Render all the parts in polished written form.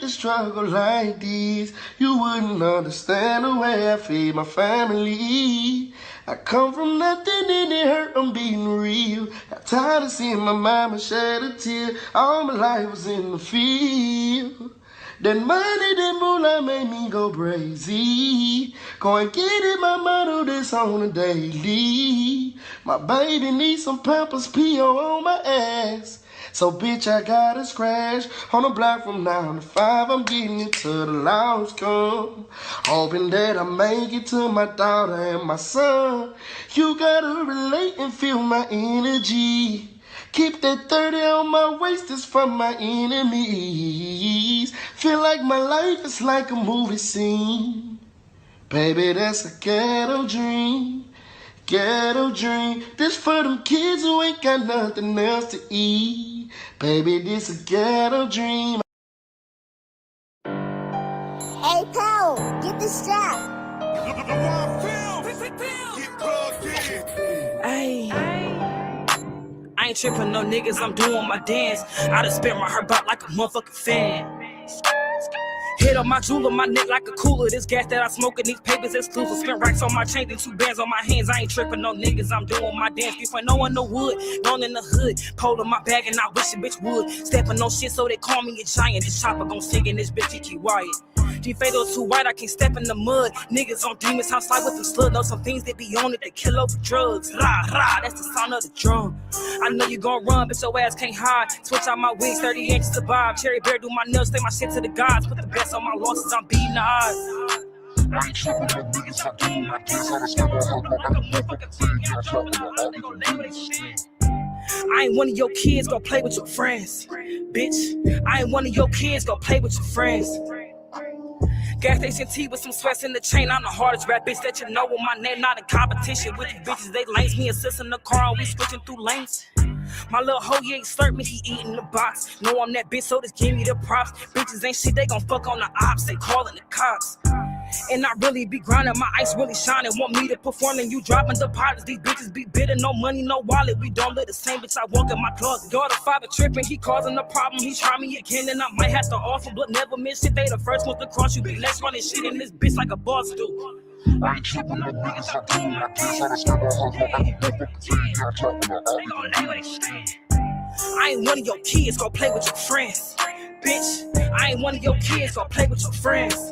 the struggle like this, you wouldn't understand the way I feed my family. I come from nothing and it hurt, I'm being real. Got tired of seeing my mama shed a tear. All my life was in the field. That money, that moolah made me go crazy. Go and get it, my motto, this on a daily. My baby needs some Pampers, P.O. on my ass. So bitch, I gotta scratch on the block from 9 to 5. I'm getting it till the laws come. Hoping that I make it to my daughter and my son. You gotta relate and feel my energy. Keep that 30 on my waist, it's from my enemies. Feel like my life is like a movie scene. Baby, that's a ghetto dream. Ghetto dream. This for them kids who ain't got nothing else to eat. Baby, this a ghetto dream. Hey, pal, get the strap. I ain't tripping no niggas, I'm doing my dance. I done spit my heart out like a motherfucking fan. Hit on my jewel, my neck like a cooler. This gas that I smoke in these papers exclusive. Spin racks on my chain and 2 bands on my hands. I ain't tripping no niggas, I'm doing my dance. 3.0 in the wood, known in the hood. Pole in my bag and I wish a bitch would. Stepping on shit so they call me a giant. This chopper gon' sing in this bitch, he keep quiet. These fados too white, I can't step in the mud. Niggas on demons house like with them slug. Know some things that be on it, they kill over drugs. Rah, rah, that's the sound of the drum. I know you gon' run, but your ass can't hide. Switch out my wigs, 30 inches to bob. Cherry bear, do my nails, stay my shit to the gods. Put the best on my losses, I'm beating the odds. I ain't tripping no niggas, I'm doing my dance. I ain't one of your kids, go play with your friends. Bitch, I ain't one of your kids, go play with your friends. Gas station T with some sweats in the chain. I'm the hardest rap bitch that you know with my name. Not in competition with you bitches, they lanes. Me assisting the car and we switching through lanes. My little hoe, he ain't slurp me, he eating the box. Know I'm that bitch, so just give me the props. Bitches ain't shit, they gon' fuck on the ops. They calling the cops. And I really be grinding, my ice really shining. Want me to perform and you dropping deposits. These bitches be bitter, no money, no wallet. We don't live the same, bitch, I walk in my closet. Daughter father tripping, he causing a problem. He try me again and I might have to offer, but never miss it. They the first ones to cross you, be less running shit in this bitch like a boss do. I ain't tripping no niggas, I'm doing my dance. I ain't one of your kids, go play with your friends. Bitch, I ain't one of your kids, go play with your friends.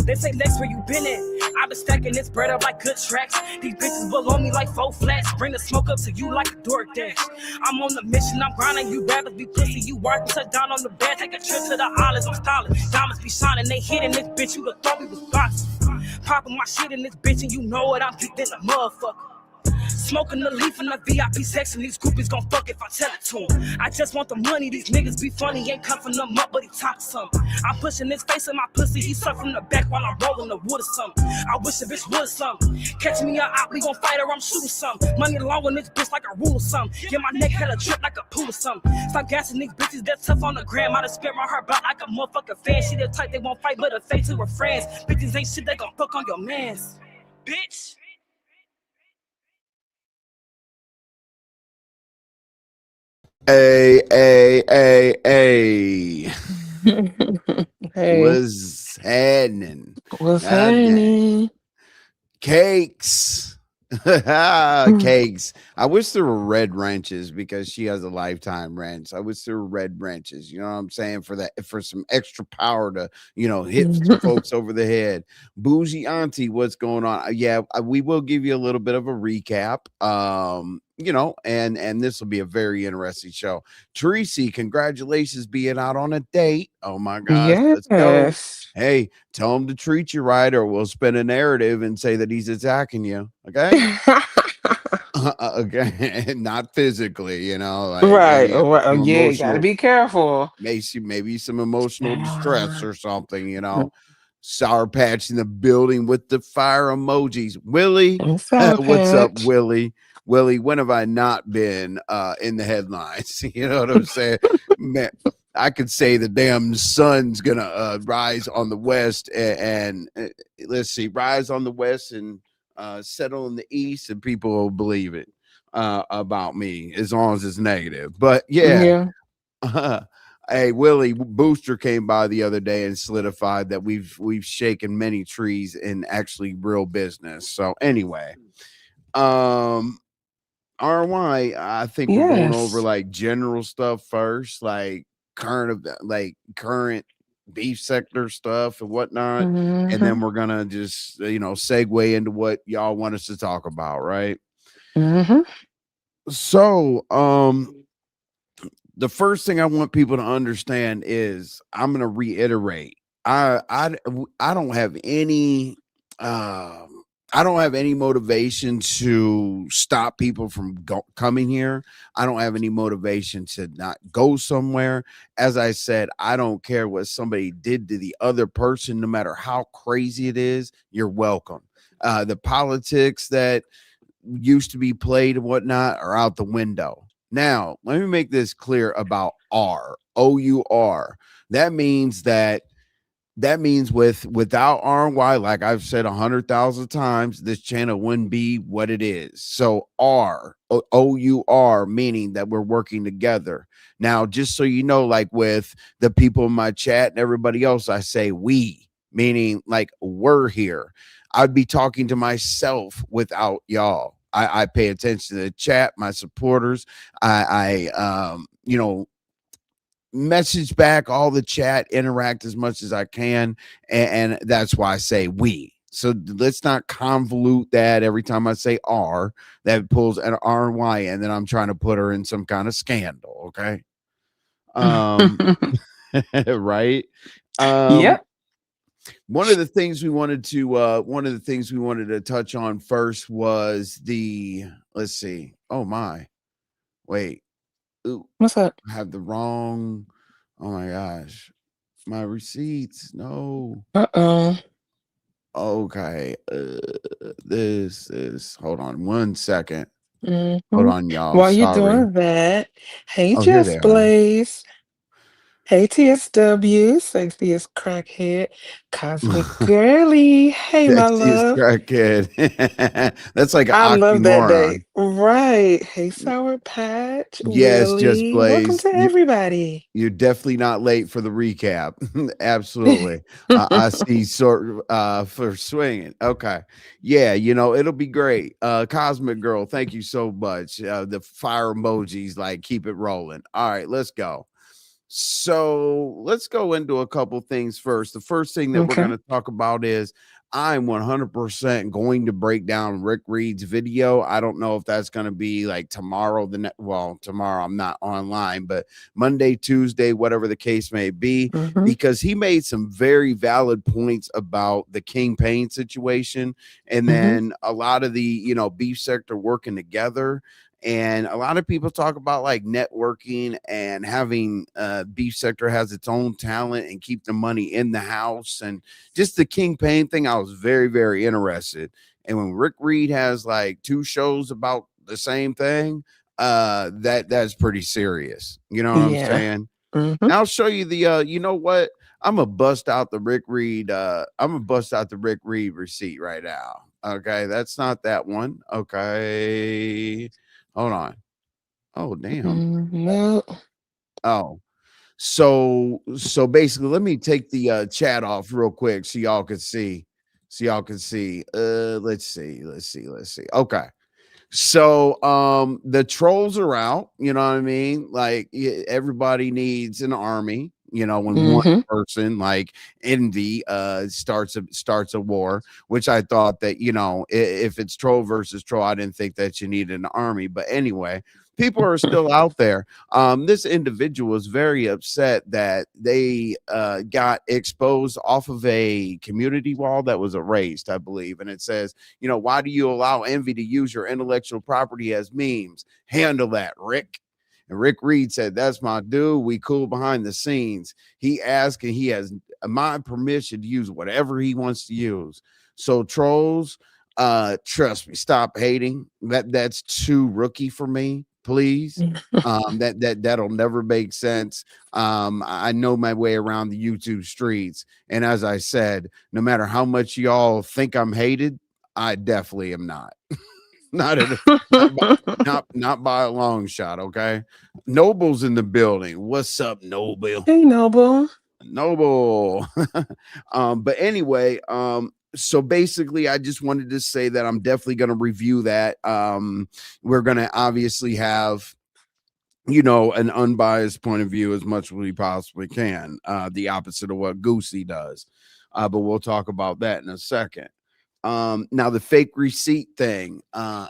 They say next where you been at. I been stacking this bread up like good tracks. These bitches below me like 4 flats. Bring the smoke up to you like a DoorDash. I'm on the mission, I'm grinding. You rappers be pussy. You work, touch down on the bed. Take a trip to the islands, I'm styling. Diamonds be shining, they hitting this bitch. You would thought we was boxing. Popping my shit in this bitch and you know it, I'm geeked in a motherfucker. Smoking the leaf in the VIP section, these groupies gon' fuck if I tell it to them. I just want the money, these niggas be funny, ain't cuffing them up, but he talk something. I'm pushing his face in my pussy, he suck from the back while I'm rolling the wood or something. I wish a bitch would something. Catch me out, we gon' fight or I'm shooting something. Money long on this bitch like a rule or something. Get my neck hella drip like a pool or something. Stop gassing these bitches that tough on the gram. I done spit my heart out like a motherfucking fan. She the type they won't fight, but a face to her friends. Bitches ain't shit, they gon' fuck on your mans. Bitch. Hey. Hey, What's happening? what's Goddamn. happening? Cakes. Cakes. I wish there were red wrenches because she has a lifetime wrench. I wish there were red wrenches. You know what I'm saying? For some extra power to, hit some folks over the head. Bougie Auntie, what's going on? Yeah, we will give you a little bit of a recap. And this will be a very interesting show. Tracy, congratulations being out on a date. Oh my gosh, let's go. Yes. Hey, tell him to treat you right, or we'll spin a narrative and say that he's attacking you. Okay. Okay. Not physically, like, Right. hey, Right. some Yeah, you gotta be careful. maybe some emotional distress or something, Sour Patch in the building with the fire emojis. Willie, what's up, Willie? Willie, when have I not been in the headlines? You know what I'm saying? Man, I could say the damn sun's gonna rise on the west and let's see, rise on the west and settle in the east, and people will believe it about me as long as it's negative. But yeah. Hey, Willie Booster came by the other day and solidified that we've shaken many trees in actually real business. So anyway, um RY, I think we're going over Yes. like general stuff first, like current beef sector stuff and whatnot, and Mm-hmm. then we're gonna just segue into what y'all want us to talk about, right? Mm-hmm. So, the first thing I want people to understand is I'm going to reiterate. I don't have any I don't have any motivation to stop people from coming here. I don't have any motivation to not go somewhere. As I said, I don't care what somebody did to the other person, no matter how crazy it is. You're welcome. The politics that used to be played and whatnot are out the window. Now, let me make this clear about our. That means without RNY, like I've said 100,000 times, this channel wouldn't be what it is. So our, meaning that we're working together. Now, just so you know, like with the people in my chat and everybody else, I say we, meaning like we're here. I'd be talking to myself without y'all. I pay attention to the chat, my supporters. Message back all the chat, interact as much as I can, and that's why I say we. So let's not convolute that every time I say R, that pulls an RNY, and then I'm trying to put her in some kind of scandal. Okay. Um, right. Um, Yep. one of the things we wanted to touch on first was the let's see. Oh my. Wait. Ooh, What's up? I have the wrong. Oh my gosh. My receipts. No. Uh-oh. Okay. This is hold on 1 second. Hold Mm-hmm. on, y'all. While you're Sorry. doing that, hey Oh, here they Just are. Blaze. Hey TSW, sexy as crackhead, cosmic girly. Hey my Sexiest love. crackhead. That's like an I love that day. oxymoron. Right. Hey Sour Patch, Yes, just Willie. Welcome Blaze. to everybody. You're definitely not late for the recap. Absolutely. I see sort of for swinging. Okay. Yeah, it'll be great. Cosmic Girl, thank you so much. The fire emojis, like, keep it rolling. All right, let's go. So let's go into a couple things first. The first thing that we're Okay. going to talk about is I'm 100% going to break down Rick Reed's video. I don't know if that's going to be like tomorrow. Well, tomorrow I'm not online, but Monday, Tuesday, whatever the case may be, Mm-hmm. because he made some very valid points about the King Payne situation, and Mm-hmm. then a lot of the beef sector working together. And a lot of people talk about like networking and having beef sector has its own talent and keep the money in the house, and just the King Payne thing. I was very, very interested. And when Rick Reed has like two shows about the same thing, that's pretty serious. You know what I'm Yeah. saying? Mm-hmm. I'll show you the you know what? I'm gonna bust out the Rick Reed. I'm gonna bust out the Rick Reed receipt right now. Okay, that's not that one. Okay, hold on. Oh damn. No. Oh, so basically, let me take the chat off real quick so y'all can see. So y'all can see. Let's see. Okay. So the trolls are out, you know what I mean? Like everybody needs an army, when one Mm-hmm. person like envy starts a war, which I thought that, if it's troll versus troll, I didn't think that you needed an army. But anyway, people are still out there. This individual was very upset that they got exposed off of a community wall that was erased, I believe, and it says, why do you allow envy to use your intellectual property as memes? Handle that, Rick. And Rick Reed said, that's my dude. We cool behind the scenes. He asked, and he has my permission to use whatever he wants to use. So trolls, trust me, stop hating. That's too rookie for me, please. That'll never make sense. I know my way around the YouTube streets. And as I said, no matter how much y'all think I'm hated, I definitely am not. Not at not by, not by a long shot. Okay, Noble's in the building. What's up, Noble? Hey, Noble. Noble. But anyway, so basically, I just wanted to say that I'm definitely going to review that. We're going to obviously have, an unbiased point of view as much as we possibly can, the opposite of what Goosey does. But we'll talk about that in a second. Now the fake receipt thing. RMI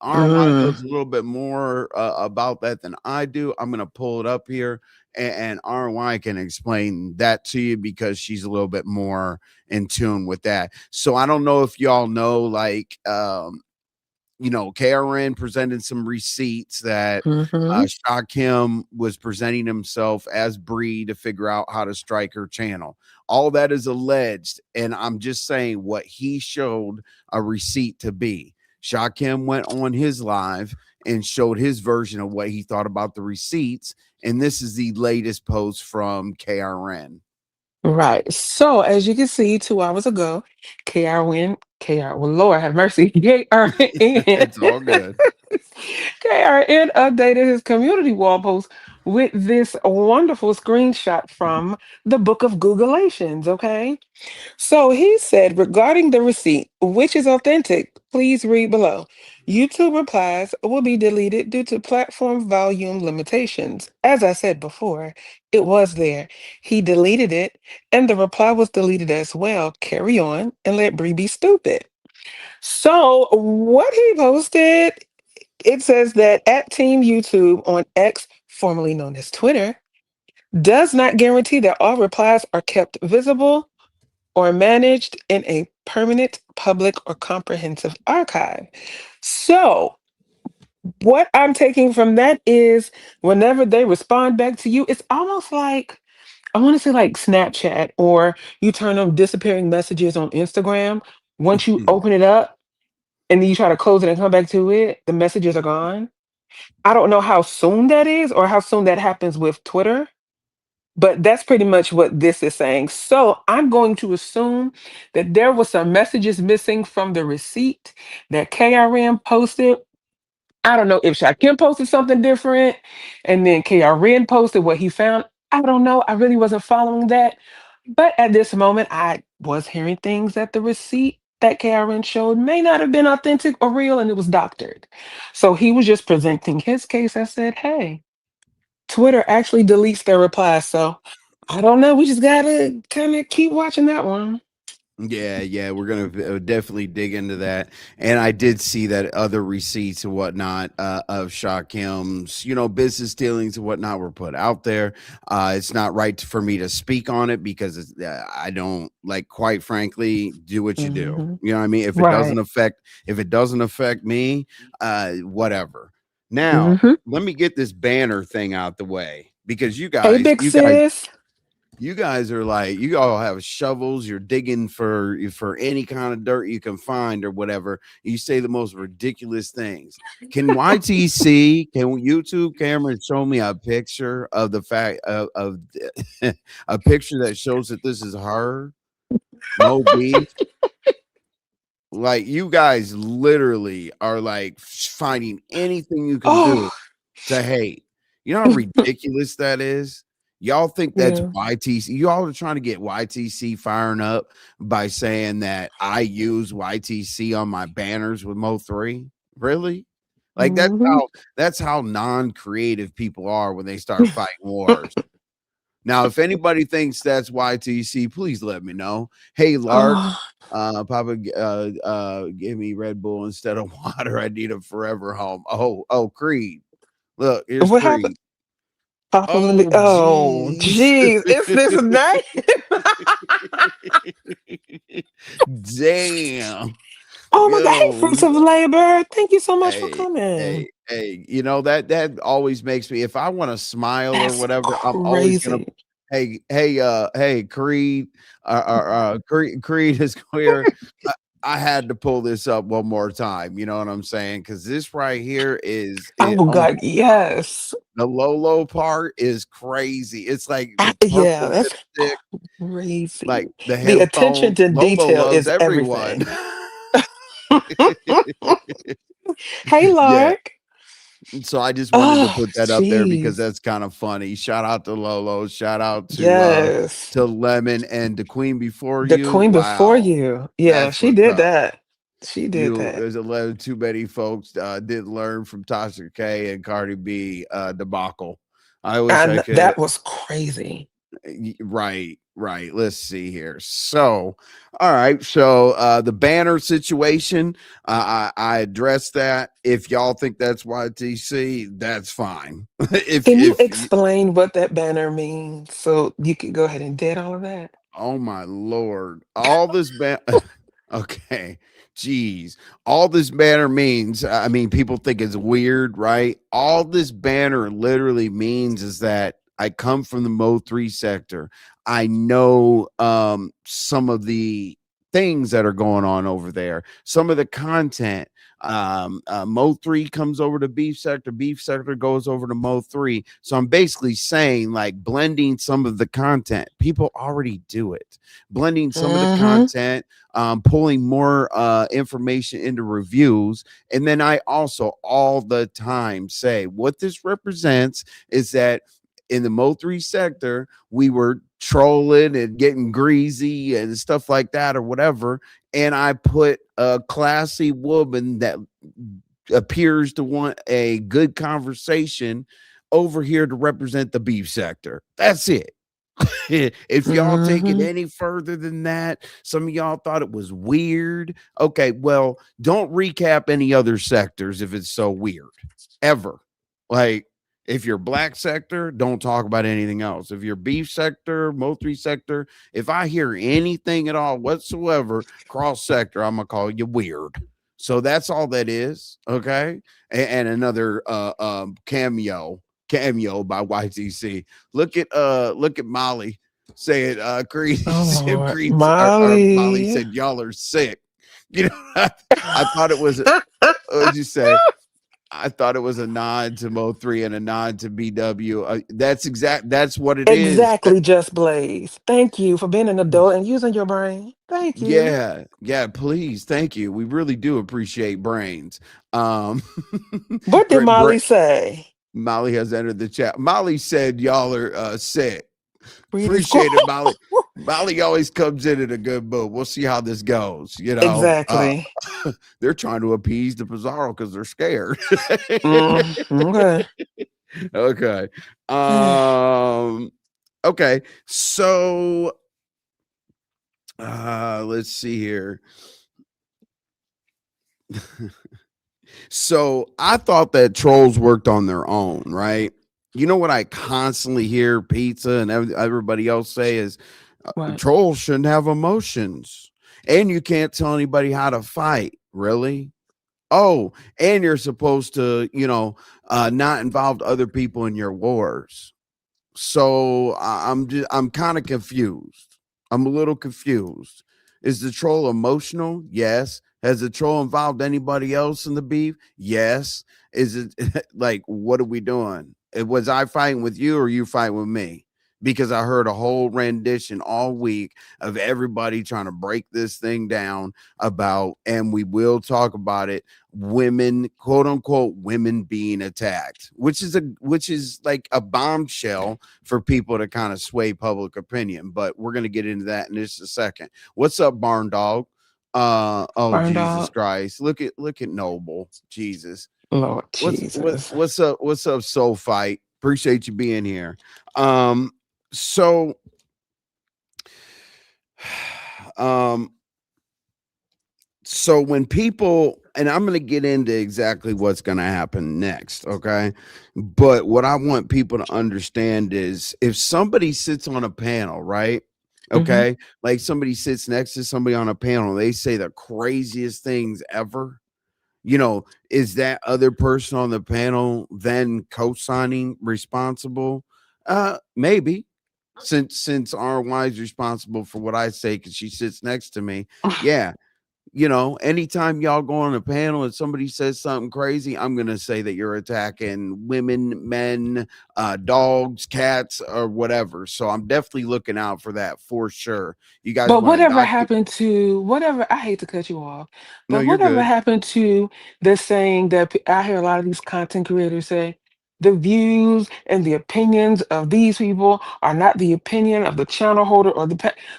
Mm, knows a little bit more about that than I do. I'm going to pull it up here, and RNY can explain that to you because she's a little bit more in tune with that. So I don't know if y'all know, like, KRN presented some receipts that mm-hmm. Shakim was presenting himself as Bree to figure out how to strike her channel. All that is alleged, and I'm just saying what he showed a receipt to be. Shakim went on his live and showed his version of what he thought about the receipts, and this is the latest post from KRN. Right. So as you can see, 2 hours ago, well, Lord have mercy, KRN, It's all good. KRN updated his community wall post with this wonderful screenshot from the book of Googleations. Okay. So he said regarding the receipt, which is authentic, please read below. YouTube replies will be deleted due to platform volume limitations. As I said before, it was there. He deleted it, and the reply was deleted as well. Carry on and let Bree be stupid. So what he posted, it says that at Team YouTube on X, formerly known as Twitter, does not guarantee that all replies are kept visible or managed in a permanent public or comprehensive archive. So, what I'm taking from that is whenever they respond back to you, it's almost like I want to say like Snapchat or you turn on disappearing messages on Instagram. Once you open it up and then you try to close it and come back to it, the messages are gone. I don't know how soon that is or how soon that happens with Twitter. But that's pretty much what this is saying. So I'm going to assume that there was some messages missing from the receipt that KRM posted. I don't know if Shakim posted something different and then KRN posted what he found. I don't know. I really wasn't following that. But at this moment, I was hearing things that the receipt that KRN showed may not have been authentic or real and it was doctored. So he was just presenting his case. I said, hey, Twitter actually deletes their replies. So I don't know. We just gotta kind of keep watching that one. Yeah, yeah, we're gonna definitely dig into that. And I did see that other receipts and whatnot of Shakim's, business dealings and whatnot were put out there. It's not right for me to speak on it because I don't like, quite frankly, do what you do. Hmm. You know what I mean? Right. If it doesn't affect me, whatever. Now, Hmm. let me get this banner thing out the way because you Hey, guys, big you guys sis. you guys are like, you all have shovels, you're digging for any kind of dirt you can find or whatever. You say the most ridiculous things. Can YTC, can YouTube camera show me a picture of the fact of a picture that shows that this is her? No beef. Like, you guys literally are like finding anything you can Oh, do to hate. You know how ridiculous that is? Y'all think that's yeah. YTC. Y'all are trying to get YTC firing up by saying that I use YTC on my banners with Mo3. Really? Like, Hmm. that's how non-creative people are when they start fighting wars. Now, if anybody thinks that's YTC, please let me know. Hey, Lark, Oh, Papa, give me Red Bull instead of water. I need a forever home. Oh, Creed. Look, here's what happened? Creed. Papa, let me. Oh, Oh, jeez. jeez. It's this night. Damn. Oh my God. Hey, fruits Yo, of labor. Thank you so much for hey, coming. that always makes me, if I want to smile or That's whatever, I'm always gonna, crazy. hey, Creed, Creed is clear. I had to pull this up one more time. You know what I'm saying? Because this right here is it Oh on God, yes. the Lolo part is crazy. It's like the Yeah, purple that's lipstick, like crazy. the The attention headphones. to Lolo detail loves is everyone. everything. Hey, Yeah. Lark. So I just wanted to Oh, put that up there because jeez. that's kind of funny. Shout out to Lolo. Shout out Yes. to Lemon and the Queen before The you. queen before Wow. you. Yeah, That's she what's did up. that. She did You that. there's 11 too many folks did learn from Tasha K and Cardi B debacle. I wish I And could. that was crazy. Right, right. Let's see here. So, all right. So, the banner situation, I addressed that. If y'all think that's YTC, that's fine. Can you if explain what that banner means so you can go ahead and dead all of that? Oh my lord. All this okay. Jeez. All this banner means, I mean, people think it's weird, right? All this banner literally means is that I come from the Mo 3 sector. I know some of the things that are going on over there, some of the content. Mo 3 comes over to beef sector goes over to Mo 3. So I'm basically saying, like, blending some of the content. People already do it. Blending some of the Mm-hmm. content, pulling more information into reviews. And then I also all the time say what this represents is that in the Mo 3 sector, we were trolling and getting greasy and stuff like that or whatever. And I put a classy woman that appears to want a good conversation over here to represent the beef sector. That's it. If y'all take it Mm-hmm. any further than that, some of y'all thought it was weird. Okay, well, don't recap any other sectors if it's so weird ever. Like, if you're black sector, don't talk about anything else. If you're beef sector, Mo3 sector, if I hear anything at all whatsoever cross sector, I'm gonna call you weird. So that's all that is. Okay. And another cameo by YTC. Look at Molly saying Creed Oh Lord. Creed or Molly Molly. said y'all are sick. You know, I thought it was what'd you say? I thought it was a nod to Mo 3 and a nod to BW. That's what it is. Exactly, Just Blaze. Thank you for being an adult and using your brain. Thank you. Yeah, yeah, please. Thank you. We really do appreciate brains. Um What did Bra- Bra- Molly say? Molly has entered the chat. Molly said y'all are sick. Read his quote. Appreciate it, Molly. Molly always comes in a good mood. We'll see how this goes. Exactly. They're trying to appease the Pizarro because they're scared. Okay. Okay. Um. Okay. So, let's see here. So I thought that trolls worked on their own, right? You know what I constantly hear Pizza and everybody else say is What? trolls shouldn't have emotions. And you can't tell anybody how to fight. Really? Oh, and you're supposed to, not involve other people in your wars. So I'm kind of confused. I'm a little confused. Is the troll emotional? Yes. Has the troll involved anybody else in the beef? Yes. Is it like what are we doing? Was I fighting with you or you fighting with me? Because I heard a whole rendition all week of everybody trying to break this thing down about, and we will talk about it, women, quote unquote, women being attacked, which is like a bombshell for people to kind of sway public opinion. But we're gonna get into that in just a second. What's up, Barn Dog? Oh Burn Jesus dog. Christ. Look at Noble. Jesus. Lord Jesus. What's up, Soul Fight? Appreciate you being here. Um, so um so when people, and I'm going to get into exactly what's going to happen next, okay? But what I want people to understand is if somebody sits on a panel, right? Hmm. Okay? Like somebody sits next to somebody on a panel, they say the craziest things ever. Is that other person on the panel then co-signing responsible? Maybe. Since RNY is responsible for what I say because she sits next to me. Yeah, anytime y'all go on a panel and somebody says something crazy, I'm going to say that you're attacking women, men, dogs, cats, or whatever. So I'm definitely looking out for that for sure. You guys But want to whatever document? happened to whatever, I hate to cut you off, No, but you're whatever good. happened to the saying that I hear a lot of these content creators say, the views and the opinions of these people are not the opinion of the channel holder or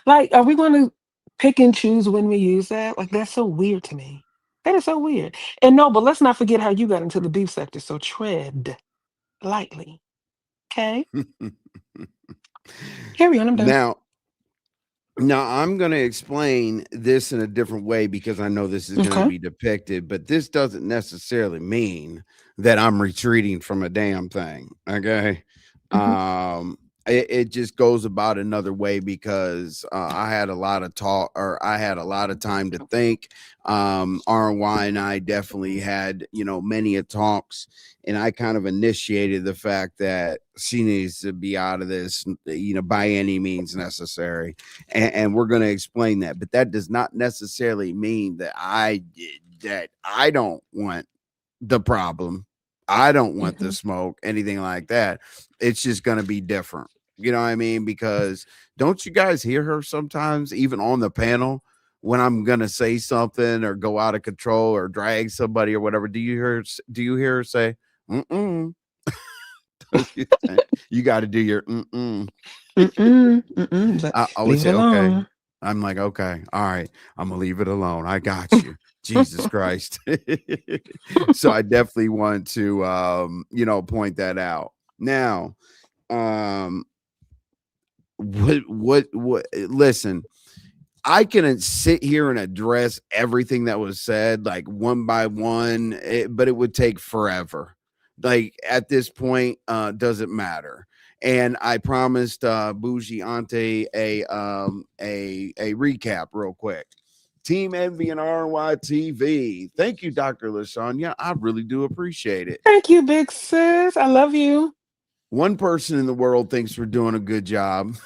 like, are we going to pick and choose when we use that? Like, that's so weird to me. That is so weird. And no, but let's not forget how you got into the beef sector. So tread lightly. Okay. Carry on. I'm done. now, Now, I'm going to explain this in a different way because I know this is going to Okay. be depicted, but this doesn't necessarily mean that I'm retreating from a damn thing. Okay. Hmm. It just goes about another way because I had a lot of talk, or I had a lot of time to think. RNY and I definitely had, many a talks, and I kind of initiated the fact that she needs to be out of this, by any means necessary, and we're going to explain that. But that does not necessarily mean that I don't want the problem. I don't want the Hmm. smoke, anything like that. It's just going to be different. You know what I mean? Because don't you guys hear her sometimes, even on the panel, when I'm going to say something or go out of control or drag somebody or whatever? Do you hear her say, mm-mm? You got to do your mm-mm. Mm-mm, mm-mm, but I always leave it say, okay. alone. I'm like, okay, all right, I'm gonna leave it alone. I got you. Jesus Christ. So I definitely want to point that out. Now, um what listen, I can sit here and address everything that was said like one by one, but it would take forever. Like at this point, doesn't matter. And I promised Bougie Ante a recap real quick. Team Envy and RNY TV. Thank you, Dr. Lasagna. I really do appreciate it. Thank you, big sis. I love you. One person in the world thinks we're doing a good job.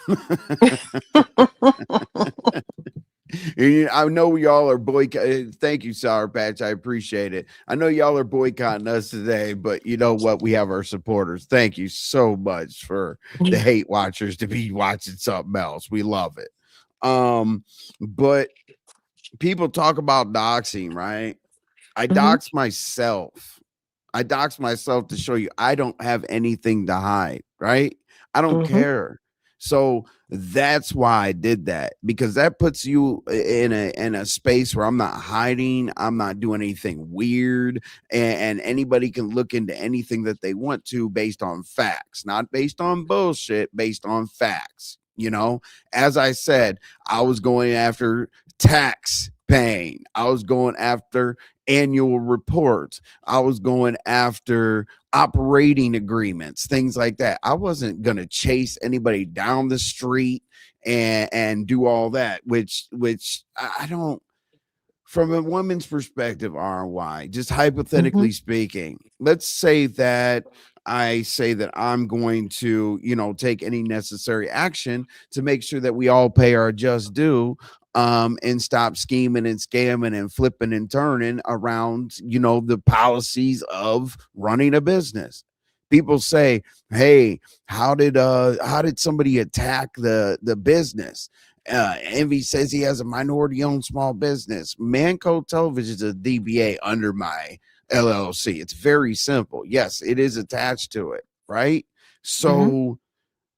I know y'all are boycotting. Thank you, Sour Patch. I appreciate it. I know y'all are boycotting us today, but you know what? We have our supporters. Thank you so much for the Yeah. hate watchers to be watching something else. We love it. But people talk about doxing, right? I Hmm. dox myself. I dox myself to show you I don't have anything to hide, right? I don't Hmm. care. So that's why I did that, because that puts you in a space where I'm not hiding, I'm not doing anything weird, and anybody can look into anything that they want to based on facts, not based on bullshit, based on facts. As I said, I was going after tax paying. I was going after annual reports. I was going after operating agreements, things like that. I wasn't going to chase anybody down the street and do all that, which I don't, from a woman's perspective, RY, just Hmm. hypothetically speaking, let's say that I say that I'm going to, take any necessary action to make sure that we all pay our just due, and stop scheming and scamming and flipping and turning around, the policies of running a business. People say, hey, how did somebody attack the business? Envy says he has a minority owned small business. Manco Television is a DBA under my LLC. It's very simple. Yes, it is attached to it, right? Hmm. So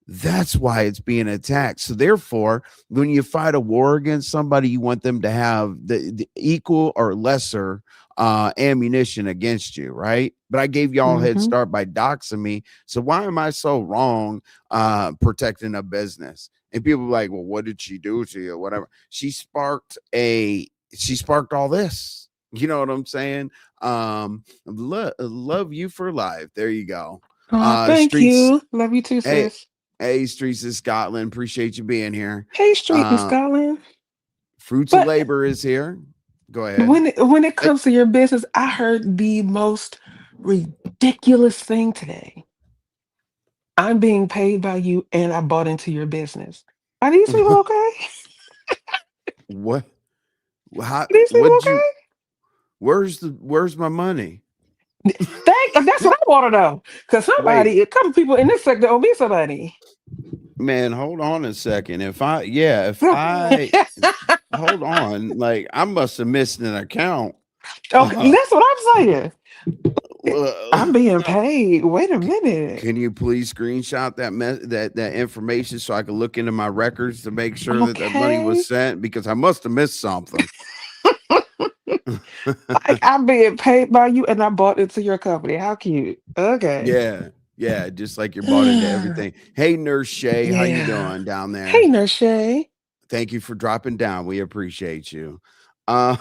that's why it's being attacked. So therefore, when you fight a war against somebody, you want them to have the equal or lesser ammunition against you, right? But I gave y'all a head Hmm. start by doxing me. So why am I so wrong protecting a business? And people are like, well, what did she do to you? Whatever. She sparked all this. You know what I'm saying? Love you for life. There you go. Oh, thank Streets. you. Love you too, Hey, sis. hey, Streets of Scotland. Appreciate you being here. Hey, Street in Uh, Scotland. Fruits of But Labor is here. Go ahead. when it Hey, comes to your business, I heard the most ridiculous thing today. I'm being paid by you and I bought into your business. Are these people okay? what? How, These people what'd you, okay? where's my money? That's what I want to know. Because Wait, somebody, a couple people in this sector owe me some money. man, hold on a second. If I hold on, like I must have missed an account. Okay, that's what I'm saying. I'm Well, being paid. Wait a minute. can you please screenshot that information so I can look into my records to make sure that that money was Okay. sent? Because I must have missed something. Like I'm being paid by you and I bought into your company. How cute. Okay. Yeah, yeah, just like you're bought into everything. Hey, Nurse Shay, how you Yeah. doing down Hey, there? Nurse Shay. Thank you for dropping down. We appreciate you. Uh,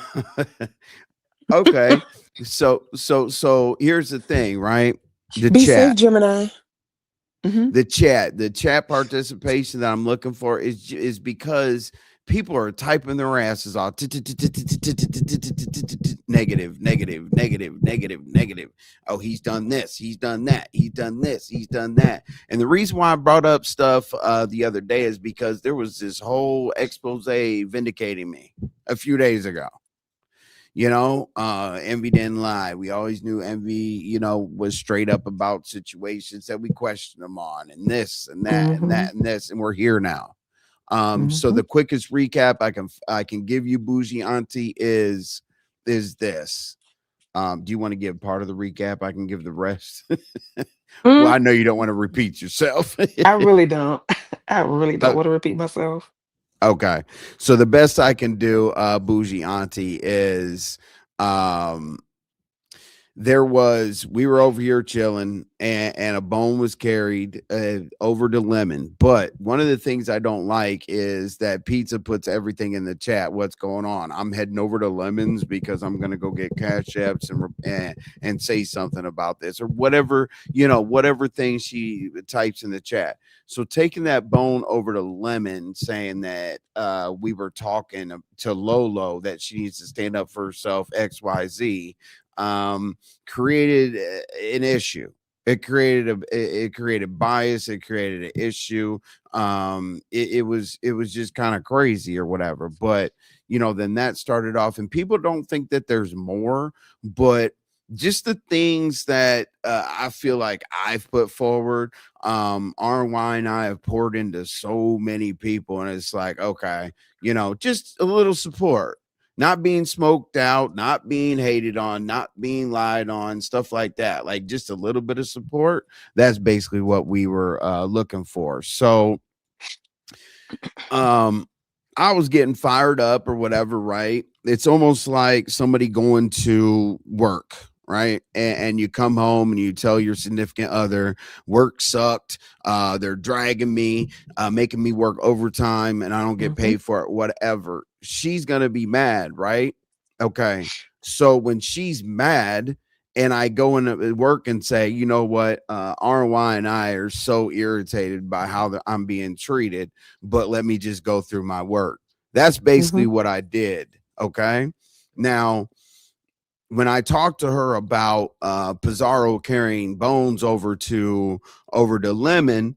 okay, so here's the thing, right? The Be safe, chat. Gemini. Hmm. The chat participation that I'm looking for is because people are typing their asses off. Negative, negative, negative, negative, negative. Oh, he's done this, he's done that, he's done this, he's done that. And the reason why I brought up stuff the other day is because there was this whole expose vindicating me a few days ago. Envy didn't lie. We always knew Envy, was straight up about situations that we questioned him on, and this and that and Hmm. that and this, and we're here now. So Hmm. the quickest recap I can give you, Bougie Auntie, is this. Do you want to give part of the recap? I can give the rest. Well, Mm, I know you don't want to repeat yourself. I really don't. I really don't Uh, want to repeat myself. okay, so the best I can do, Bougie Auntie, is um we were over here chilling, and a bone was carried over to Lemon. But one of the things I don't like is that Pizza puts everything in the chat. What's going on? I'm heading over to Lemons because I'm gonna go get cash apps and say something about this or whatever, whatever thing she types in the chat. So taking that bone over to Lemon, saying that we were talking to Lolo that she needs to stand up for herself, XYZ, created an issue. It created bias. It created an issue. It was just kind of crazy or whatever. But then that started off, and people don't think that there's more, but just the things that I feel like I've put forward. RNY and I have poured into so many people, and it's like, okay, just a little support, not being smoked out, not being hated on, not being lied on, stuff like that. Like just a little bit of support. That's basically what we were looking for. So, um, I was getting fired up or whatever, right? It's almost like somebody going to work, right? And you come home and you tell your significant other, work sucked. They're dragging me, making me work overtime, and I don't get Hmm. paid for it, whatever. She's going to be mad, right? Okay. So when she's mad, and I go into work and say, you know what, RY and I are so irritated by how I'm being treated, but let me just go through my work. That's basically Hmm. what I did. Okay. Now, when I talked to her about Pizarro carrying Bones over to Lemon,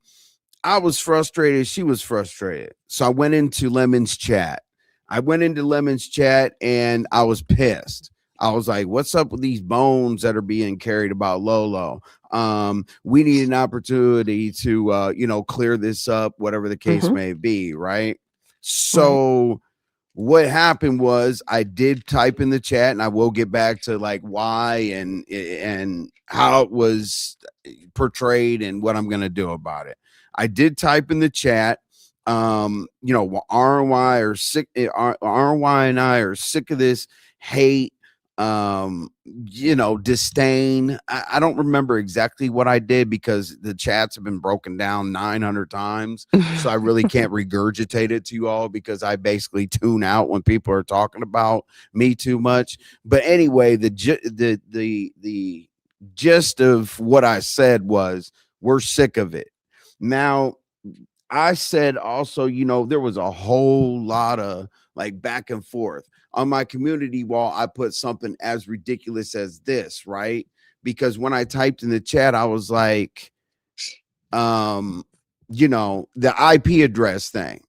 I was frustrated. She was frustrated. So I went into Lemon's chat. And I was pissed. I was like, what's up with these bones that are being carried about Lolo? We need an opportunity to clear this up, whatever the case Hmm. may be, right? Right. So what happened was I did type in the chat, and I will get back to like why and how it was portrayed and what I'm going to do about it. I did type in the chat, RNY are sick. RNY and I are sick of this hate, disdain. I don't remember exactly what I did because the chats have been broken down 900 times. So I really can't regurgitate it to you all because I basically tune out when people are talking about me too much. But anyway, the gist of what I said was we're sick of it. Now, I said also, there was a whole lot of like back and forth on my community wall. I put something as ridiculous as this, right? Because when I typed in the chat, I was like, the IP address thing.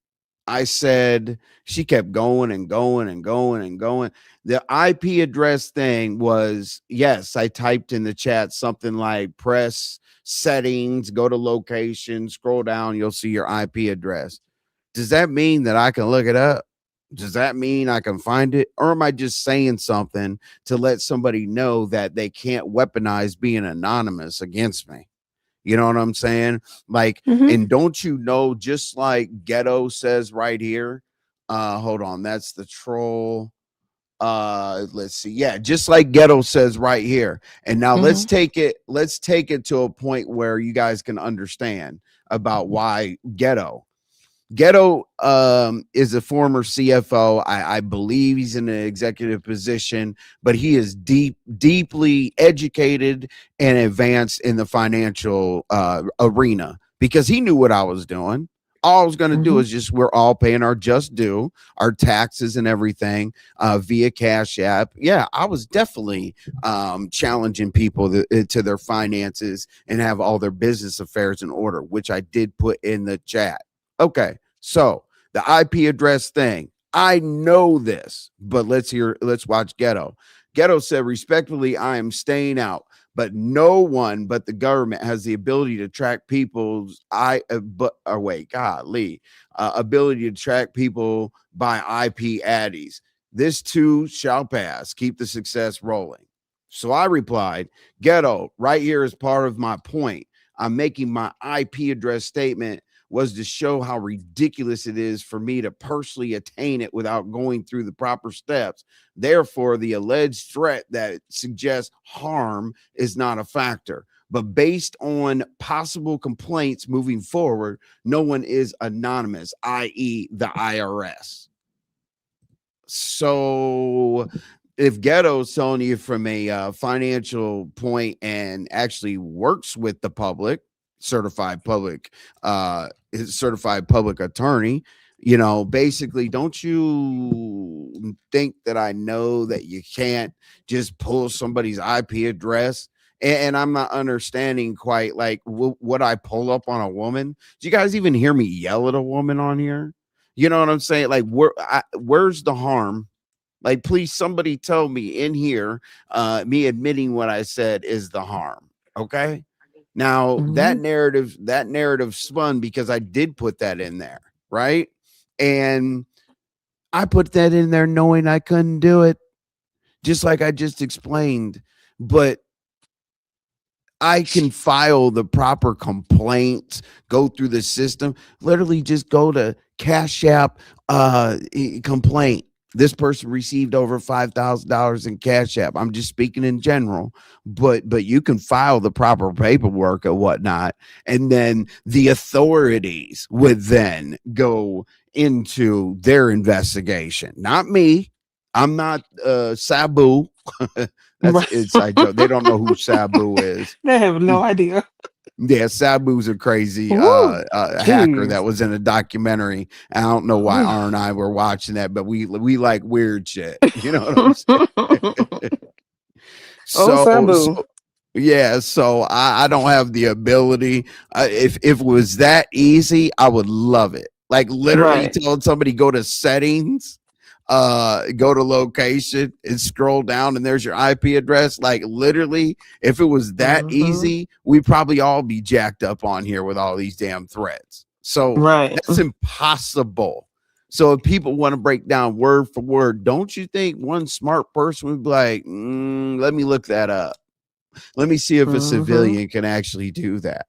I said, she kept going and going and going and going. The IP address thing was, yes, I typed in the chat something like press settings, go to location, scroll down, you'll see your IP address. Does that mean that I can look it up? Does that mean I can find it? Or am I just saying something to let somebody know that they can't weaponize being anonymous against me? You know what I'm saying? Like, Hmm. and don't you know, just like Ghetto says right here, hold on, that's the troll. Let's see. Yeah, just like Ghetto says right here. And now Hmm. let's take it to a point where you guys can understand about why Ghetto is a former CFO. I believe he's in an executive position, but he is deeply educated and advanced in the financial arena because he knew what I was doing. All I was going to do Hmm. is just we're all paying our just due, our taxes and everything via Cash App. Yeah, I was definitely challenging people to their finances and have all their business affairs in order, which I did put in the chat. Okay, so the IP address thing, I know this, but let's watch Ghetto. Ghetto said, respectfully, I am staying out, but no one but the government has the ability to track people's ability to track people by IP addies. This too shall pass. Keep the success rolling. So I replied, Ghetto, right here is part of my point. I'm making my IP address statement was to show how ridiculous it is for me to personally attain it without going through the proper steps. Therefore, the alleged threat that suggests harm is not a factor. But based on possible complaints moving forward, no one is anonymous, i.e., the IRS. So if Ghetto's telling you from a financial point and actually works with the public, certified public, certified public attorney, you know, basically, don't you think that I know that you can't just pull somebody's IP address? And I'm not understanding quite like what I pull up on a woman. Do you guys even hear me yell at a woman on here? You know what I'm saying? Like, where's the harm? Like, please, somebody tell me in here, me admitting what I said is the harm. Okay. Now Hmm. that narrative spun because I did put that in there, right? And I put that in there knowing I couldn't do it, just like I just explained. But I can file the proper complaints, go through the system, literally just go to Cash App complaint. This person received over $5,000 in Cash App. I'm just speaking in general, but you can file the proper paperwork and whatnot, and then the authorities would then go into their investigation. Not me. I'm not Sabu. That's an Right. inside joke. They don't know who Sabu is. They have no idea. Yeah, Sabu's a crazy Woo. hacker that Jeez. was in a documentary. I don't know why R&I were watching that, but we like weird shit. You know what I'm saying? Oh, So Sabu. so yeah, so I don't have the ability. If it was that easy, I would love it. Like literally Right. telling somebody go to settings, go to location and scroll down and there's your IP address. Like literally, if it was that Hmm. easy, we'd probably all be jacked up on here with all these damn threads. So Right. that's impossible. So if people want to break down word for word, don't you think one smart person would be like, let me look that up. Let me see if a Hmm. civilian can actually do that.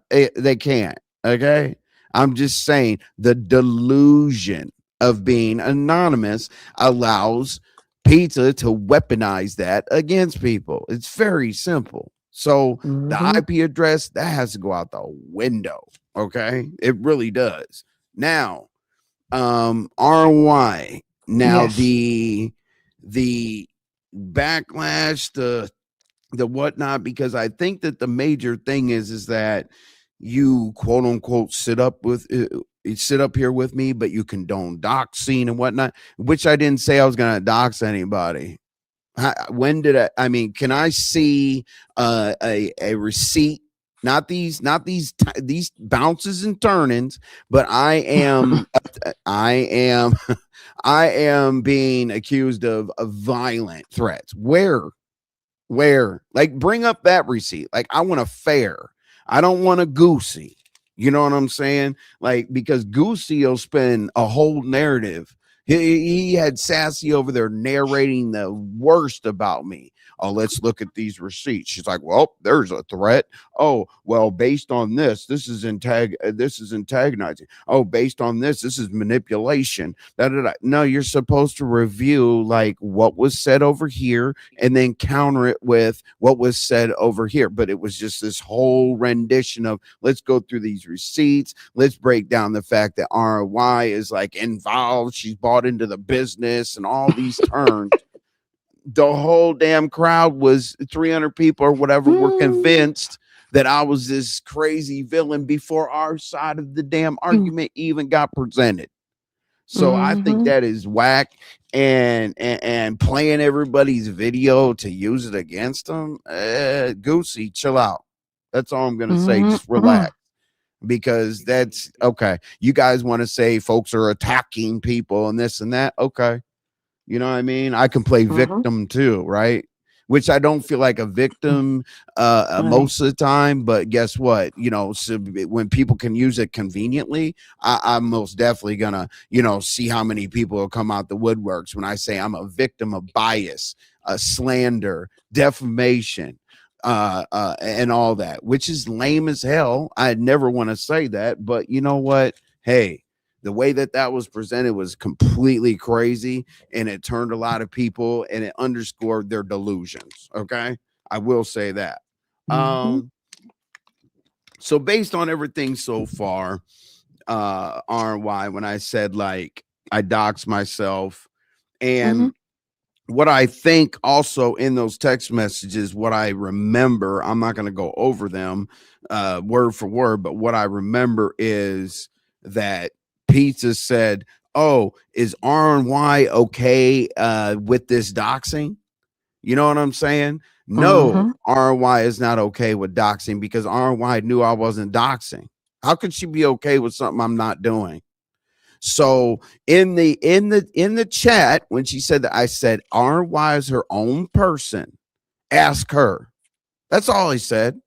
They can't. Okay. I'm just saying the delusion of being anonymous allows pizza to weaponize that against people. It's very simple. So the Hmm. IP address that has to go out the window. Okay. It really does. Now, RNY. Now Yes. the backlash, the whatnot, because I think that the major thing is that you quote unquote sit up here with me, but you condone doxing and whatnot, which I didn't say I was going to dox anybody. When did I mean, can I see a receipt these bounces and turnings, but I am I am being accused of violent threats. Where? Like, bring up that receipt. Like, I want a fair. I don't want a goosey. You know what I'm saying? Like, because Goosey will spend a whole narrative. He had Sassy over there narrating the worst about me. Oh, let's look at these receipts. She's like, well, there's a threat. Oh, well, based on this is antagonizing. Oh, based on this is manipulation. Da, da, da. No, you're supposed to review like what was said over here and then counter it with what was said over here. But it was just this whole rendition of let's go through these receipts. Let's break down the fact that RNY is like involved. She's bought into the business and all these terms. The whole damn crowd was 300 people or whatever were convinced that I was this crazy villain before our side of the damn argument even got presented. So I think that is whack, and playing everybody's video to use it against them. Goosey, chill out. That's all I'm gonna say. Just relax, because that's okay. You guys want to say folks are attacking people and this and that. Okay, you know what I mean? I can play victim too, right? Which I don't feel like a victim Right. most of the time, but guess what? You know, so when people can use it conveniently, I'm most definitely gonna, see how many people will come out the woodworks when I say I'm a victim of bias, slander, defamation, and all that, which is lame as hell. I never want to say that, but you know what? Hey, the way that was presented was completely crazy, and it turned a lot of people, and it underscored their delusions. Okay, I will say that. Mm-hmm. So based on everything so far, RY, when I said like I doxed myself, Mm-hmm. and what I think also in those text messages, what I remember, I'm not going to go over them word for word, but what I remember is that Pizza said, oh, is RNY okay with this doxing? You know what I'm saying? No, Mm-hmm. RNY is not okay with doxing because RNY knew I wasn't doxing. How could she be okay with something I'm not doing? So in the chat, when she said that, I said RNY is her own person. Ask her. That's all I said.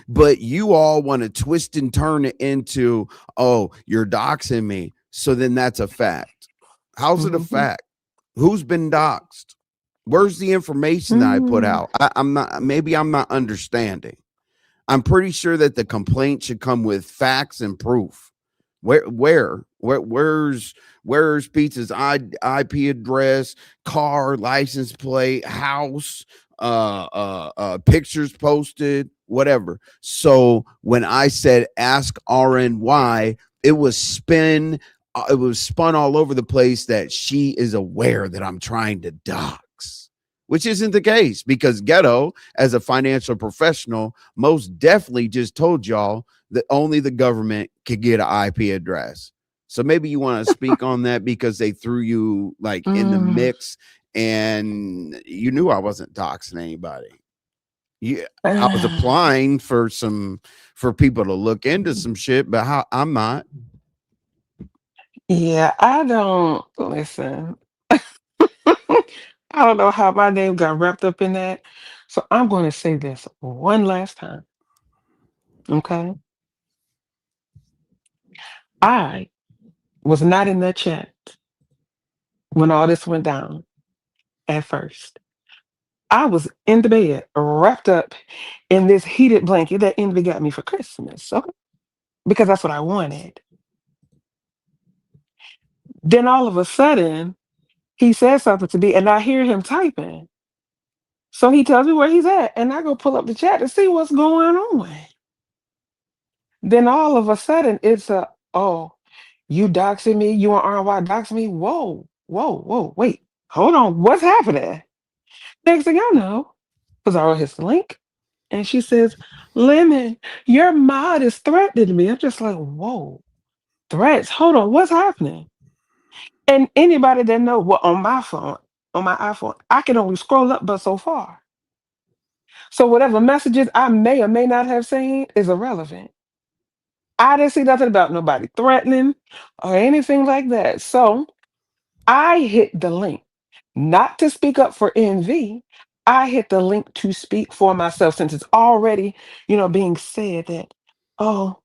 But you all want to twist and turn it into, oh, you're doxing me. So then that's a fact. How's it a Mm-hmm. fact? Who's been doxed? Where's the information that I put Mm-hmm. out? I'm not, maybe I'm not understanding. I'm pretty sure that the complaint should come with facts and proof. Where's Pizza's IP address, car, license plate, house, pictures posted, whatever. So when I said ask RNY, it was spun all over the place that she is aware that I'm trying to dox, which isn't the case, because Ghetto, as a financial professional, most definitely just told y'all that only the government could get an IP address. So maybe you want to speak on that, because they threw you like in the Mm. mix, and you knew I wasn't doxing anybody. Yeah, I was Ah, applying for people to look into some shit, but I'm not. yeah, I don't listen. I don't know how my name got wrapped up in that. So I'm going to say this one last time. Okay. I was not in that chat when all this went down at first. I was in the bed, wrapped up in this heated blanket that Envy got me for Christmas. Okay. Because that's what I wanted. Then all of a sudden, he says something to me and I hear him typing. So he tells me where he's at, and I go pull up the chat to see what's going on. Then all of a sudden, it's a, oh, you doxing me, you and RY doxing me. Whoa, whoa, whoa, wait, hold on, what's happening? Next thing I know, because I wrote his link, and she says, Lemon, your mod is threatening me. I'm just like, whoa, threats, hold on, what's happening? And anybody that know what on my phone, on my iPhone, I can only scroll up but so far. So whatever messages I may or may not have seen is irrelevant. I didn't see nothing about nobody threatening or anything like that. So I hit the link, not to speak up for NV. I hit the link to speak for myself since it's already, being said that, oh,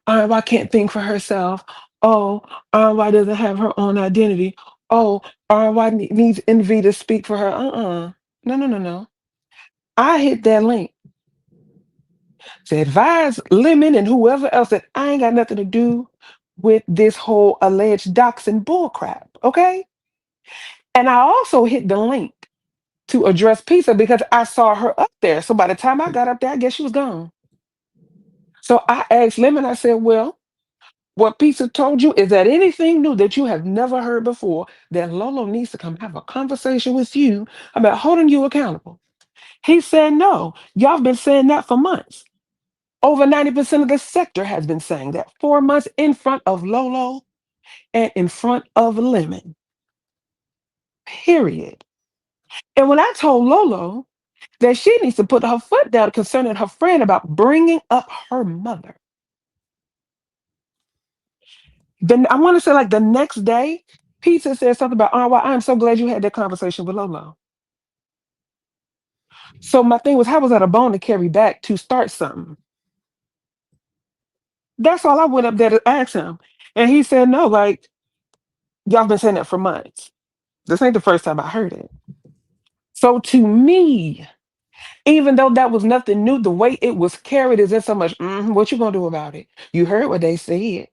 RNY can't think for herself. Oh, RNY doesn't have her own identity. Oh, RNY needs NV to speak for her. No, no, no, no. I hit that link to advise Lemon and whoever else that I ain't got nothing to do with this whole alleged doxing bullcrap. Okay. And I also hit the link to address Pizza because I saw her up there. So by the time I got up there, I guess she was gone. So I asked Lemon, I said, well, what Pizza told you, is that anything new that you have never heard before that Lolo needs to come have a conversation with you about holding you accountable? He said, no, y'all have been saying that for months. Over 90% of the sector has been saying that 4 months in front of Lolo and in front of Lemon, period. And when I told Lolo that she needs to put her foot down concerning her friend about bringing up her mother, then I want to say like the next day, Pizza said something about, oh, well, I'm so glad you had that conversation with Lolo. So my thing was, how was that a bone to carry back to start something? That's all I went up there to ask him. And he said, no, like, y'all been saying that for months. This ain't the first time I heard it. So to me, even though that was nothing new, the way it was carried is in so much, what you gonna do about it? You heard what they said.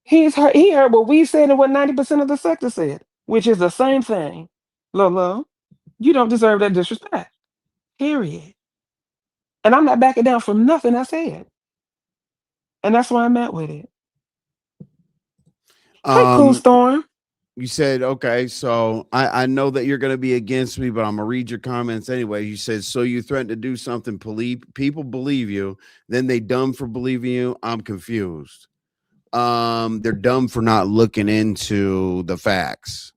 He heard what we said and what 90% of the sector said, which is the same thing. Lolo, you don't deserve that disrespect. Period. And I'm not backing down from nothing I said. And that's why I'm at with it. Hey, Cool Um, Storm. you said, okay, so I know that you're going to be against me, but I'm going to read your comments anyway. You said, so you threatened to do something, people believe you, then they dumb for believing you. I'm confused. They're dumb for not looking into the facts.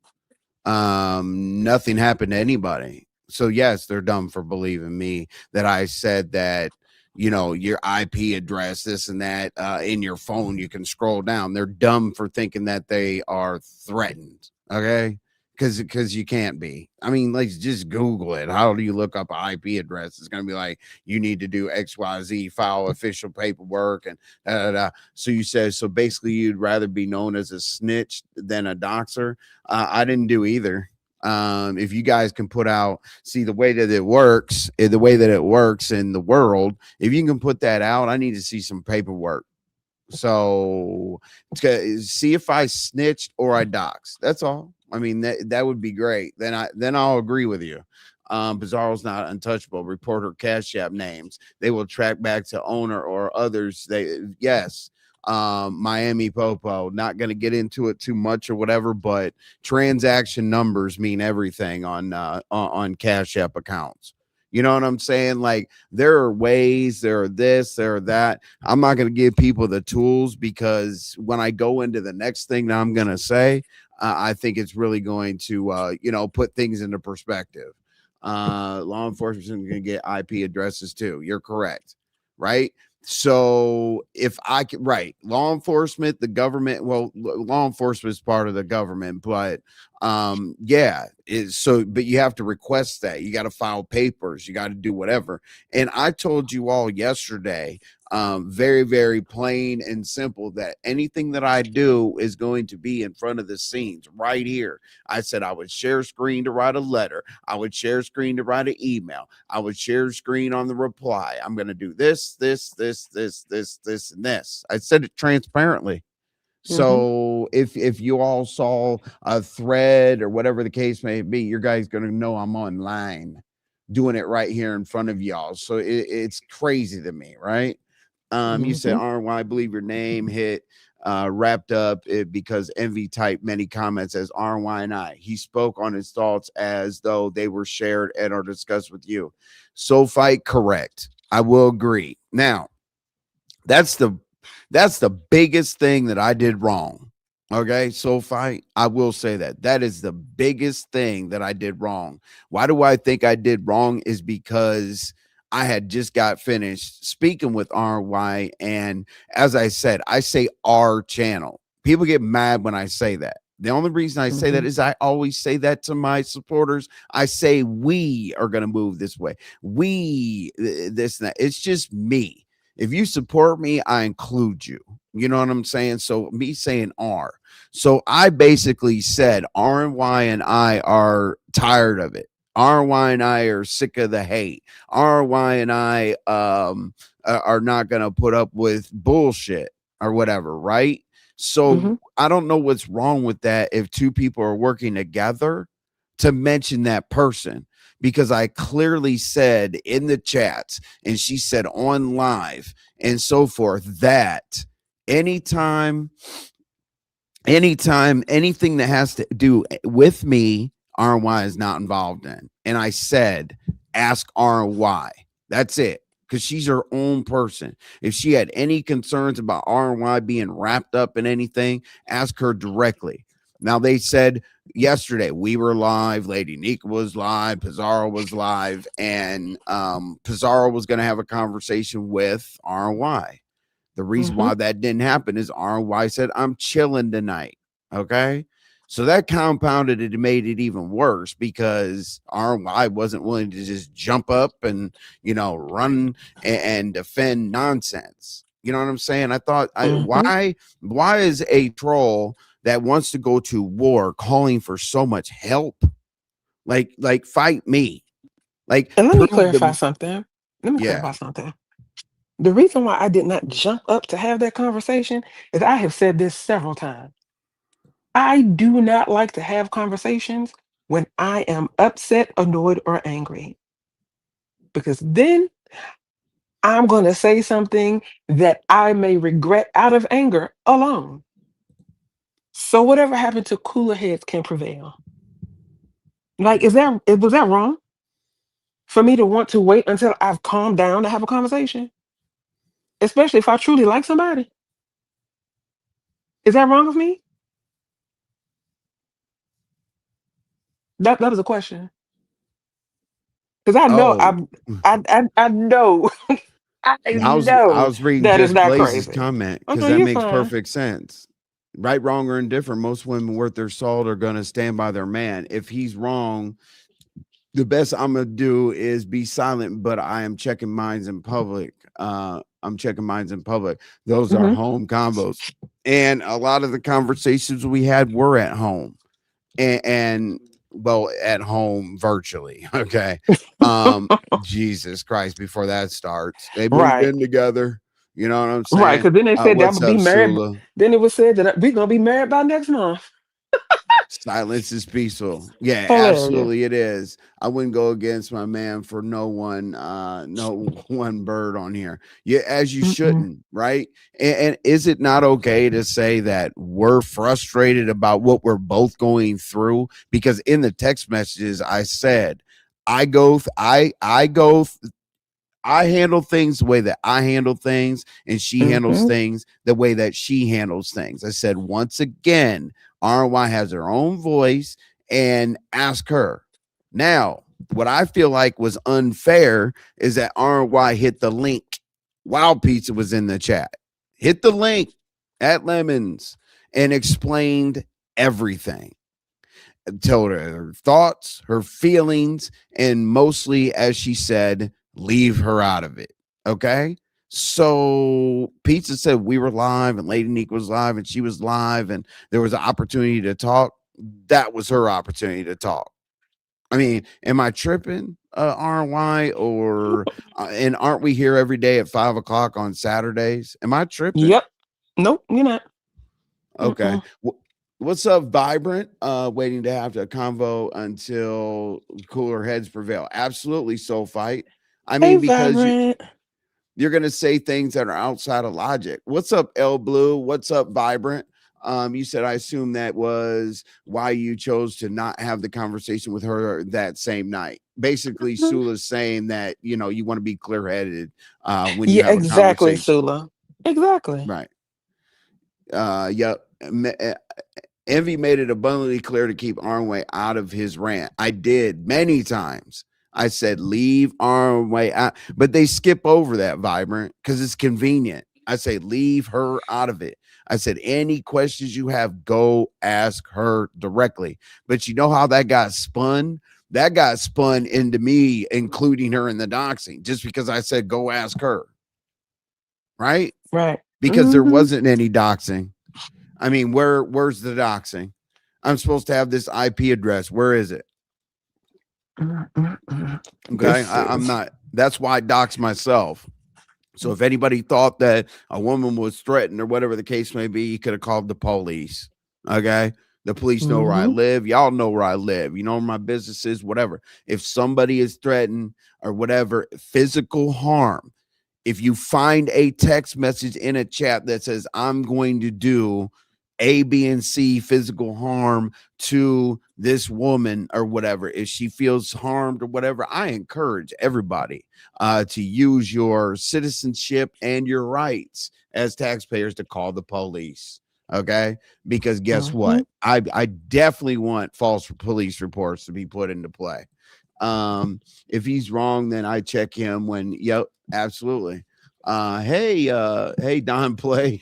Nothing happened to anybody. So yes, they're dumb for believing me that I said that, your IP address, this and that, in your phone, you can scroll down. They're dumb for thinking that they are threatened. Okay. Because you can't be. I mean, like, just Google it. How do you look up an IP address? It's going to be like, you need to do XYZ, file official paperwork, and da, da, da. So you said, so basically, you'd rather be known as a snitch than a doxer. I didn't do either. If you guys can put out, see the way that it works, the way that it works in the world, if you can put that out, I need to see some paperwork. So see if I snitched or I doxed. That's all. I mean, that would be great. Then I'll agree with you. Bizarro's not untouchable. Reporter Cash App names. They will track back to owner or others. Yes. Miami Popo. Not going to get into it too much or whatever, but transaction numbers mean everything on Cash App accounts. You know what I'm saying? Like, there are ways, there are this, there are that. I'm not going to give people the tools, because when I go into the next thing that I'm going to say, I think it's really going to, put things into perspective. Law enforcement is going to get IP addresses too. You're correct, right? So if I can, right, law enforcement, the government, well, law enforcement is part of the government, but yeah, is so, but you have to request that. You got to file papers, you got to do whatever. And I told you all yesterday, very, very plain and simple, that anything that I do is going to be in front of the scenes right here. I said I would share screen to write a letter. I would share screen to write an email. I would share screen on the reply. I'm going to do this, this, and this. I said it transparently. Mm-hmm. So if you all saw a thread or whatever the case may be, your guys going to know I'm online doing it right here in front of y'all. So it's crazy to me, right? You said, Mm-hmm. RNY, I believe your name hit wrapped up it because Envy typed many comments as RNY and I. He spoke on his thoughts as though they were shared and are discussed with you. So fight correct. I will agree. Now, that's the biggest thing that I did wrong. Okay, so fight. I will say that that is the biggest thing that I did wrong. Why do I think I did wrong? Is because I had just got finished speaking with RY, and as I said, I say our channel. People get mad when I say that. The only reason I say that Mm-hmm. is I always say that to my supporters. I say we are going to move this way. This and that. It's just me. If you support me, I include you. You know what I'm saying? So me saying R. So I basically said RNY and I are tired of it. RNY and I are sick of the hate. RNY and I are not going to put up with bullshit or whatever, right? So Mm-hmm. I don't know what's wrong with that if two people are working together to mention that person, because I clearly said in the chats and she said on live and so forth that anytime anything that has to do with me, RY is not involved in. And I said, ask RY. That's it. Because she's her own person. If she had any concerns about RY being wrapped up in anything, ask her directly. Now they said yesterday we were live, Lady Nika was live, Pizarro was live, and Pizarro was going to have a conversation with RY. The reason Mm-hmm. why that didn't happen is RY said, I'm chilling tonight. Okay. So that compounded it and made it even worse because RY wasn't willing to just jump up and, run and defend nonsense. You know what I'm saying? I thought, Mm-hmm. why is a troll that wants to go to war calling for so much help? Like fight me. Like And let me prove clarify the, something. Let me yeah. clarify something. The reason why I did not jump up to have that conversation is I have said this several times. I do not like to have conversations when I am upset, annoyed, or angry, because then I'm going to say something that I may regret out of anger alone. So whatever happened to cooler heads can prevail. Like, was that wrong for me to want to wait until I've calmed down to have a conversation, especially if I truly like somebody? Is that wrong of me? That was a question. Because I know Oh, I know I I know was reading that is Just not Blaze's crazy. comment Oh because no, that you're makes fine. perfect sense. Right, wrong, or indifferent, most women worth their salt are going to stand by their man. If he's wrong, the best I'm gonna do is be silent, but I am checking minds in public. I'm checking minds in public. Those are Hmm. home combos, and a lot of the conversations we had were at home, and well, at home virtually. Okay, Jesus Christ! Before that starts, they moved Right, in together. You know what I'm right. saying? Because then they said that I'm What's gonna be up, married. Sula? Then it was said that we're gonna be married by next month. Silence is peaceful. Yeah, Hilarious. absolutely it is. I wouldn't go against my man for no one bird on here. Yeah, as you Mm-mm. shouldn't, right? And is it not okay to say that we're frustrated about what we're both going through? Because in the text messages I said, I go I handle things the way that I handle things, and she handles Mm-hmm. things the way that she handles things. I said, once again, RY has her own voice and ask her. Now, what I feel like was unfair is that RY hit the link while Pizza was in the chat. Hit the link at Lemons and explained everything, told her thoughts, her feelings, and mostly, as she said, leave her out of it. Okay. So Pizza said we were live and Lady Neek was live and she was live and there was an opportunity to talk. That was her opportunity to talk. I mean, am I tripping, RY, or and aren't we here every day at 5 o'clock on Saturdays? Am I tripping? Yep. Nope, you're not. Okay. Mm-mm. What's up, Vibrant? Waiting to have a convo until cooler heads prevail. Absolutely, soul fight. I Hey, mean, because Vibrant. you're going to say things that are outside of logic. What's up, L Blue? What's up, Vibrant? You said I assume that was why you chose to not have the conversation with her that same night. Basically, Mhm. Sula's saying that you want to be clear headed when you Yeah, have a exactly, conversation, Sula. Exactly. right? Yep. Envy made it abundantly clear to keep Arnway out of his rant. I did many times. I said, leave Arnway out, but they skip over that, Vibrant, because it's convenient. I say, leave her out of it. I said, any questions you have, go ask her directly. But you know how that got spun? That got spun into me including her in the doxing just because I said, go ask her. Right? Right. Because there Mm-hmm. wasn't any doxing. I mean, where's the doxing? I'm supposed to have this IP address. Where is it? Mm-mm-mm. Okay. This I'm is. not, that's why I dox myself. So if anybody thought that a woman was threatened or whatever the case may be, you could have called the police. Okay. The police know where I Mm-hmm. live. Y'all know where I live. You know where my business is, whatever. If somebody is threatened or whatever, physical harm, if you find a text message in a chat that says, I'm going to do A, B, and C physical harm to this woman or whatever, if she feels harmed or whatever, I encourage everybody to use your citizenship and your rights as taxpayers to call the police. Okay. Because guess Mm-hmm. what? I definitely want false police reports to be put into play. If he's wrong, then I check him when, yep, absolutely. Hey, Don Play.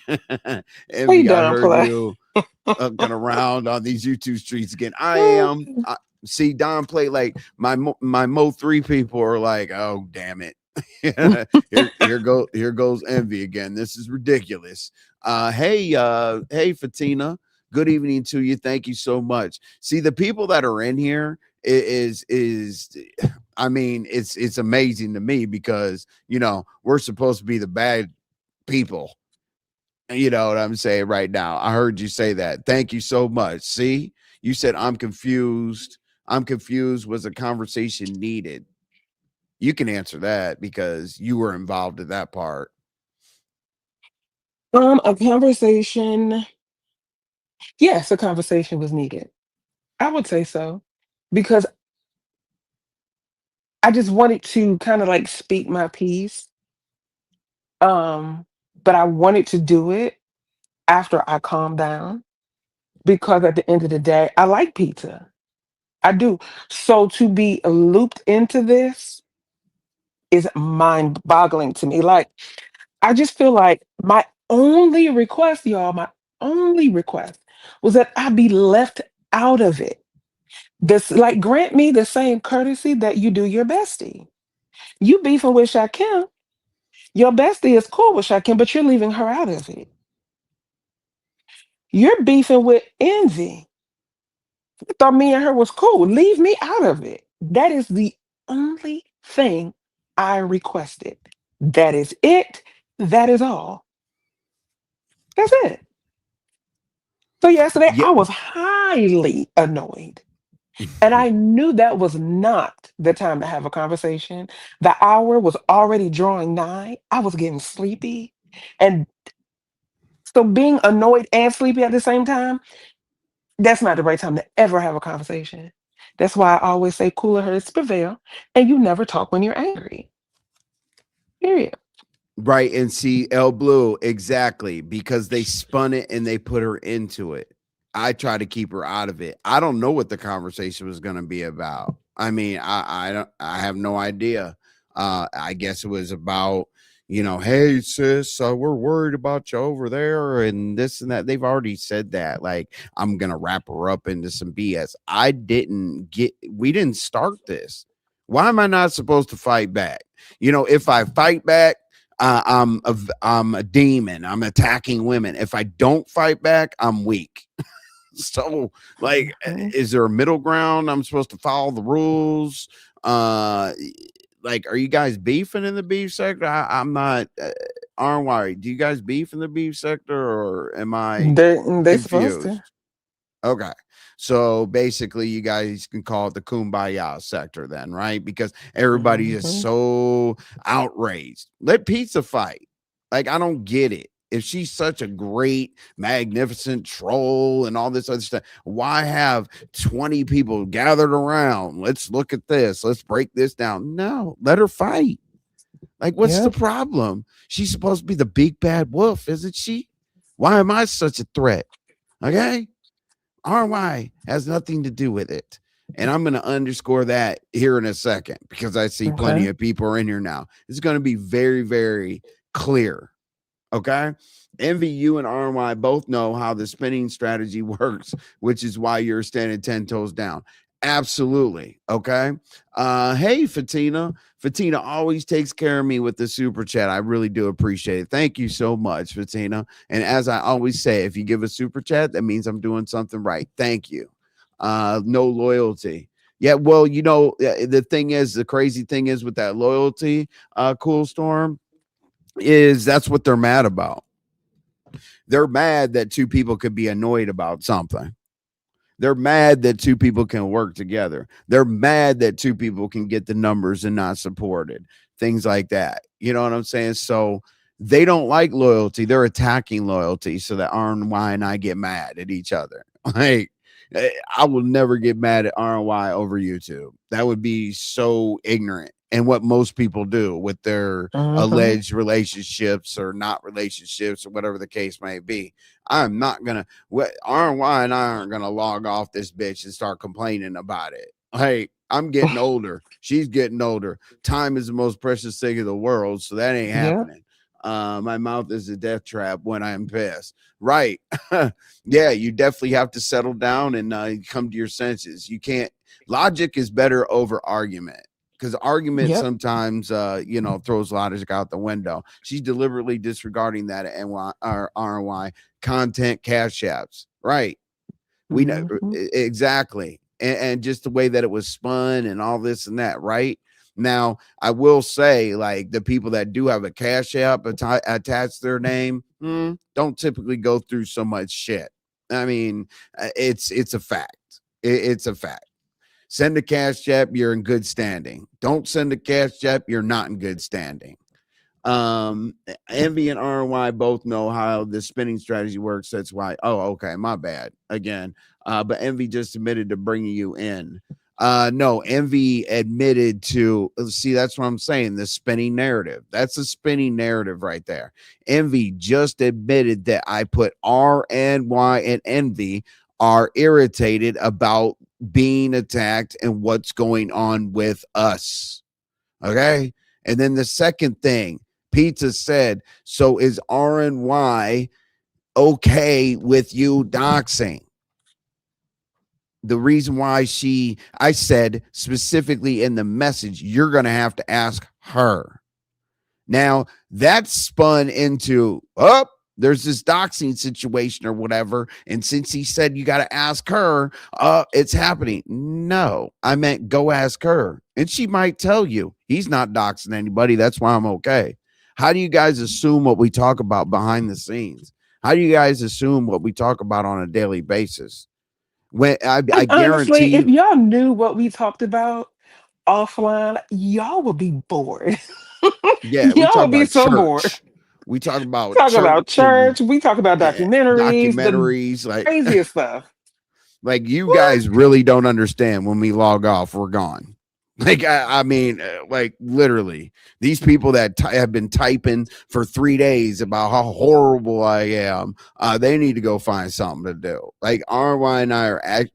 Hey, Envy, I Don heard Play. you looking around on these YouTube streets again. I am. See Don Play, like my Mo3 people are like, oh damn it. Here goes Envy again. This is ridiculous. Hey Fatina. Good evening to you. Thank you so much. See, the people that are in here is I mean, it's amazing to me because we're supposed to be the bad people. You know what I'm saying right now. I heard you say that. Thank you so much. See, you said I'm confused. I'm confused. Was a conversation needed? You can answer that because you were involved in that part. A conversation. Yes, a conversation was needed. I would say so because I just wanted to kind of like speak my piece. Um, but I wanted to do it after I calmed down because at the end of the day, I like pizza. I do. So to be looped into this is mind boggling to me. Like, I just feel like my only request, y'all, my only request was that I be left out of it. This, like, grant me the same courtesy that you do your bestie. You beefing with Shakim, your bestie is cool with Shakim, but you're leaving her out of it. You're beefing with Envy. You thought me and her was cool. Leave me out of it. That is the only thing I requested. That is it. That is all. That's it. So yesterday Yeah. I was highly annoyed. And I knew that was not the time to have a conversation. The hour was already drawing nigh. I was getting sleepy. And so being annoyed and sleepy at the same time, that's not the right time to ever have a conversation. That's why I always say cooler heads prevail, and you never talk when you're angry. Period. Right. And see, El Blue, exactly, because they spun it and they put her into it. I try to keep her out of it. I don't know what the conversation was going to be about. I mean, I have no idea. I guess it was about, hey sis, we're worried about you over there and this and that. They've already said that. Like, I'm gonna wrap her up into some BS. We didn't start this. Why am I not supposed to fight back? If I fight back, I'm a demon. I'm attacking women. If I don't fight back, I'm weak. So, like, Mhm. is there a middle ground? I'm supposed to follow the rules. Uh, like, are you guys beefing in the beef sector? I'm not. RNY, do you guys beef in the beef sector, or am I They supposed to. confused? Okay. So basically, you guys can call it the kumbaya sector then, right? Because everybody is Mhm. so outraged. Let pizza fight. Like, I don't get it. If she's such a great, magnificent troll and all this other stuff, why have 20 people gathered around? Let's look at this. Let's break this down. No, let her fight. Like, what's the Yep. problem? She's supposed to be the big bad wolf, isn't she? Why am I such a threat? Okay. RY has nothing to do with it. And I'm going to underscore that here in a second because I see plenty Okay. of people are in here now. It's going to be very, very clear. Okay. MVU and RNY both know how the spinning strategy works, which is why you're standing 10 toes down. Absolutely. Okay. Hey, Fatina. Fatina always takes care of me with the super chat. I really do appreciate it. Thank you so much, Fatina. And as I always say, if you give a super chat, that means I'm doing something right. Thank you. No loyalty. Yeah, well, the thing is, the crazy thing is with that loyalty, Cool Storm, is that's what they're mad about. They're mad that two people could be annoyed about something. They're mad that two people can work together. They're mad that two people can get the numbers and not supported. Things like that. You know what I'm saying? So they don't like loyalty. They're attacking loyalty so that RNY and I get mad at each other. Like, I will never get mad at RNY over YouTube. That would be so ignorant. And what most people do with their Mm-hmm. alleged relationships or not relationships or whatever the case may be. I'm not gonna RNY and I aren't gonna log off this bitch and start complaining about it. Hey, I'm getting older. She's getting older. Time is the most precious thing in the world, so that ain't Yeah. happening. My mouth is a death trap when I'm pissed. Right. Yeah, you definitely have to settle down and come to your senses. You can't logic is better over argument because argument Yep. sometimes throws logic out the window. She's deliberately disregarding that at NY or RNY content cash apps. Right. We know Mm-hmm. exactly. And just the way that it was spun and all this and that, right? Now, I will say, like the people that do have a cash app attached to their name don't typically go through so much shit. I mean, it's a fact. It's a fact. Send a cash app, you're in good standing. Don't send a cash app, you're not in good standing. Um, Envy and RNY both know how the spinning strategy works. That's why. Oh, okay, my bad again. But Envy just admitted to bringing you in. No, Envy admitted to see. That's what I'm saying. The spinning narrative. That's a spinning narrative right there. Envy just admitted that I put RNY and Envy are irritated about being attacked and what's going on with us. Okay. And then the second thing, Pizza said, so is RNY okay with you doxing? The reason why I said specifically in the message, you're going to have to ask her. Now that's spun into, there's this doxing situation or whatever. And since he said you got to ask her, it's happening. No, I meant go ask her. And she might tell you he's not doxing anybody. That's why I'm okay. How do you guys assume what we talk about behind the scenes? How do you guys assume what we talk about on a daily basis? When I And guarantee honestly, if you, y'all knew what we talked about offline, y'all would be bored. yeah, we Y'all talk would be about so bored. church. We talk about Talk about church and church. We talk about documentaries, the documentaries. craziest stuff. Like you What? guys really don't understand when we log off, we're gone. Like I mean, like literally, these people that have been typing for 3 days about how horrible I am, they need to go find something to do. Like RY and I are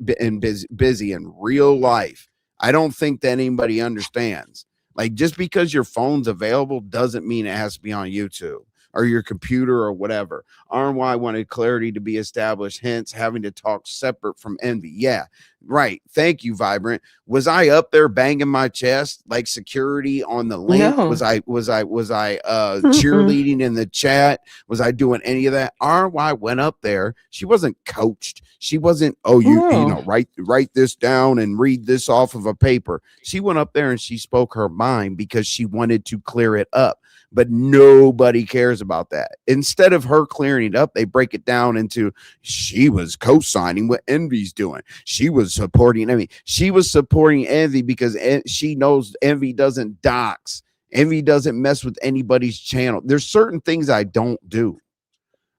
busy in real life. I don't think that anybody understands. Like just because your phone's available doesn't mean it has to be on YouTube or your computer or whatever. RY wanted clarity to be established, hence having to talk separate from Envy. Yeah, right. Thank you, Vibrant. Was I up there banging my chest like security on the link? No. Was I Mm-mm. cheerleading in the chat? Was I doing any of that? RY went up there. She wasn't coached. She wasn't, oh, you No. know, write this down and read this off of a paper. She went up there and she spoke her mind because she wanted to clear it up. But nobody cares about that. Instead of her clearing it up, they break it down into she was co-signing what Envy's doing. She was supporting Envy. She was supporting Envy because she knows Envy doesn't dox. Envy doesn't mess with anybody's channel. There's certain things I don't do.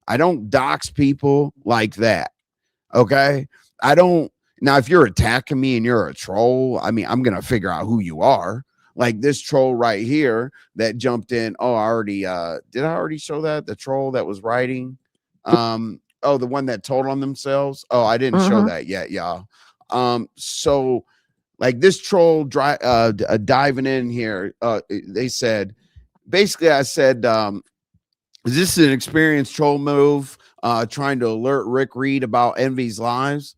I don't dox people like that. Okay. I don't. Now, if you're attacking me and you're a troll, I mean, I'm going to figure out who you are. Like this troll right here that jumped in. Oh, I already, did I already show that? The troll that was writing. Oh, the one that told on themselves. Oh, I didn't show Mm-hmm. that yet, y'all. So like this troll diving in here, they said basically, I said, is this an experienced troll move, trying to alert Rick Reed about Envy's lives?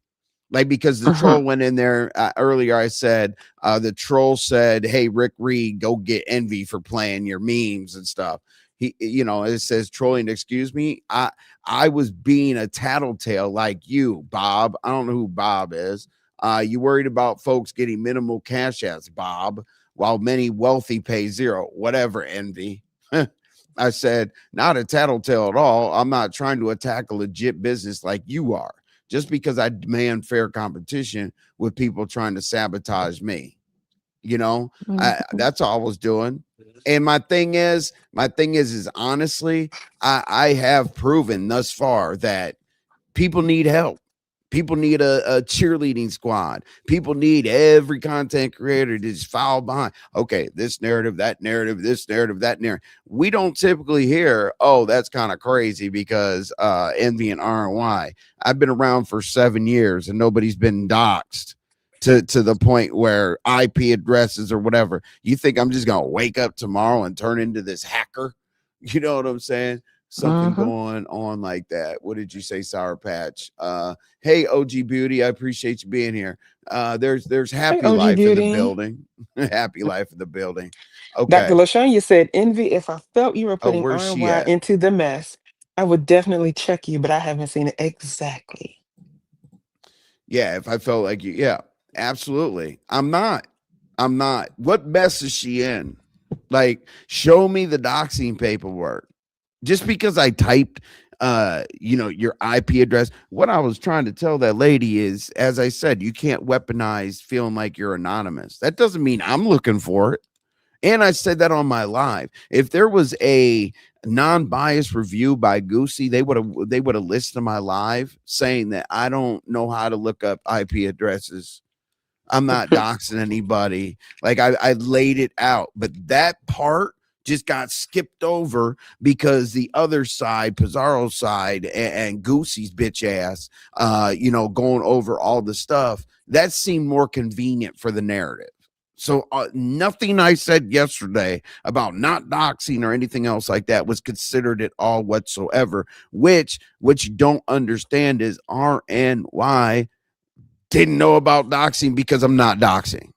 Like, because the Mm-hmm. troll went in there earlier, I said, the troll said, "Hey, Rick Reed, go get Envy for playing your memes and stuff." It says trolling. Excuse me, I was being a tattletale like you, Bob. I don't know who Bob is. You worried about folks getting minimal cash outs, Bob, while many wealthy pay zero. Whatever, Envy. I said, not a tattletale at all. I'm not trying to attack a legit business like you are just because I demand fair competition with people trying to sabotage me. You know, Mm-hmm. that's all I was doing. And my thing is honestly, I have proven thus far that people need help. People need a cheerleading squad. People need every content creator to just follow behind. Okay, this narrative, that narrative, this narrative, that narrative. We don't typically hear, oh, that's kind of crazy because Envy and RNY. I've been around for 7 years and nobody's been doxxed to the point where IP addresses or whatever. You think I'm just gonna wake up tomorrow and turn into this hacker? You know what I'm saying? Something Mm-hmm. going on like that. What did you say, Sour Patch? Hey, OG Beauty, I appreciate you being here. There's Hey, Happy OG Life in the Beauty. building. Happy Life in the building. Dr. Okay. LaShawn, said, Envy, if I felt you were Oh, putting where's she RNY at? into the mess, I would definitely check you, but I haven't seen it exactly. Yeah, if I felt like you, yeah, absolutely. I'm not. I'm not. What mess is she in? Like, show me the doxing paperwork. Just because I typed your IP address, what I was trying to tell that lady is, as I said, you can't weaponize feeling like you're anonymous. That doesn't mean I'm looking for it. And I said that on my live. If there was a non-biased review by Goosey, they would have listened to my live saying that I don't know how to look up IP addresses. I'm not doxing anybody. Like I laid it out, but that part just got skipped over because the other side, Pizarro's side, and Goosey's bitch ass, going over all the stuff that seemed more convenient for the narrative. So nothing I said yesterday about not doxing or anything else like that was considered at all whatsoever. Which what you don't understand is RNY didn't know about doxing because I'm not doxing.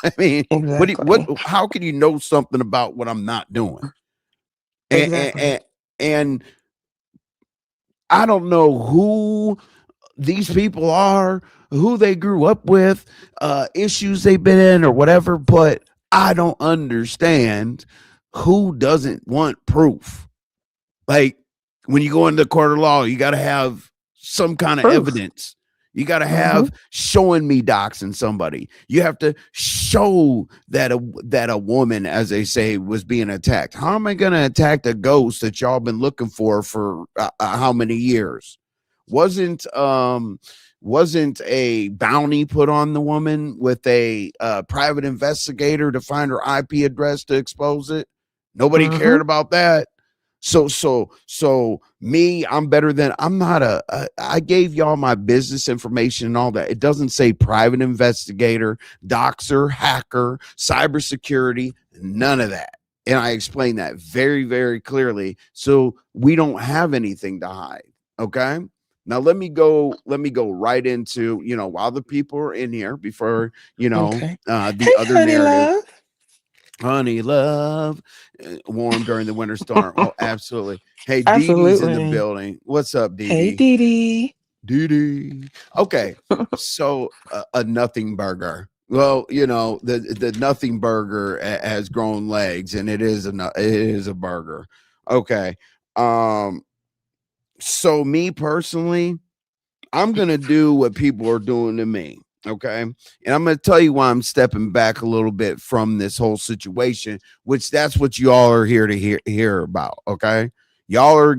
I mean, Exactly. how can you know something about what I'm not doing? And, Exactly. and I don't know who these people are, who they grew up with, issues they've been in, or whatever, but I don't understand who doesn't want proof. Like when you go into the court of law, you got to have some kind of Proof. evidence. You got to Mm-hmm. have showing me doxing somebody. You have to show that a woman, as they say, was being attacked. How am I going to attack the ghost that y'all been looking for how many years? Wasn't wasn't a bounty put on the woman with a private investigator to find her IP address to expose it? Nobody Mm-hmm. cared about that. So me, I'm better than I'm not I gave y'all my business information and all that. It doesn't say private investigator, doxer, hacker, cybersecurity, none of that. And I explained that very, very clearly. So we don't have anything to hide. Okay. Now let me go right into, while the people are in here before, Okay. the Hey, other honey narrative. love. Honey love, warm during the winter storm. Oh, absolutely. Hey, Dee Dee's in the Absolutely. building. What's up, Dee Hey, Dee? Dee Dee. Dee Dee. Okay, so a nothing burger. Well, the nothing burger has grown legs, and it is a burger. Okay. Um. So me personally, I'm going to do what people are doing to me. Okay. And I'm going to tell you why I'm stepping back a little bit from this whole situation, which that's what y'all are here to hear about. Okay. Y'all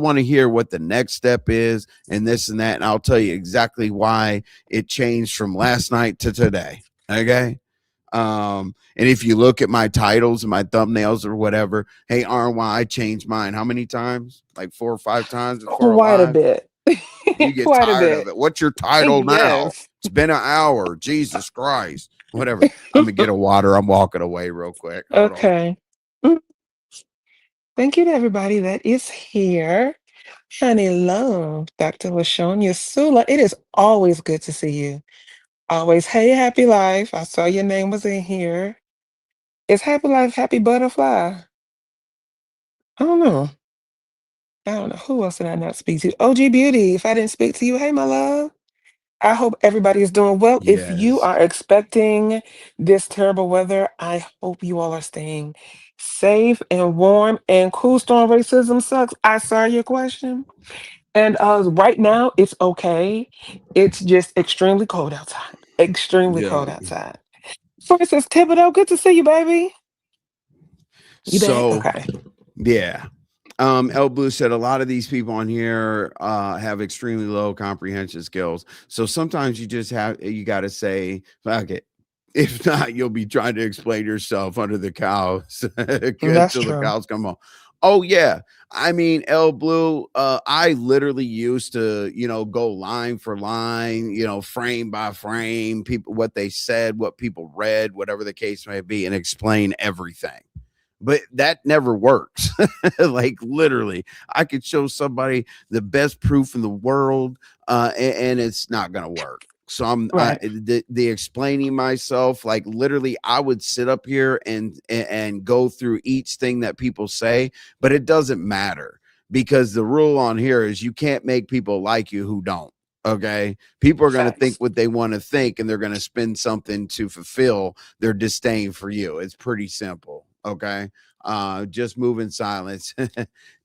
want to hear what the next step is and this and that. And I'll tell you exactly why it changed from last night to today. Okay. And if you look at my titles and my thumbnails or whatever, hey, RNY, I changed mine how many times? Like 4 or 5 times before our Quite a live. bit. You get Quite a tired of bit. it. What's your title now? Yes. It's been an hour. Jesus Christ. Whatever. I'm gonna get a water. I'm walking away real quick. Hold on. Okay. Mm, Thank you to everybody that is here. Honey Love, Dr. LaShonia Sula. It is always good to see you. Always, hey, Happy Life. I saw your name was in here. Is Happy Life Happy Butterfly? I don't know. I don't know. Who else did I not speak to? OG Beauty. If I didn't speak to you, hey, my love. I hope everybody is doing well. If you Yes. are expecting this terrible weather, I hope you all are staying safe and warm and cool. Storm racism sucks. I saw your question. And right now, it's okay. It's just extremely cold outside. Extremely Yeah. cold outside. Francis Thibodeau, good to see you, baby. You back? So Okay. yeah. El Blue said a lot of these people on here have extremely low comprehension skills. So sometimes you got to say, fuck it. If not, you'll be trying to explain yourself under the cows That's until the true. cows come home. Oh yeah. I mean, El Blue, I literally used to, go line for line, frame by frame, people what they said, what people read, whatever the case may be, and explain everything, but that never works. Like literally, I could show somebody the best proof in the world, and it's not gonna work. So Right. the explaining myself, like literally, I would sit up here and go through each thing that people say, but it doesn't matter because the rule on here is you can't make people like you who don't. Okay, people are going to think Facts. what they want to think, and they're going to spin something to fulfill their disdain for you. It's pretty simple. Okay. Just move in silence.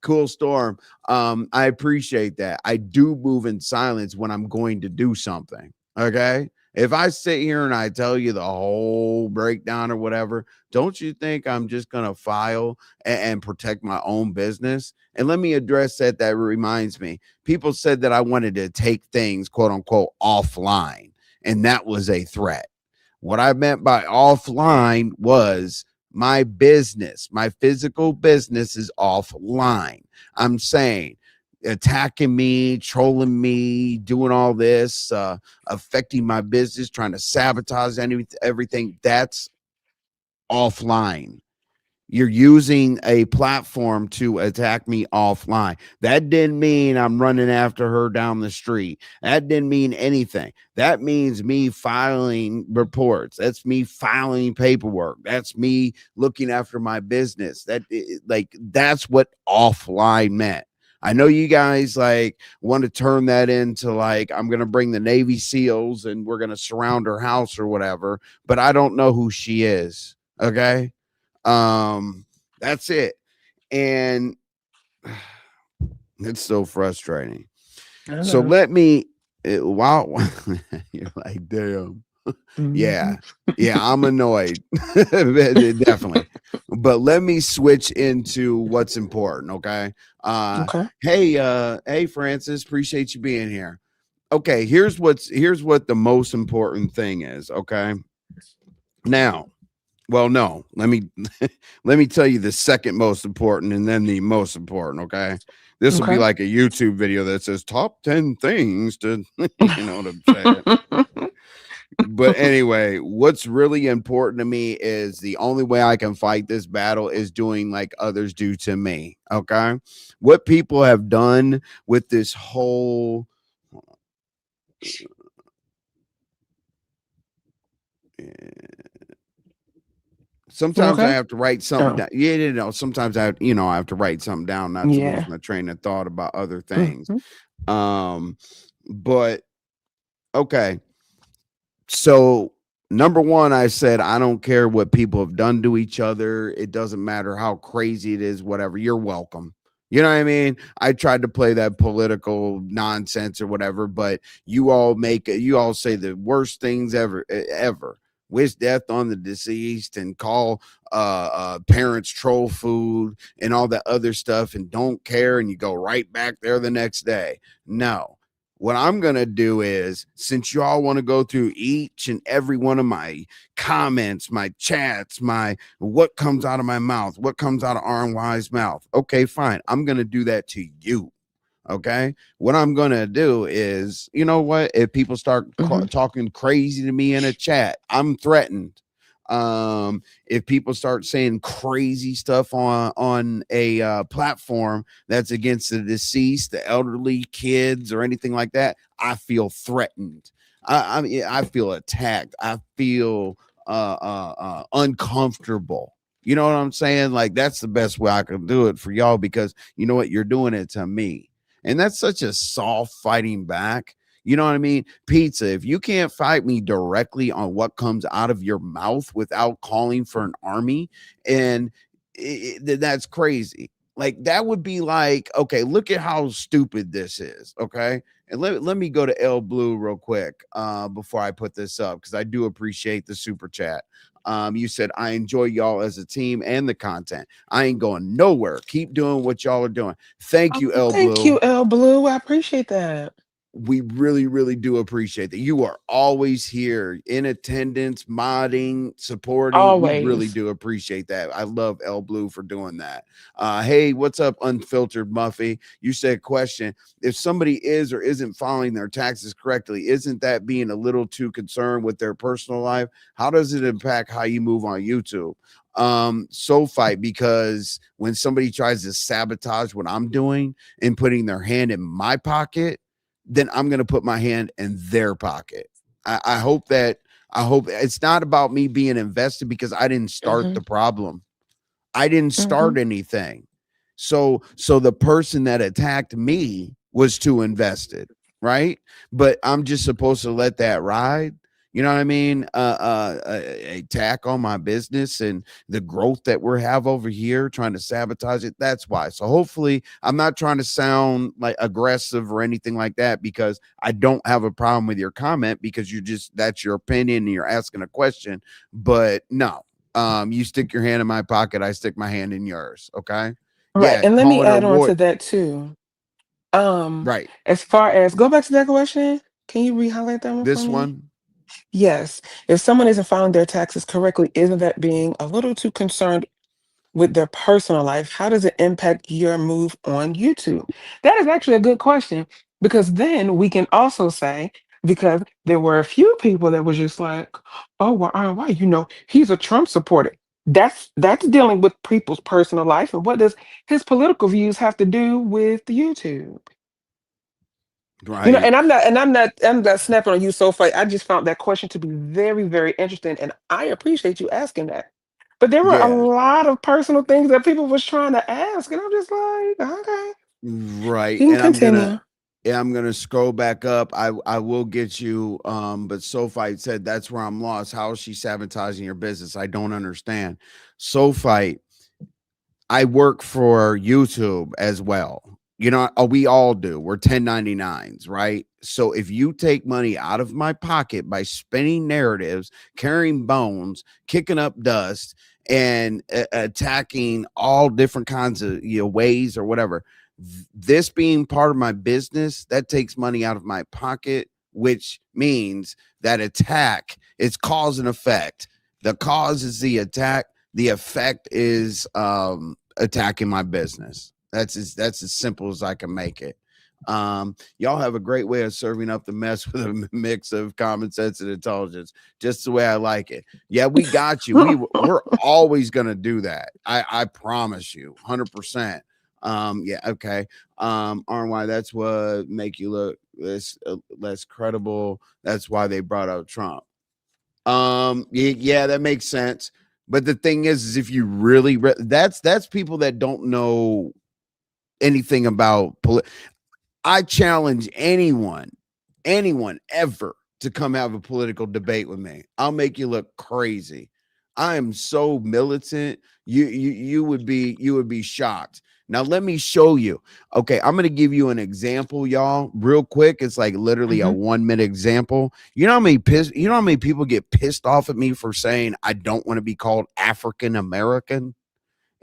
Cool storm. I appreciate that. I do move in silence when I'm going to do something. Okay. If I sit here and I tell you the whole breakdown or whatever, don't you think I'm just going to file and protect my own business? And let me address that. That reminds me, people said that I wanted to take things, quote unquote, offline, and that was a threat. What I meant by offline was my business, my physical business is offline. I'm saying attacking me, trolling me, doing all this, affecting my business, trying to sabotage everything. That's offline. You're using a platform to attack me offline. That didn't mean I'm running after her down the street. That didn't mean anything. That means me filing reports. That's me filing paperwork. That's me looking after my business. That's what offline meant. I know you guys like want to turn that into like I'm going to bring the Navy SEALs and we're going to surround her house or whatever, but I don't know who she is. Okay? That's it. And it's so frustrating. I So know. let me wow. You're like, damn. Mhm. Yeah. Yeah, I'm annoyed. Definitely. But let me switch into what's important, okay? Okay. Hey Francis, appreciate you being here. Okay, here's what the most important thing is, okay? Now, well, no, let me tell you the second most important and then the most important. Okay. This will be Okay. like a YouTube video that says top 10 things to, you know what I'm saying? But anyway, what's really important to me is the only way I can fight this battle is doing like others do to me. Okay. What people have done with this whole, You sometimes I okay? have to write something Oh, down. Yeah, sometimes I have to write something down not to lose yeah. my train of thought about other things. Mhm. Um, but okay. So number one, I said I don't care what people have done to each other. It doesn't matter how crazy it is, whatever. You're welcome. You know what I mean? I tried to play that political nonsense or whatever, but you all say the worst things ever. Wish death on the deceased and call parents troll food and all that other stuff and don't care and you go right back there the next day. No, what I'm going to do is, since you all want to go through each and every one of my comments, my chats, my what comes out of my mouth, what comes out of RNY's mouth. Okay, fine. I'm going to do that to you. Okay. What I'm going to do is, you know what? If people start Hmm. talking crazy to me in a chat, I'm threatened. If people start saying crazy stuff on a platform that's against the deceased, the elderly, kids, or anything like that, I feel threatened. I mean, I feel attacked. I feel uncomfortable. You know what I'm saying? Like that's the best way I can do it for y'all because you know what? You're doing it to me. And that's such a soft fighting back. You know what I mean? Pizza, if you can't fight me directly on what comes out of your mouth without calling for an army, and that's crazy. Like that would be like, okay, look at how stupid this is. Okay. And let me go to L Blue real quick before I put this up because I do appreciate the super chat. You said, I enjoy y'all as a team and the content. I ain't going nowhere. Keep doing what y'all are doing. Thank you, Oh, L thank Blue. you, El Blue. I appreciate that. We really, really do appreciate that. You are always here in attendance, modding, supporting. We really Always. do appreciate that. I love L Blue for doing that. Hey, what's up, Unfiltered Muffy? You said, question, if somebody is or isn't filing their taxes correctly, isn't that being a little too concerned with their personal life? How does it impact how you move on YouTube? So fight, because when somebody tries to sabotage what I'm doing and putting their hand in my pocket, then I'm going to put my hand in their pocket. I hope that I hope it's not about me being invested because I didn't start Hmm. the problem. I didn't Hmm. start anything. So the person that attacked me was too invested, right? But I'm just supposed to let that ride. You know what I mean? Attack on my business and the growth that we have over here, trying to sabotage it. That's why. So hopefully, I'm not trying to sound like aggressive or anything like that because I don't have a problem with your comment because you just that's your opinion and you're asking a question. But no, you stick your hand in my pocket, I stick my hand in yours. Okay. Right. Yeah, And let me calling her add on war. to that too. Um, Right. as far as go back to that question, can you re-highlight that one for This me? one. Yes. If someone isn't filing their taxes correctly, isn't that being a little too concerned with their personal life? How does it impact your move on YouTube? That is actually a good question because then we can also say, because there were a few people that was just like, oh, well, RNY, he's a Trump supporter. That's dealing with people's personal life. And what does his political views have to do with YouTube? Right. And I'm not snapping on you, Sophie. I just found that question to be very, very interesting, and I appreciate you asking that. But there were a Yeah. lot of personal things that people was trying to ask, and I'm just like, okay, Right. you can And continue. I'm gonna scroll back up. I will get you. But Sophite said that's where I'm lost. How is she sabotaging your business? I don't understand. Sophite, I work for YouTube as well. You know, we all do. We're 1099s, right? So if you take money out of my pocket by spinning narratives, carrying bones, kicking up dust, and attacking all different kinds of ways or whatever, this being part of my business, that takes money out of my pocket, which means that attack is cause and effect. The cause is the attack, the effect is attacking my business. That's as simple as I can make it. Y'all have a great way of serving up the mess with a mix of common sense and intelligence, just the way I like it. Yeah, we got you. We're always gonna do that. I promise you, 100%. Yeah, okay. RNY, that's what make you look less credible. That's why they brought up Trump. Yeah, that makes sense. But the thing is if you really that's people that don't know anything about I challenge anyone ever to come have a political debate with me. I'll make you look crazy. I am so militant. You would be shocked. Now let me show you. Okay, I'm gonna give you an example, y'all, real quick. It's like literally a Hmm. 1 minute example. You know how many people get pissed off at me for saying I don't want to be called African American?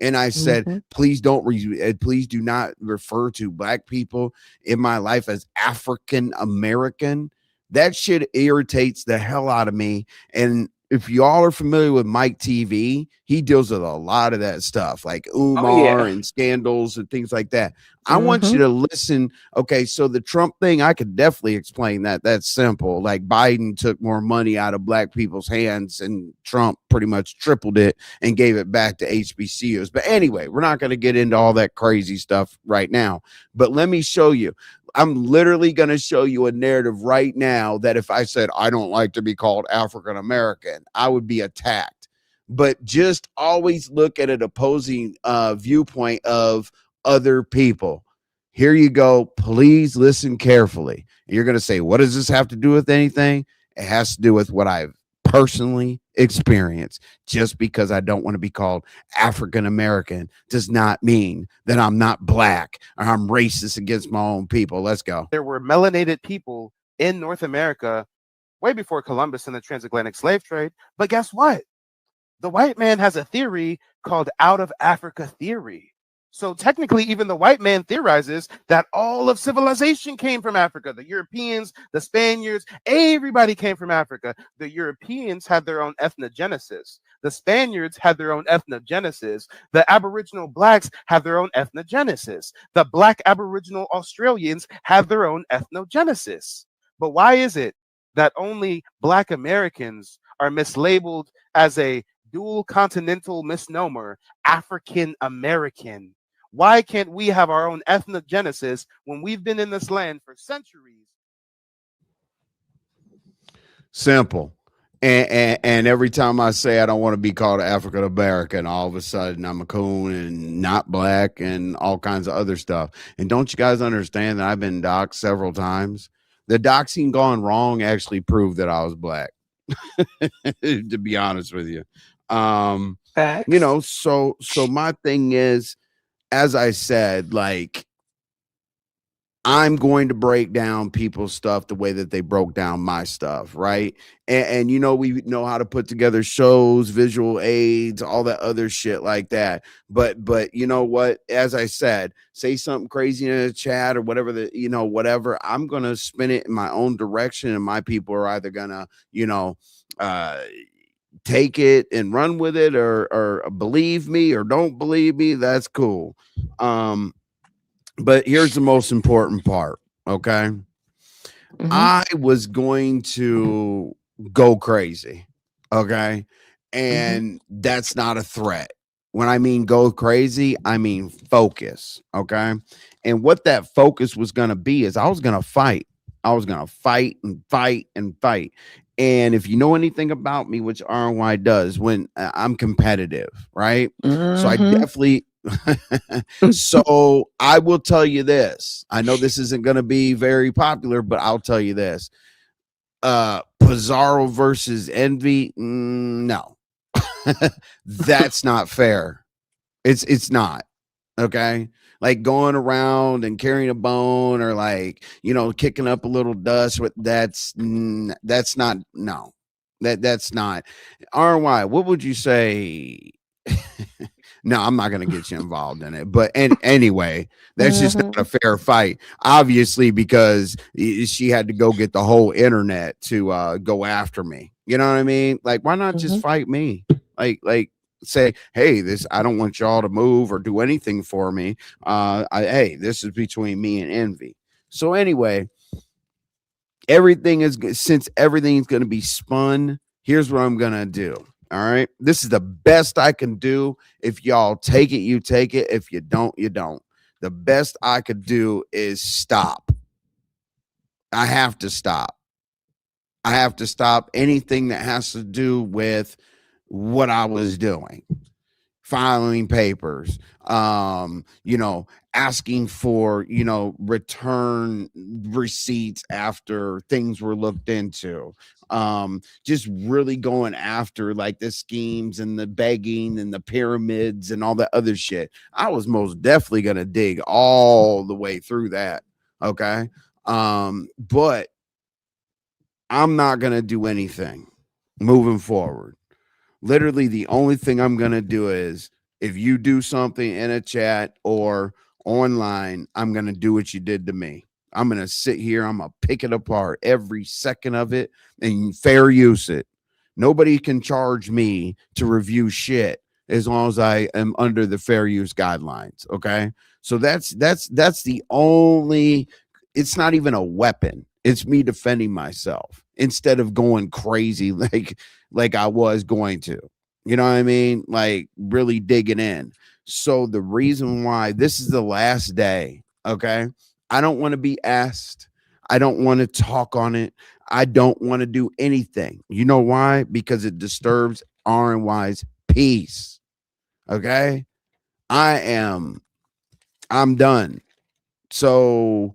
And I said, Hmm. please do not refer to black people in my life as African American. That shit irritates the hell out of me. And if y'all are familiar with Mike TV, he deals with a lot of that stuff, like Oh Umar yeah. and scandals and things like that. I want you Mm-hmm. to listen. Okay, so the Trump thing, I could definitely explain that. That's simple. Like Biden took more money out of black people's hands, and Trump pretty much tripled it and gave it back to HBCUs. But anyway, we're not going to get into all that crazy stuff right now. But let me show you. I'm literally going to show you a narrative right now that if I said I don't like to be called African American, I would be attacked. But just always look at an opposing viewpoint of other people. Here you go. Please listen carefully. And you're going to say, what does this have to do with anything? It has to do with what I've personally experienced. Just because I don't want to be called African American does not mean that I'm not black or I'm racist against my own people. Let's go. There were melanated people in North America way before Columbus and the transatlantic slave trade. But guess what? The white man has a theory called out of Africa theory. So technically, even the white man theorizes that all of civilization came from Africa. The Europeans, the Spaniards, everybody came from Africa. The Europeans had their own ethnogenesis. The Spaniards had their own ethnogenesis. The Aboriginal blacks have their own ethnogenesis. The black Aboriginal Australians have their own ethnogenesis. But why is it that only black Americans are mislabeled as a dual continental misnomer, African American? Why can't we have our own ethnogenesis when we've been in this land for centuries? Simple. And every time I say I don't want to be called African American, all of a sudden I'm a coon and not black and all kinds of other stuff. And don't you guys understand that I've been doxxed several times? The doxing gone wrong actually proved that I was black, to be honest with you. Um, Facts. so my thing is, as I said, like I'm going to break down people's stuff the way that they broke down my stuff, right? And we know how to put together shows, visual aids, all that other shit like that. But you know what? As I said, say something crazy in the chat or whatever whatever. I'm gonna spin it in my own direction, and my people are either gonna, uh take it and run with it or believe me or don't believe me. That's cool. But here's the most important part. Okay. Mm-hmm. I was going to go crazy. Okay. Mm-hmm. And that's not a threat. When I mean go crazy, I mean focus. Okay. And what that focus was going to be is I was going to fight. I was going to fight and fight and fight. And if you know anything about me, which RNY does, when I'm competitive, right? So I Mm-hmm. definitely, so I will tell you this. I know this isn't going to be very popular, but I'll tell you this. Pizarro versus Envy, no. That's not fair. It's not. Okay? Like going around and carrying a bone or like, kicking up a little dust with that's not no. That's not. RY, what would you say? No, I'm not going to get you involved in it. But anyway, that's just not a fair fight. Obviously, because she had to go get the whole internet to go after me. You know what I mean? Like, why not just Mm-hmm. fight me? Like say, hey, this I don't want y'all to move or do anything for me. Hey, this is between me and Envy. So anyway, since everything's going to be spun, here's what I'm going to do. All right. This is the best I can do. If y'all take it, you take it. If you don't, you don't. The best I could do is stop. I have to stop. I have to stop anything that has to do with what I was doing. Filing papers, asking for, return receipts after things were looked into. Just really going after like the schemes and the begging and the pyramids and all that other shit. I was most definitely gonna dig all the way through that. Okay. But I'm not gonna do anything moving forward. Literally, the only thing I'm going to do is if you do something in a chat or online, I'm going to do what you did to me. I'm going to sit here. I'm going to pick it apart every second of it and fair use it. Nobody can charge me to review shit as long as I am under the fair use guidelines. Okay. So that's the only, it's not even a weapon. It's me defending myself instead of going crazy like I was going to. You know what I mean? Like really digging in. So the reason why this is the last day, okay? I don't want to be asked. I don't want to talk on it. I don't want to do anything. You know why? Because it disturbs RNY's peace. Okay? I am I'm done. So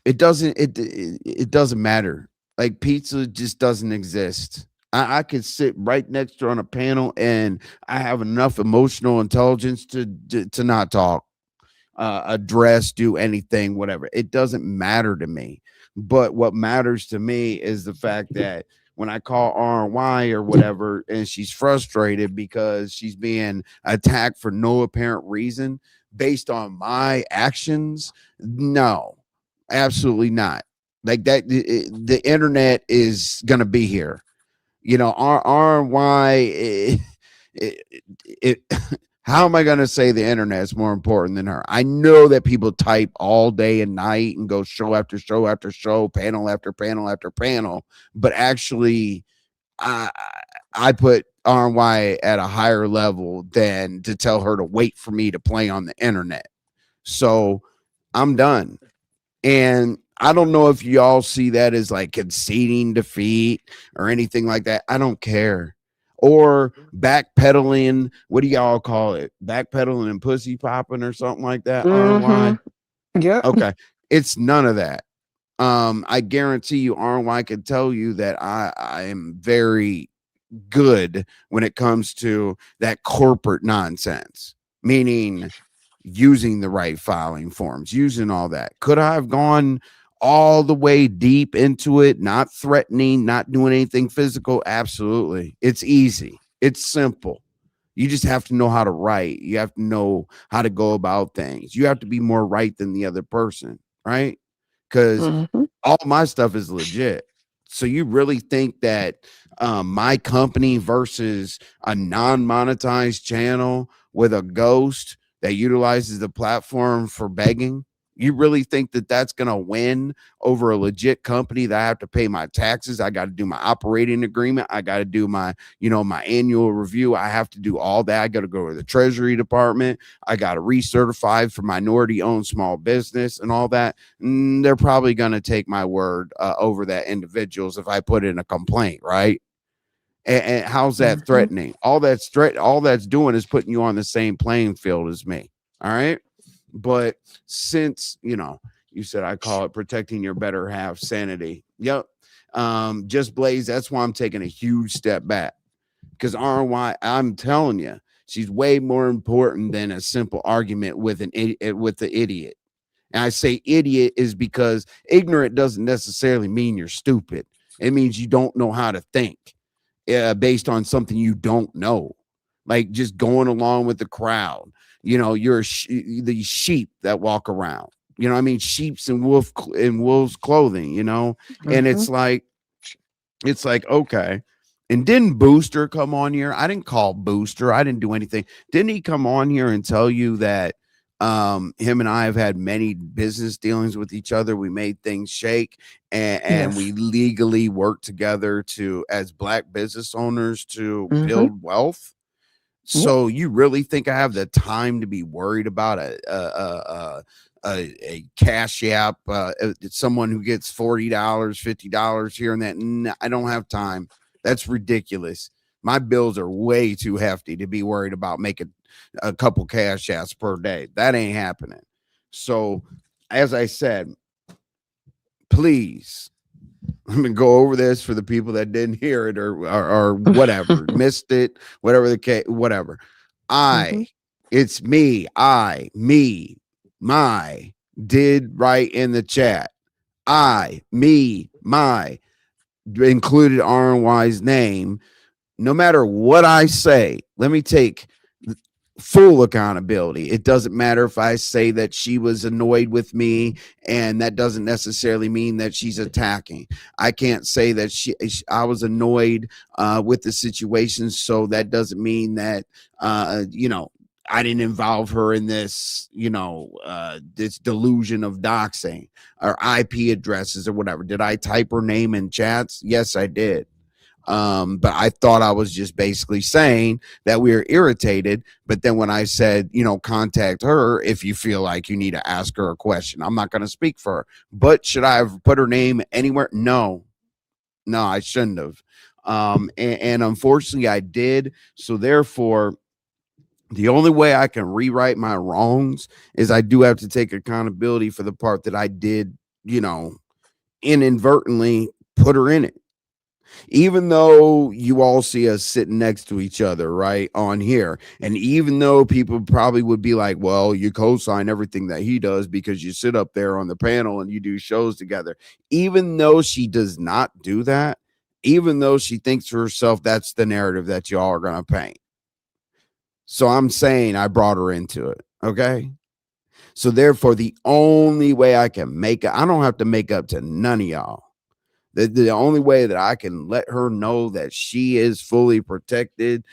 it doesn't matter. Like pizza just doesn't exist. I could sit right next to her on a panel and I have enough emotional intelligence to not talk, address, do anything, whatever. It doesn't matter to me. But what matters to me is the fact that when I call RNY or whatever, and she's frustrated because she's being attacked for no apparent reason based on my actions, no, absolutely not. Like that, the internet is gonna be here. You know, RNY. It how am I going to say the internet is more important than her? I know that people type all day and night and go show after show after show, panel after panel after panel, but actually, I I put RNY at a higher level than to tell her to wait for me to play on the internet. So I'm done. And I don't know if y'all see that as like conceding defeat or anything like that. I don't care. Or backpedaling. What do y'all call it? Backpedaling and pussy popping or something like that. RNY. Mm-hmm. Yep. Okay. It's none of that. I guarantee you, RNY can tell you that I am very good when it comes to that corporate nonsense, meaning using the right filing forms, using all that. Could I have gone all the way deep into it, not threatening, not doing anything physical? Absolutely. It's easy, it's simple. You just have to know how to write. You have to know how to go about things. You have to be more right than the other person, right? Because Mm-hmm. all my stuff is legit. So you really think that my company versus a non-monetized channel with a ghost that utilizes the platform for begging, you really think that that's going to win over a legit company that I have to pay my taxes? I got to do my operating agreement. I got to do my, my annual review. I have to do all that. I got to go to the Treasury Department. I got to recertify for minority owned small business and all that. They're probably going to take my word over that individuals if I put in a complaint, right? And how's that Mm-hmm. threatening? All that's doing is putting you on the same playing field as me. All right. But since you said I call it protecting your better half sanity. Yep. Just Blaze, that's why I'm taking a huge step back. Because RNY, I'm telling you, she's way more important than a simple argument with with the idiot. And I say idiot is because ignorant doesn't necessarily mean you're stupid. It means you don't know how to think based on something you don't know, like just going along with the crowd. You're the sheep that walk around. I mean, sheep's in wolves clothing. And Mm-hmm. it's like okay. And didn't Booster come on here? I didn't call Booster. I didn't do anything. Didn't he come on here and tell you that him and I have had many business dealings with each other? We made things shake, and we Yes. legally work together to as black business owners to Mm-hmm. build wealth. Yep. So you really think I have the time to be worried about a cash app, someone who gets $40, $50 here and that? I don't have time. That's ridiculous. My bills are way too hefty to be worried about making a couple cash apps per day. That ain't happening. So, as I said, please, I'm gonna go over this for the people that didn't hear it or whatever, missed it, whatever the case, whatever. Mm-hmm. I, it's me, my, did write in the chat. My, included RNY's name. No matter what I say, let me take full accountability. It doesn't matter if I say that she was annoyed with me, and that doesn't necessarily mean that she's attacking. I can't say that I was annoyed with the situation, so that doesn't mean that I didn't involve her in this, this delusion of doxing or IP addresses or whatever. Did I type her name in chats? Yes, I did. But I thought I was just basically saying that we were irritated. But then when I said, contact her if you feel like you need to ask her a question, I'm not going to speak for her. But should I have put her name anywhere? No, I shouldn't have. And unfortunately, I did. So therefore, the only way I can rewrite my wrongs is I do have to take accountability for the part that I did, inadvertently put her in it. Even though you all see us sitting next to each other, right, on here, and even though people probably would be like, well, you co-sign everything that he does because you sit up there on the panel and you do shows together, even though she does not do that, even though she thinks to herself that's the narrative that y'all are going to paint. So I'm saying I brought her into it. Okay. So therefore, the only way I can I don't have to make up to none of y'all. The only way that I can let her know that she is fully protected,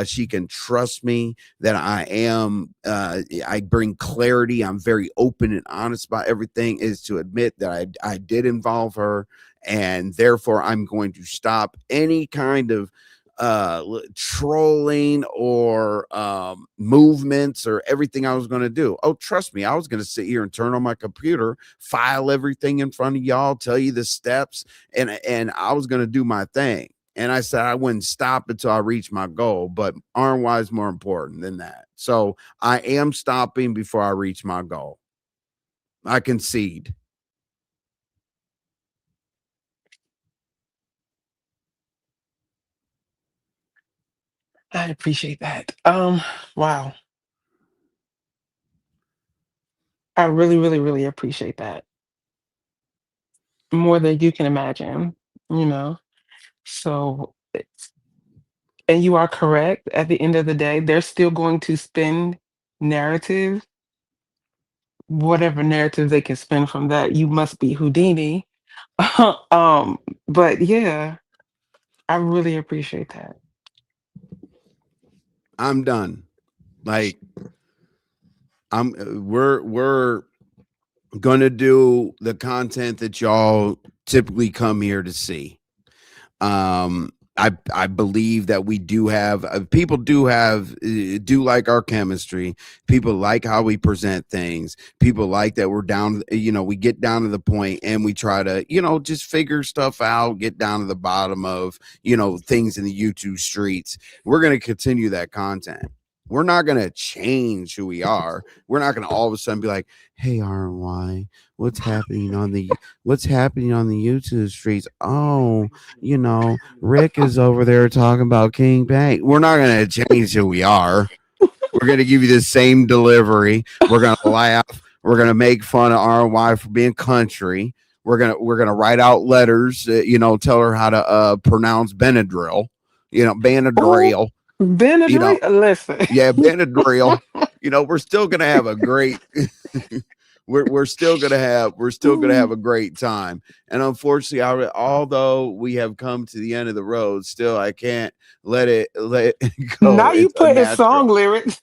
she can trust me, that I bring clarity, I'm very open and honest about everything, is to admit that I did involve her, and therefore I'm going to stop any kind of trolling or movements or everything I was going to do. Oh, trust me, I was going to sit here and turn on my computer, file everything in front of y'all, tell you the steps, and I was going to do my thing. And I said I wouldn't stop until I reached my goal, but RNY is more important than that. So I am stopping before I reach my goal. I concede. I appreciate that. Wow. I really, really, really appreciate that. More than you can imagine, you know. So and you are correct. At the end of the day, they're still going to spin narrative, whatever narrative they can spin from that. You must be Houdini. um, but yeah, I really appreciate that. I'm done. Like we're gonna do the content that y'all typically come here to see. I believe that we do have people do like our chemistry. People like how we present things. People like that we're down. We get down to the point and we try to just figure stuff out. Get down to the bottom of things in the YouTube streets. We're gonna continue that content. We're not going to change who we are. We're not going to all of a sudden be like, "Hey RNY, what's happening on the YouTube streets? Oh, Rick is over there talking about King Bank." We're not going to change who we are. We're going to give you the same delivery. We're going to laugh. We're going to make fun of RNY for being country. We're gonna write out letters. Tell her how to pronounce Benadryl. Oh, Benadryl. Benadryl, listen. Yeah, Benadryl. We're still gonna have a great we're still gonna have a great time. And unfortunately, although we have come to the end of the road, still I can't let it Now go. you It's put in song unnatural. lyrics.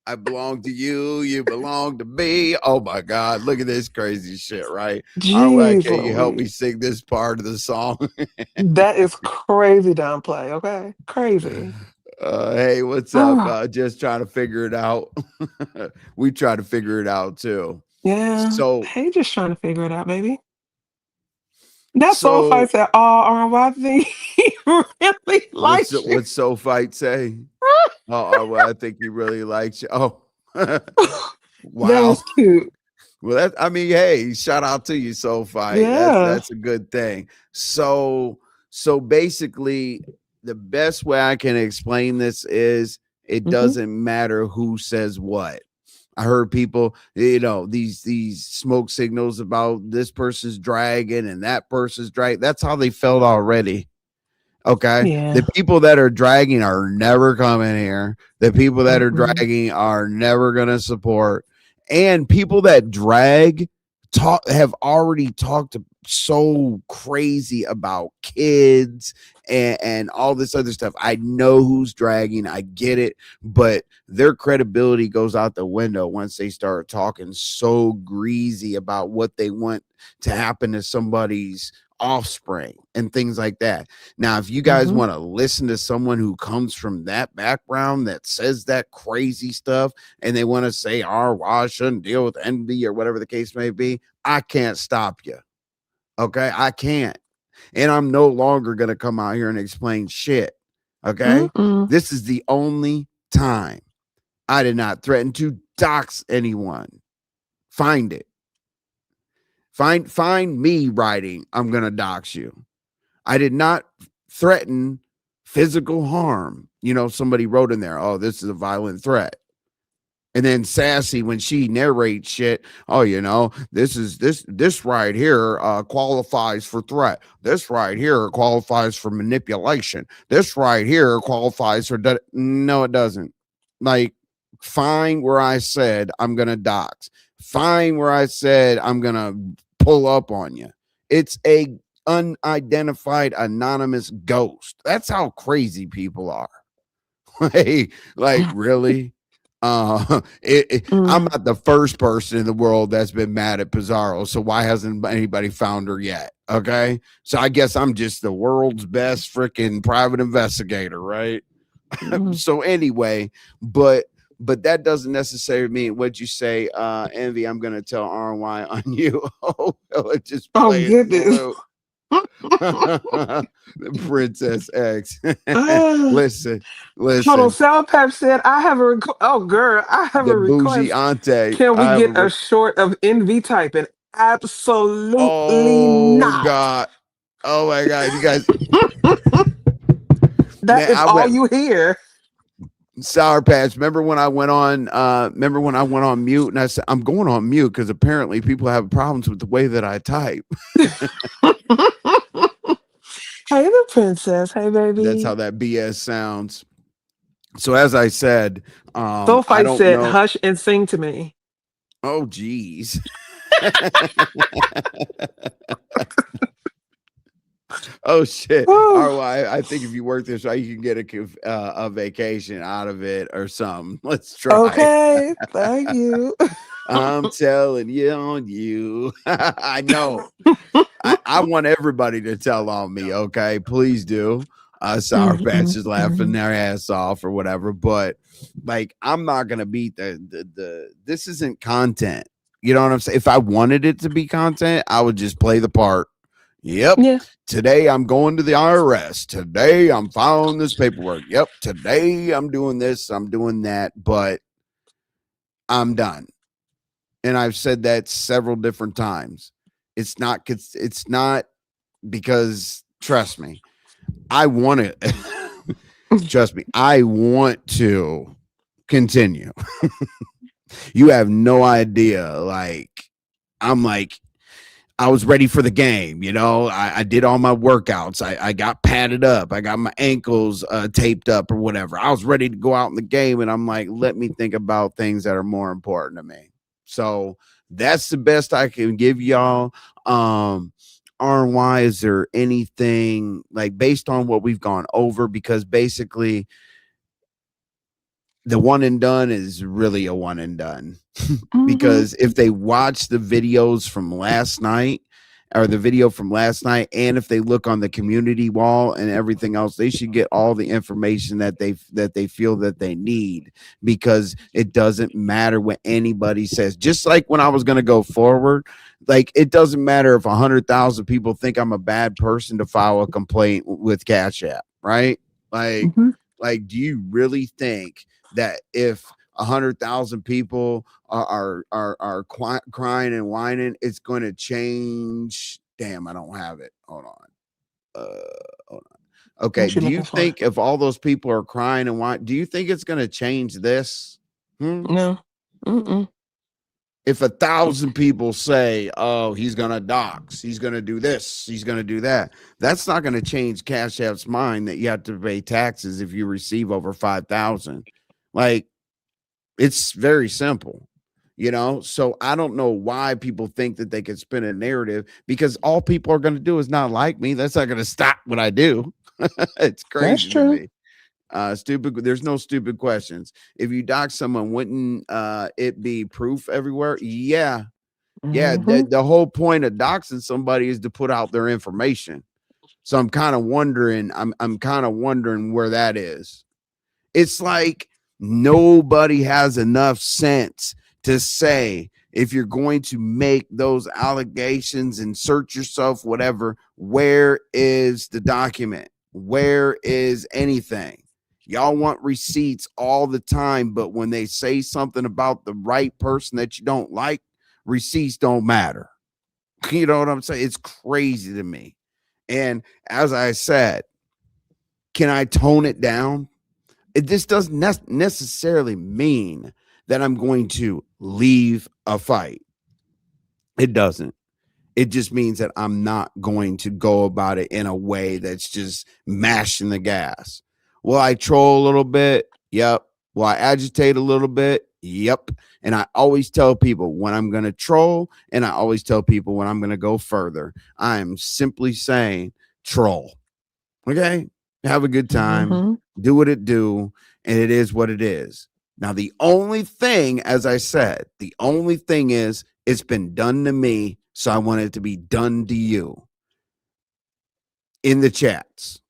I belong to you, you belong to me. Oh my God, look at this crazy shit, right? RY, Jeez can you help me Louise. sing this part of the song? That is crazy downplay, okay? Crazy. Hey, what's up? Oh, Just trying to figure it out. We try to figure it out too. yeah. So, Hey, just trying to figure it out, baby. That soul so fight said, oh, RY think he really likes you. what's so fight say? Oh, well, I think he really likes you. Oh, That wow. was cute. Well, hey, shout out to you, so fight. Yeah. That's a good thing. So basically, the best way I can explain this is it Hmm. doesn't matter who says what. I heard people, these smoke signals about this person's dragging and that person's drag. That's how they felt already. Okay. Yeah. The people that are dragging are never coming here. The people that are Mm-mm. dragging are never going to support. And people that drag have already talked so crazy about kids and all this other stuff. I know who's dragging. I get it, but their credibility goes out the window once they start talking so greasy about what they want to happen to somebody's offspring and things like that. Now, if you guys Mm-hmm. want to listen to someone who comes from that background that says that crazy stuff and they want to say, oh, well, I shouldn't deal with envy or whatever the case may be, I can't stop you. Okay. I can't. And I'm no longer going to come out here and explain shit. Okay. Mm-mm. This is the only time I did not threaten to dox anyone. Find it. Find me writing, I'm going to dox you. I did not threaten physical harm. You know, somebody wrote in there, oh, this is a violent threat. And then Sassy, when she narrates shit, oh, you know, this right here qualifies for threat. This right here qualifies for manipulation. This right here qualifies for no, it doesn't. Like, find where I said I'm gonna dox. Find where I said I'm gonna pull up on you. It's a unidentified anonymous ghost. That's how crazy people are. Like really? I'm Mm. not the first person in the world that's been mad at Pizarro, so why hasn't anybody found her yet? Okay, so I guess I'm just the world's best freaking private investigator, right? Mm. So anyway, but that doesn't necessarily mean what you say, Envy. I'm gonna tell RNY on you. Oh, it just Oh play it in the goodness. loop. The Princess X. Ah. listen, Hold on. listen. Sour Pep said, I have a oh girl, I have The a bougie request. ante. Can we I have get a a short of NV typing? Absolutely oh not. god. Oh my god. You guys, That man, is I all went you hear. Sour Patch. Remember when I went on mute and I said I'm going on mute because apparently people have problems with the way that I type. Hey, the princess. Hey, That's how baby. that BS sounds. So as I said, I Sophie don't said, know. hush and sing to me. Oh geez. Oh shit! Whew. All right, I think if you work this right, you can get a vacation out of it or something. Let's try. Okay. Thank you. I'm telling you on you. I know. I want everybody to tell on me. Okay, please do. Sour Patch Mhm, is laughing mhm. their ass off or whatever, but like I'm not gonna beat the. This isn't content. You know what I'm saying? If I wanted it to be content, I would just play the part. Yep. Yeah. Today I'm going to the IRS. Today I'm filing this paperwork. Yep. Today I'm doing this. I'm doing that. But I'm done. And I've said that several different times. It's not because trust me, I want to trust me, I want to continue. You have no idea. Like I'm like I was ready for the game. You know, I did all my workouts. I got padded up. I got my ankles taped up or whatever. I was ready to go out in the game. And I'm like, let me think about things that are more important to me. So that's the best I can give y'all. RNY, is there anything like based on what we've gone over? Because basically, the one and done is really a one and done. Mhm. Because if they watch the videos from last night or the video from last night, and if they look on the community wall and everything else, they should get all the information that they feel that they need, because it doesn't matter what anybody says. Just like when I was going to go forward, like it doesn't matter if 100,000 people think I'm a bad person to file a complaint with Cash App, right? like Mhm. do you really think that if 100,000 people crying and whining, it's going to change? Damn, I don't have it. Hold on. Hold on. Okay. What you Do you looking for? think if all those people are crying and whining, do you think it's going to change this? Hmm? No. Mm-mm. If 1,000 people say, "Oh, he's gonna dox, he's gonna do this, he's gonna do that," that's not gonna change Cash App's mind that you have to pay taxes if you receive over 5,000. Like, it's very simple, So I don't know why people think that they can spin a narrative because all people are going to do is not like me. That's not going to stop what I do. It's That's crazy to true. me. Stupid. There's no stupid questions. If you dox someone, wouldn't it be proof everywhere? Yeah, yeah. The, Hmm. the whole point of doxing somebody is to put out their information. So I'm kind of wondering. I'm kind of wondering where that is. It's like nobody has enough sense to say if you're going to make those allegations and search yourself, whatever, where is the document? Where is anything? Y'all want receipts all the time, but when they say something about the right person that you don't like, receipts don't matter. You know what I'm saying? It's crazy to me. And as I said, can I tone it down? This doesn't necessarily mean that I'm going to leave a fight. It doesn't. It just means that I'm not going to go about it in a way that's just mashing the gas. Will I troll a little bit? Yep. Will I agitate a little bit? Yep. And I always tell people when I'm going to troll, and I always tell people when I'm going to go further. I am simply saying troll. Okay. Have a good time. Hmm. Do what it do. And it is what it is. Now, the only thing, as I said, the only thing is it's been done to me. So I want it to be done to you in the chats.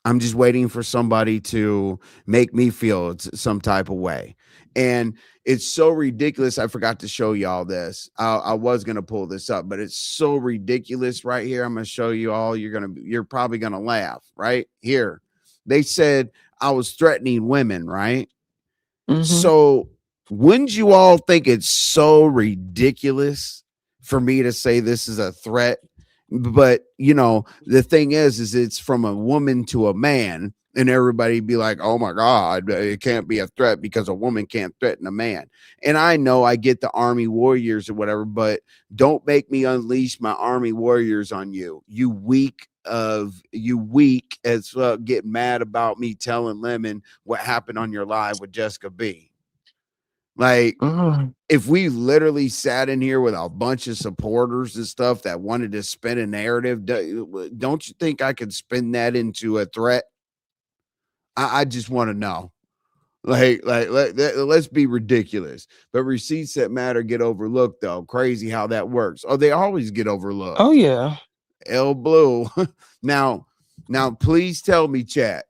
I'm just waiting for somebody to make me feel some type of way. And it's so ridiculous. I forgot to show y'all this. I was going to pull this up, but it's so ridiculous right here. I'm going to show you all. You're probably going to laugh right here. They said I was threatening women, right? Hmm. So wouldn't you all think it's so ridiculous for me to say this is a threat? But the thing is it's from a woman to a man, and everybody be like, "Oh my God, it can't be a threat because a woman can't threaten a man." And I know I get the army warriors or whatever, but don't make me unleash my army warriors on you. You weak as get mad about me telling Lemon what happened on your live with Jessica B. Like, Hmm. if we literally sat in here with a bunch of supporters and stuff that wanted to spin a narrative, don't you think I could spin that into a threat? I just want to know. Let's be ridiculous. But receipts that matter get overlooked, though. Crazy how that works. Oh, they always get Oh overlooked. yeah. L Blue. now, now, please tell me, chat.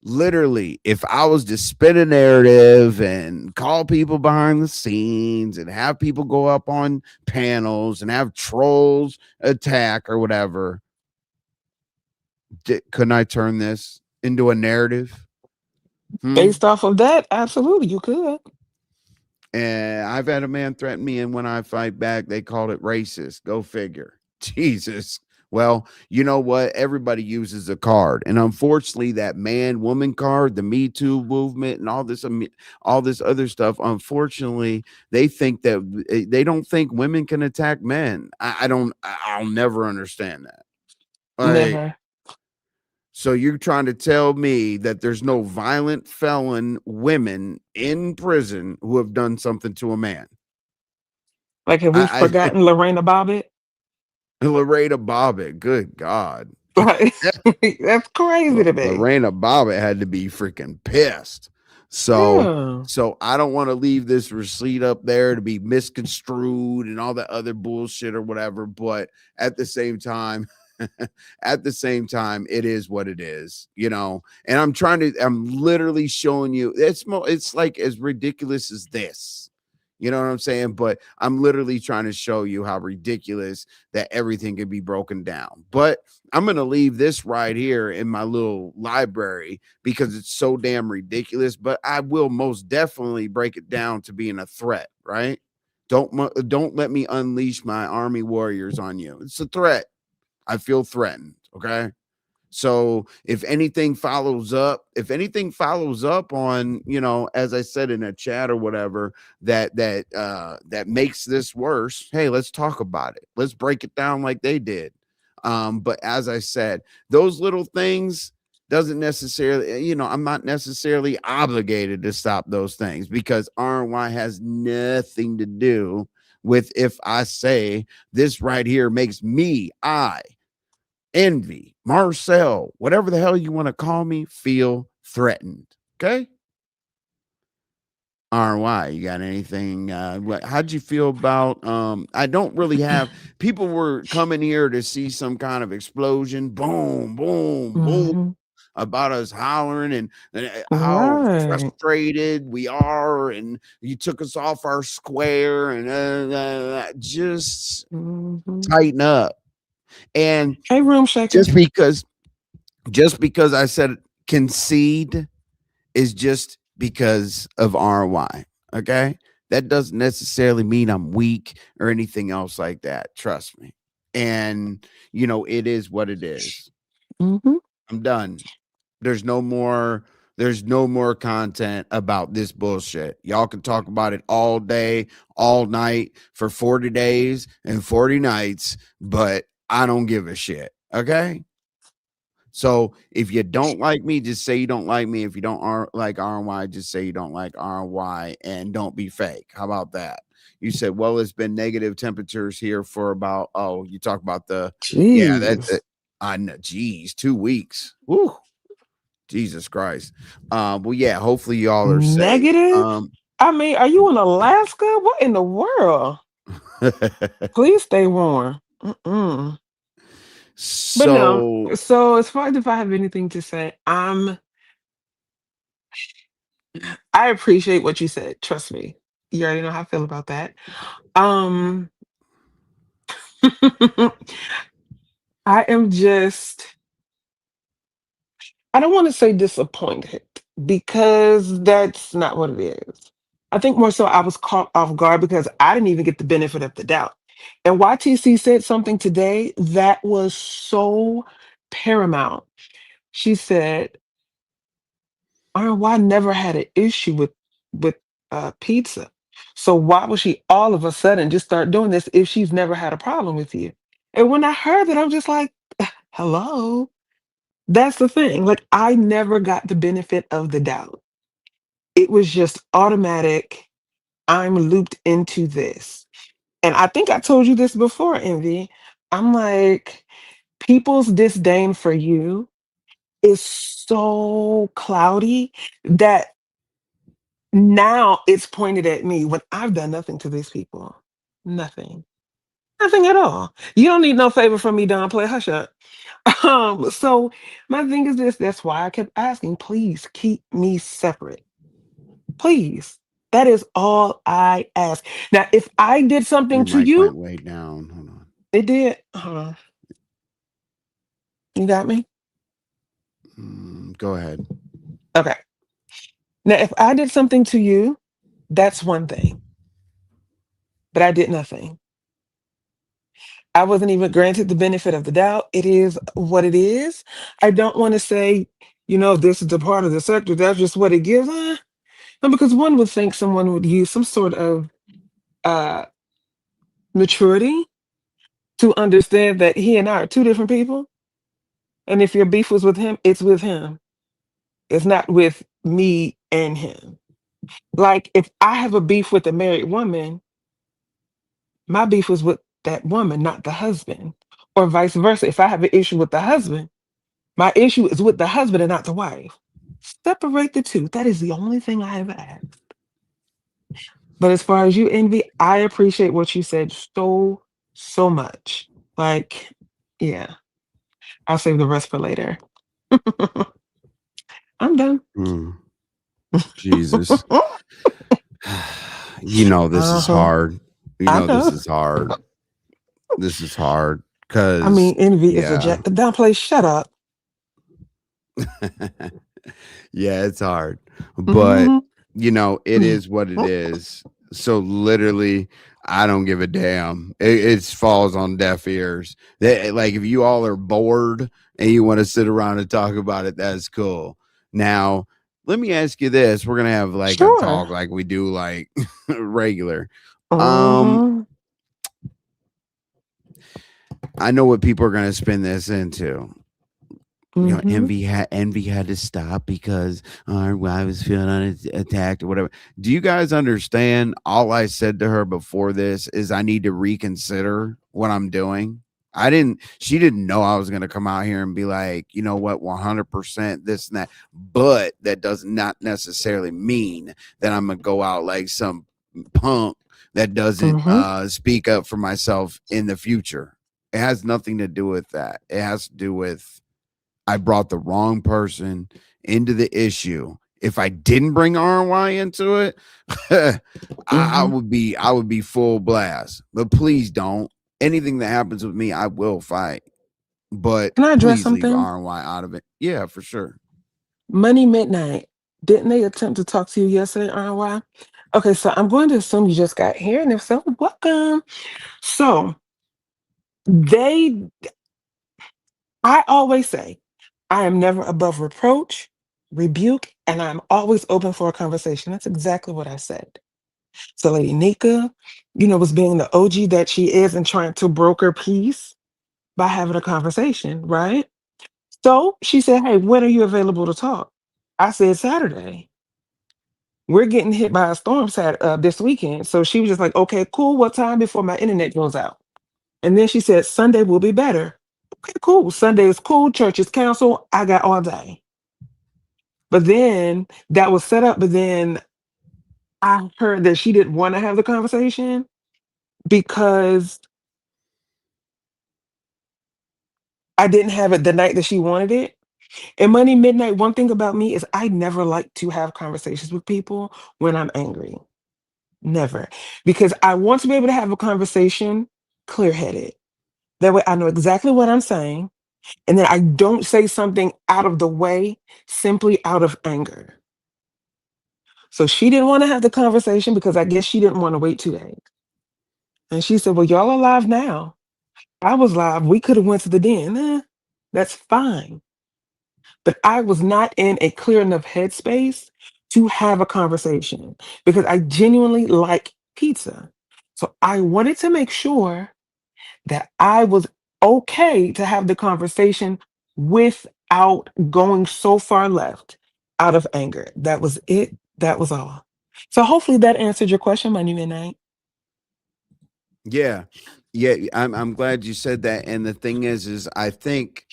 Literally, if I was to spin a narrative and call people behind the scenes and have people go up on panels and have trolls attack or whatever, couldn't I turn this into a narrative? Hmm. Based off of that, absolutely, you could. And I've had a man threaten me, and when I fight back, they called it racist. Go figure. Jesus. Well, you know what? Everybody uses a card, and unfortunately, that man-woman card, the Me Too movement, and all this other stuff. Unfortunately, they think that they don't think women can attack men. I don't. I'll never understand that. Like, Never. so you're trying to tell me that there's no violent felon women in prison who have done something to a man? Like, have we I forgotten Lorena Bobbitt? Lorena Bobbitt, good God. Like, that's crazy to me. Lorena Bobbitt had to be freaking pissed. So Yeah. so I don't want to leave this receipt up there to be misconstrued and all that other bullshit or whatever, but at the same time, it is what it is. And I'm literally showing you it's like as ridiculous as this. You know what I'm saying? But I'm literally trying to show you how ridiculous that everything can be broken down. But I'm going to leave this right here in my little library because it's so damn ridiculous. But I will most definitely break it down to being a threat, right? Don't let me unleash my army warriors on you. It's a threat. I feel threatened. Okay. So if anything follows up on, as I said in a chat or whatever, that makes this worse, hey, let's talk about it. Let's break it down like they did. But as I said, those little things doesn't necessarily, I'm not necessarily obligated to stop those things, because RNY has nothing to do with if I say this right here makes me, Envy, Marcel, whatever the hell you want to call me, feel threatened. Okay. RY, you got anything? How'd you feel about? I don't really have. People were coming here to see some kind of explosion, boom, boom, boom, Mm-hmm. about us hollering and how Right. frustrated we are, and you took us off our square, and just Mm-hmm. tighten up. And Hey, room shaker. just because just because I said concede is just because of RY. Okay. That doesn't necessarily mean I'm weak or anything else like that. Trust me. And, it is what it is. Mm-hmm. I'm done. There's no more. There's no more content about this bullshit. Y'all can talk about it all day, all night for 40 days and 40 nights, but I don't give a shit. Okay. So if you don't like me, just say you don't like me. If you don't like RNY, just say you don't like RNY, and don't be fake. How about that? You said, well, it's been negative temperatures here for about, you talk about yeah, that's Jeez. it. I know, geez, 2 weeks. Woo, Jesus Christ. Well, yeah, hopefully y'all are safe. Negative? I mean, are you in Alaska? What in the world? Please stay warm. Mm-mm. But no. So, So as far as if I have anything to say, I appreciate what you said. Trust me. You already know how I feel about that. Um I am just, I don't want to say disappointed, because that's not what it is. I think more so I was caught off guard because I didn't even get the benefit of the doubt. And YTC said something today that was so paramount. She said, RY never had an issue with pizza. So why would she all of a sudden just start doing this if she's never had a problem with you? And when I heard that, I'm just like, hello. That's the thing. Like, I never got the benefit of the doubt. It was just automatic. I'm looped into this. And I think I told you this before, Envy. I'm like, people's disdain for you is so cloudy that now it's pointed at me when I've done nothing to these people. Nothing. Nothing at all. You don't need no favor from me, Don. Play hush up. So my thing is this, that's why I kept asking, please keep me separate. Please. That is all I ask. Now, if I did something your to mic went you, way down. Hold on. it did. Hold on. You got me? Go ahead. Okay. Now, if I did something to you, that's one thing. But I did nothing. I wasn't even granted the benefit of the doubt. It is what it is. I don't want to say, this is the part of the sector. That's just what it gives. No, because one would think someone would use some sort of uh, maturity to understand that he and I are two different people. And if your beef was with him, it's with him. It's not with me and him. Like, if I have a beef with a married woman, my beef was with that woman, not the husband. Or vice versa. If I have an issue with the husband, my issue is with the husband and not the wife. Separate the two. That is the only thing I have asked. But as far as you, Envy, I appreciate what you said so, so much. Like, yeah, I'll save the rest for later. I'm done. Mm, Jesus. This is Uh-huh. hard. I This know. is hard. This is hard I because, mean, Envy is a yeah. jack. Downplay, shut up. Yeah, it's hard. But, Hmm. it is what it is. So literally, I don't give a damn. It falls on deaf ears. Like if you all are bored and you want to sit around and talk about it, that's cool. Now, let me ask you this: we're gonna have like a Sure. talk like we do like regular. Um, Mm-hmm. I know what people are gonna spin this into. Mm-hmm. Envy had to stop because I was feeling attacked or whatever. Do you guys understand? All I said to her before this is I need to reconsider what I'm doing. I didn't. She didn't know I was going to come out here and be like, you know what, 100% this and that. But that does not necessarily mean that I'm gonna go out like some punk that doesn't Mm-hmm. speak up for myself in the future. It has nothing to do with that. It has to do with I brought the wrong person into the issue. If I didn't bring RNY into it, Mm-hmm. I would be full blast. But please don't. Anything that happens with me, I will fight. But Can I address please leave something? RNY out of it. Yeah, for sure. Money Midnight. Didn't they attempt to talk to you yesterday, RY? Okay, so I'm going to assume you just got here, and if so, welcome. So they, I always say, I am never above reproach, rebuke, and I'm always open for a conversation. That's exactly what I said. So Lady Nika, was being the OG that she is and trying to broker peace by having a conversation, right? So she said, "Hey, when are you available to talk?" I said, "Saturday." We're getting hit by a storm this weekend. So she was just like, "Okay, cool. What time before my internet goes out?" And then she said, "Sunday will be better." Okay, cool. Sunday is cool. Church is canceled. I got all day. But then that was set up. But then I heard that she didn't want to have the conversation because I didn't have it the night that she wanted it. And Money Midnight, one thing about me is I never like to have conversations with people when I'm angry. Never. Because I want to be able to have a conversation clear headed. That way I know exactly what I'm saying. And then I don't say something out of the way simply out of anger. So she didn't want to have the conversation because I guess she didn't want to wait 2 days. And she said, "Well, y'all are live now. I was live. We could have went to the den." That's fine. But I was not in a clear enough headspace to have a conversation because I genuinely like pizza. So I wanted to make sure that I was okay to have the conversation without going so far left out of anger. That was it. That was all. So hopefully that answered your question, Money Midnight. Yeah. Yeah. I'm glad you said that. And the thing is I think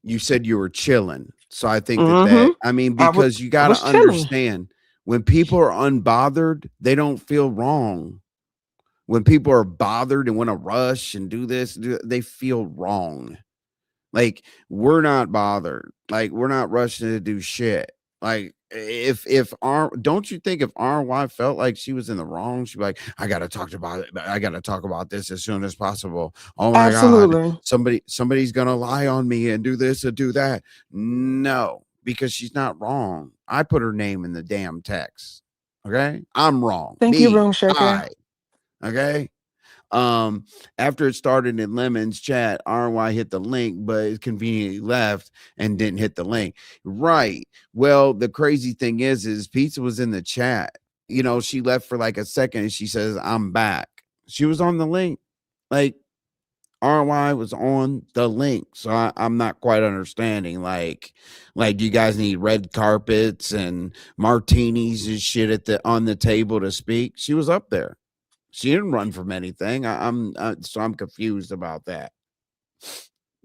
you said you were chilling. So I think Mm-hmm. I mean, I was because you I got to was chilling. understand when people are unbothered, they don't feel wrong. When people are bothered and want to rush and do this, they feel wrong. Like we're not bothered. Like we're not rushing to do shit. Like if R don't you think if RY felt like she was in the wrong, she'd be like, I gotta talk about it. I gotta talk about this as soon as possible. Oh my god, Absolutely. somebody's gonna lie on me and do this and do that. No, because she's not wrong. I put her name in the damn text. Okay, I'm wrong. Thank you, Me, Room Shaker. I. Okay, um, after it started in Lemon's chat, RY hit the link, but it conveniently left and didn't hit the link. Right. Well, the crazy thing is Pizza was in the chat. She left for like a second and she says, I'm back. She was on the link. Like RY was on the link. So I'm not quite understanding. Do you guys need red carpets and martinis and shit on the table to speak? She was up there. She didn't run from anything. So I'm confused about that.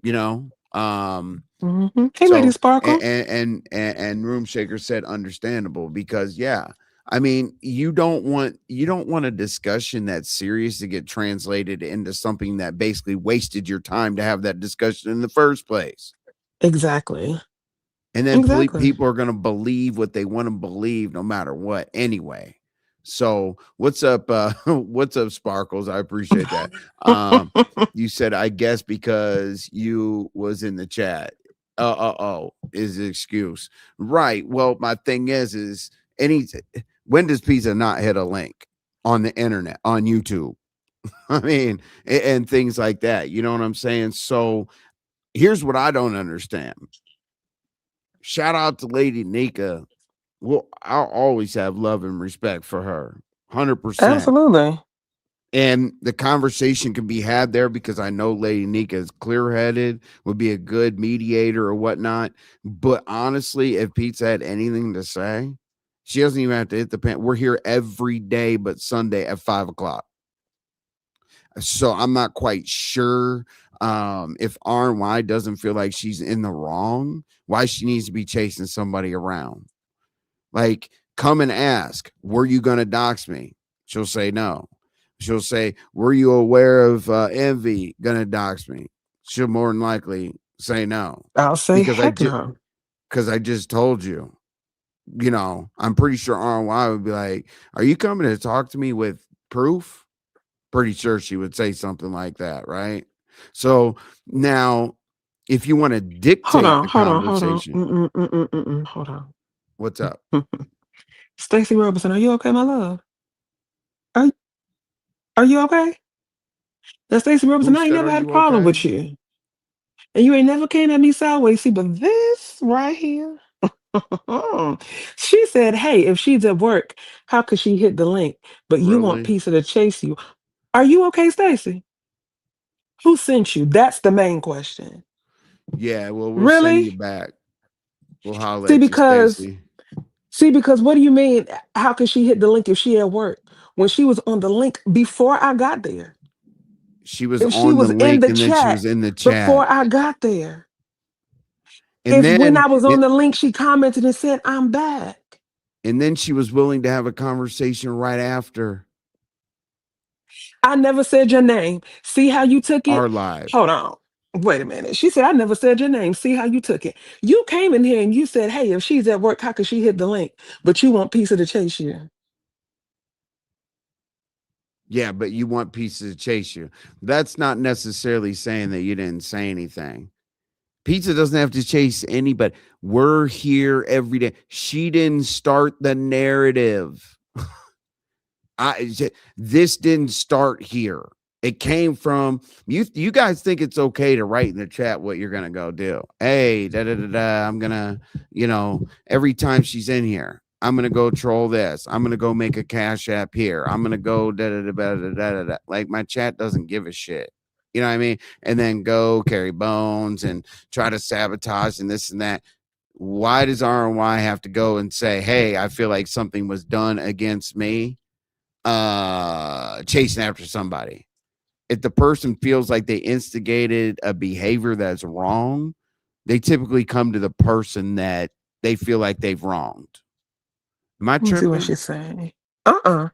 You know. Hey, Lady So Sparkle. and Room Shaker said understandable because yeah, I mean you don't want a discussion that's serious to get translated into something that basically wasted your time to have that discussion in the first place. Exactly. And then Exactly. people are going to believe what they want to believe no matter what anyway. So what's up what's up Sparkles? I appreciate that. You said I guess because you was in the chat. Is the excuse. Right. Well, my thing is any when does pizza not hit a link? on the internet, on YouTube. I mean, and things like that. You know what I'm saying? So here's what I don't understand. Shout out to Lady Nika. Well, I'll always have love and respect for her. 100%. Absolutely. And the conversation can be had there because I know Lady Nika is clear headed, would be a good mediator or whatnot. But honestly, if Pizza had anything to say, she doesn't even have to hit the pen. We're here every day but Sunday at 5 o'clock. So I'm not quite sure if RNY doesn't feel like she's in the wrong, why she needs to be chasing somebody around. Like, come and ask, were you going to dox me? She'll say no. She'll say, were you aware of Envy going to dox me? She'll more than likely say no I'll say because heck no. I just told you. You know, I'm pretty sure RNY would be like, are you coming to talk to me with proof? Pretty sure she would say something like that, right? So now, if you want to Hold dictate on, the hold on, hold on. conversation, Hold on. what's up? Stacey Robinson, are you okay, my love? Are are you okay? Now, Stacey Who Robinson, I ain't said, never are had a you problem okay? with you. And you ain't never came at me sideways. See, but this right here. She said, hey, if she's at work, how could she hit the link? But you want Really? Pizza to chase you. Are you okay, Stacey? Who sent you? That's the main question. Yeah, well, we'll send you Really? back. We'll holler See, at you, because Stacy. what do you mean? How could she hit the link if she at work? When she was on the link before I got there. She was If she on the was in link the and then she chat was in the chat. before I got there. And If when then I was on it, the link, she commented and said, I'm back. and then she was willing to have a conversation right after I never said your name. See how you took our it? live. Hold on. Wait a minute. She said, I never said your name. See how you took it. You came in here and you said, hey, if she's at work, how could she hit the link? But you want Pizza to chase you. Yeah, but you want pieces to chase you. That's not necessarily saying that you didn't say anything. Pizza doesn't have to chase anybody. We're here every day. She didn't start the narrative. This didn't start here. It came from you. You guys think it's okay to write in the chat what you're gonna go do. Hey, da da da da. I'm gonna, every time she's in here, I'm gonna go troll this. I'm gonna go make a cash app here. I'm gonna go da da da da da da da. Da. Like my chat doesn't give a shit. You know what I mean? And then go carry bones and try to sabotage and this and that. Why does RNY have to go and say, hey, I feel like something was done against me? Chasing after somebody. If the person feels like they instigated a behavior that's wrong, they typically come to the person that they feel like they've wronged. Am I Let me see what tripping? she's saying. Uh-uh.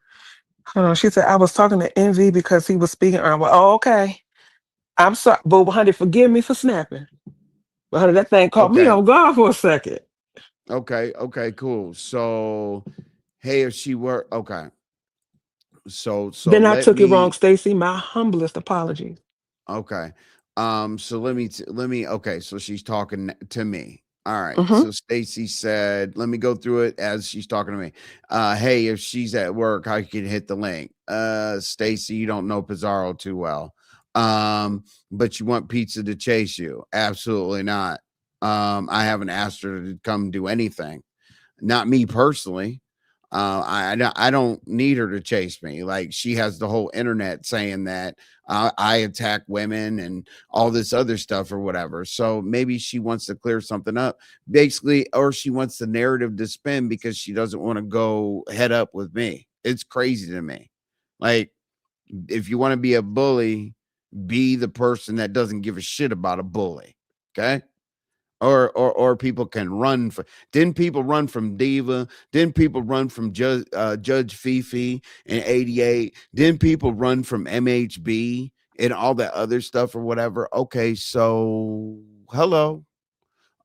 Hold on. She said, I was talking to Envy because he was speaking. Well, oh, okay. I'm sorry. But honey, forgive me for snapping. But honey, that thing caught me Okay. on guard for a second. Okay. Okay. Cool. So, hey, if she were okay. So Then I let took it wrong, me. Stacy. My humblest apologies. Okay. So let me okay, so she's talking to me. All right. Mm-hmm. So Stacy said, let me go through it as she's talking to me. Hey, if she's at work, I can hit the link. Stacy, you don't know Pizarro too well. But you want pizza to chase you. Absolutely not. I haven't asked her to come do anything. Not me personally. I don't need her to chase me. Like she has the whole internet saying that I attack women and all this other stuff or whatever. So maybe she wants to clear something up, basically, or she wants the narrative to spin because she doesn't want to go head up with me. It's crazy to me. Like if you want to be a bully, be the person that doesn't give a shit about a bully. Okay. Or people can run for didn't people run from Diva? Didn't people run from Judge Fifi in 88? Didn't people run from MHB and all that other stuff or whatever? Okay, so hello.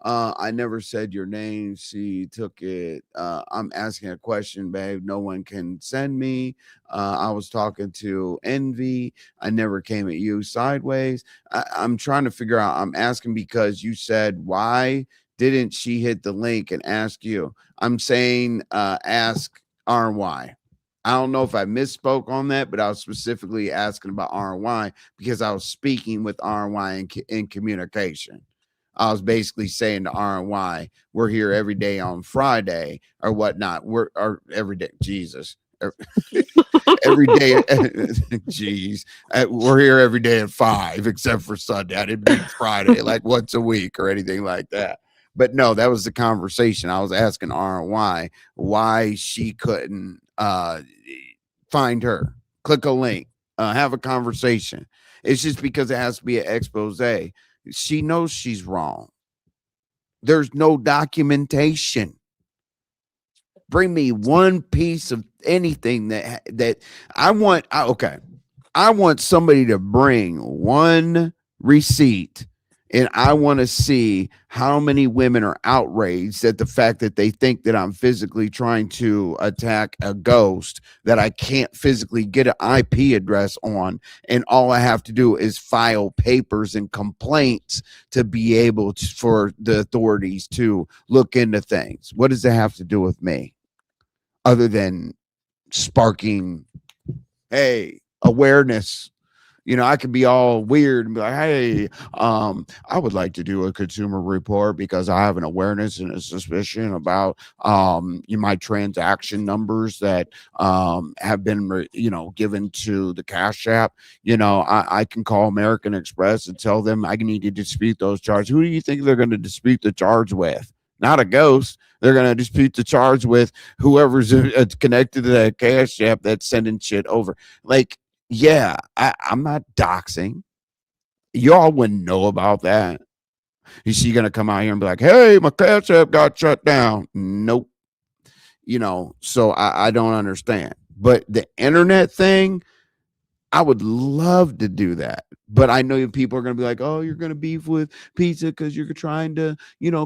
I never said your name. She took it. I'm asking a question, babe. No one can send me. I was talking to Envy. I never came at you sideways. I'm trying to figure out. I'm asking because you said, why didn't she hit the link and ask you? I'm saying, ask RNY. I don't know if I misspoke on that, but I was specifically asking about RNY because I was speaking with RNY in communication. I was basically saying to RNY, we're here every day on Friday or whatnot. We're or every day, Jesus. Every day, jeez, we're here every day at 5, except for Sunday. I didn't mean Friday, like once a week or anything like that. But no, that was the conversation. I was asking RNY why she couldn't find her, click a link, have a conversation. It's just because it has to be an expose. She knows she's wrong. There's no documentation. Bring me one piece of anything that I want. Okay, I want somebody to bring one receipt, and I want to see how many women are outraged at the fact that they think that I'm physically trying to attack a ghost that I can't physically get an IP address on, and all I have to do is file papers and complaints to be able to, for the authorities to look into things. What does it have to do with me, other than sparking, hey, awareness? I could be all weird and be like, hey, I would like to do a consumer report because I have an awareness and a suspicion about my transaction numbers that have been given to the Cash App. I can call American Express and tell them I need to dispute those charges. Who do you think they're going to dispute the charge with? Not a ghost. They're going to dispute the charge with whoever's connected to that Cash App that's sending shit over. Like, yeah, I'm not doxing. Y'all wouldn't know about that. Is she gonna come out here and be like, "Hey, my Cash App got shut down"? Nope. So I don't understand. But the internet thing, I would love to do that. But I know people are going to be like, oh, you're going to beef with pizza because you're trying to,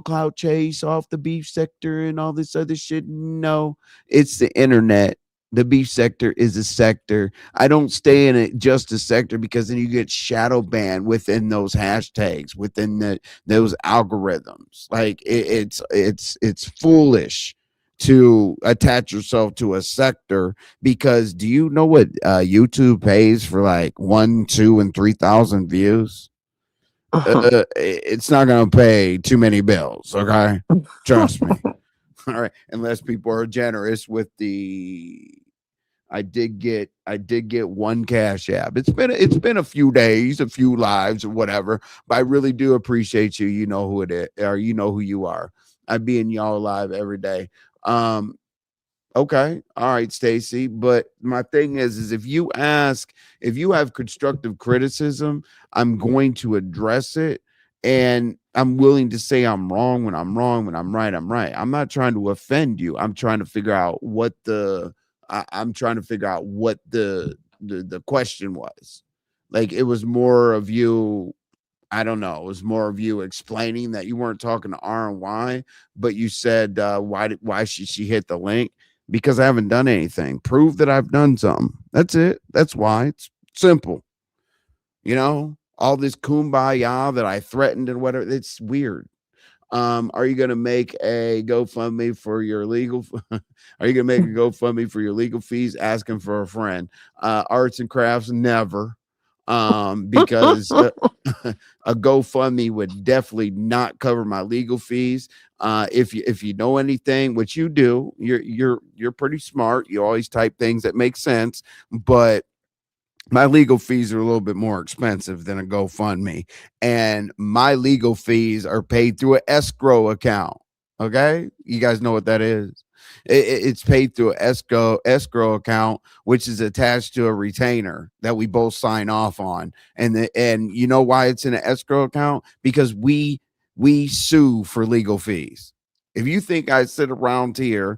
clout chase off the beef sector and all this other shit. No, it's the internet. The beef sector is a sector. I don't stay in it just a sector because then you get shadow banned within those hashtags, within those algorithms. Like it's foolish to attach yourself to a sector, because do you know what YouTube pays for like 1, 2, and 3,000 views? It's not going to pay too many bills. Okay, trust me. All right, unless people are generous with the. I did get one Cash App. It's been a few days, a few lives, or whatever. But I really do appreciate you. You know who it is, or you know who you are. I be in y'all live every day. Um, Okay. All right, Stacy. But my thing is if you have constructive criticism, I'm going to address it. And I'm willing to say I'm wrong when I'm wrong, when I'm right, I'm right. I'm not trying to offend you. I'm trying to figure out what I'm trying to figure out what the question was. Like, it was more of you, I don't know. It was more of you explaining that you weren't talking to RNY, but you said, why should she hit the link? Because I haven't done anything. Prove that I've done something. That's it. That's why. It's simple. All this kumbaya that I threatened and whatever. It's weird. Are you gonna make a GoFundMe for your legal? Are you gonna make a GoFundMe for your legal fees? Asking for a friend. Arts and crafts, never. Because a GoFundMe would definitely not cover my legal fees. If you know anything, which you do, you're pretty smart. You always type things that make sense, but my legal fees are a little bit more expensive than a GoFundMe, and my legal fees are paid through an escrow account. Okay, you guys know what that is. It's paid through an escrow account, which is attached to a retainer that we both sign off on. And you know why it's in an escrow account? Because we sue for legal fees. If you think I sit around here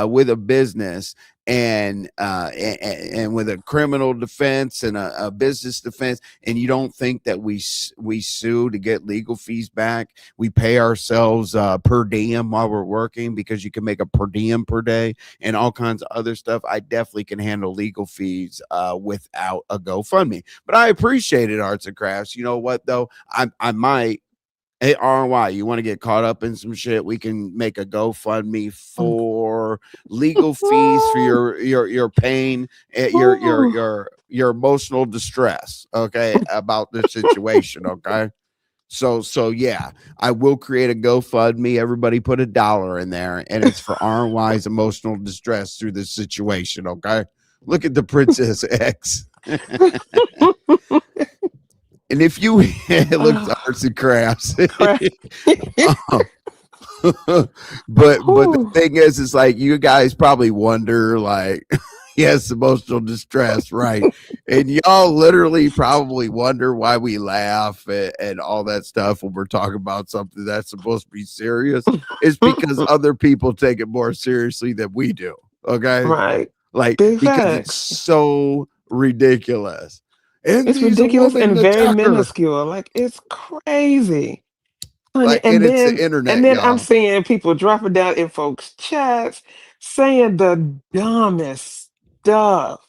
with a business and with a criminal defense and a business defense, and you don't think that we sue to get legal fees back, we pay ourselves per diem while we're working, because you can make a per diem per day and all kinds of other stuff. I definitely can handle legal fees without a GoFundMe. But I appreciate it, Arts and Crafts. You know what though? I might Hey, RNY, you want to get caught up in some shit? We can make a GoFundMe for legal fees for your pain, your emotional distress. Okay, about the situation. Okay, so yeah, I will create a GoFundMe. Everybody put $1 in there, and it's for RNY's emotional distress through this situation. Okay, look at the Princess X. And if you look at arts and crafts, Crap. um, but the thing is like you guys probably wonder, like, yes, emotional distress, right? And y'all literally probably wonder why we laugh and all that stuff when we're talking about something that's supposed to be serious. It's because other people take it more seriously than we do. Okay, Right. like Big because it's facts. so ridiculous. And It's these a ridiculous woman and very attacker. minuscule. Like it's crazy. Honey, Like, and it's the internet, and then I'm y'all. seeing people dropping down in folks' chats saying the dumbest stuff.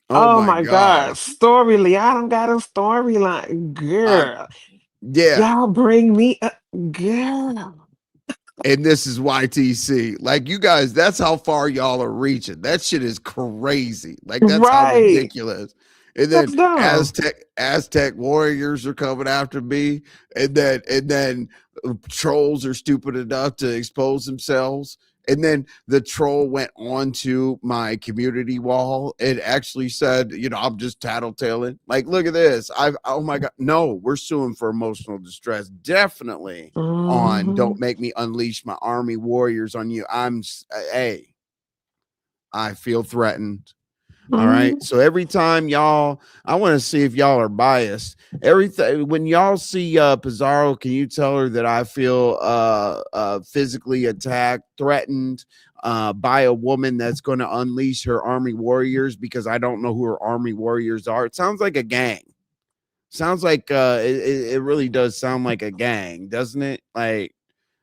Oh Oh my my God. god. Storyline. I don't got a storyline. I Girl. Yeah. Y'all bring me a girl. And this is YTC. Like, you guys, that's how far y'all are reaching. That shit is crazy. Like, that's how Right. ridiculous. And then That's dumb. Aztec warriors are coming after me, and then trolls are stupid enough to expose themselves. And then the troll went onto my community wall and actually said, I'm just tattletaling. Like, look at this. Oh my God. No, we're suing for emotional distress. Definitely on Hmm. don't make me unleash my army warriors on you. Hey, I feel threatened. All right. Hmm. So every time y'all, I want to see if y'all are biased. Everything when y'all see Pizarro, can you tell her that I feel physically attacked, threatened by a woman that's going to unleash her army warriors because I don't know who her army warriors are. It sounds like a gang. Sounds like it really does sound like a gang, doesn't it? Like,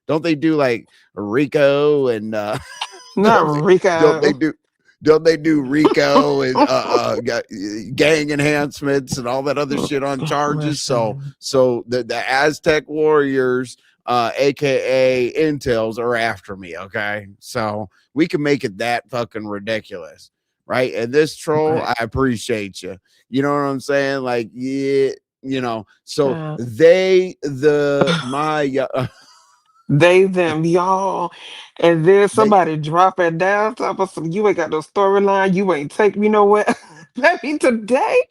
don't they do like Rico and Not don't they don't they Rico. do don't they do Rico and gang enhancements and all that other shit on charges? So Listen. the Aztec warriors, aka Intels, are after me. Okay, so we can make it that fucking ridiculous, right? And this troll, Right. I appreciate you. You know what I'm saying? Like, yeah, so Uh, they, them, y'all. And then they somebody dropping down top of some, you ain't got no storyline. You ain't take me nowhere. Baby, today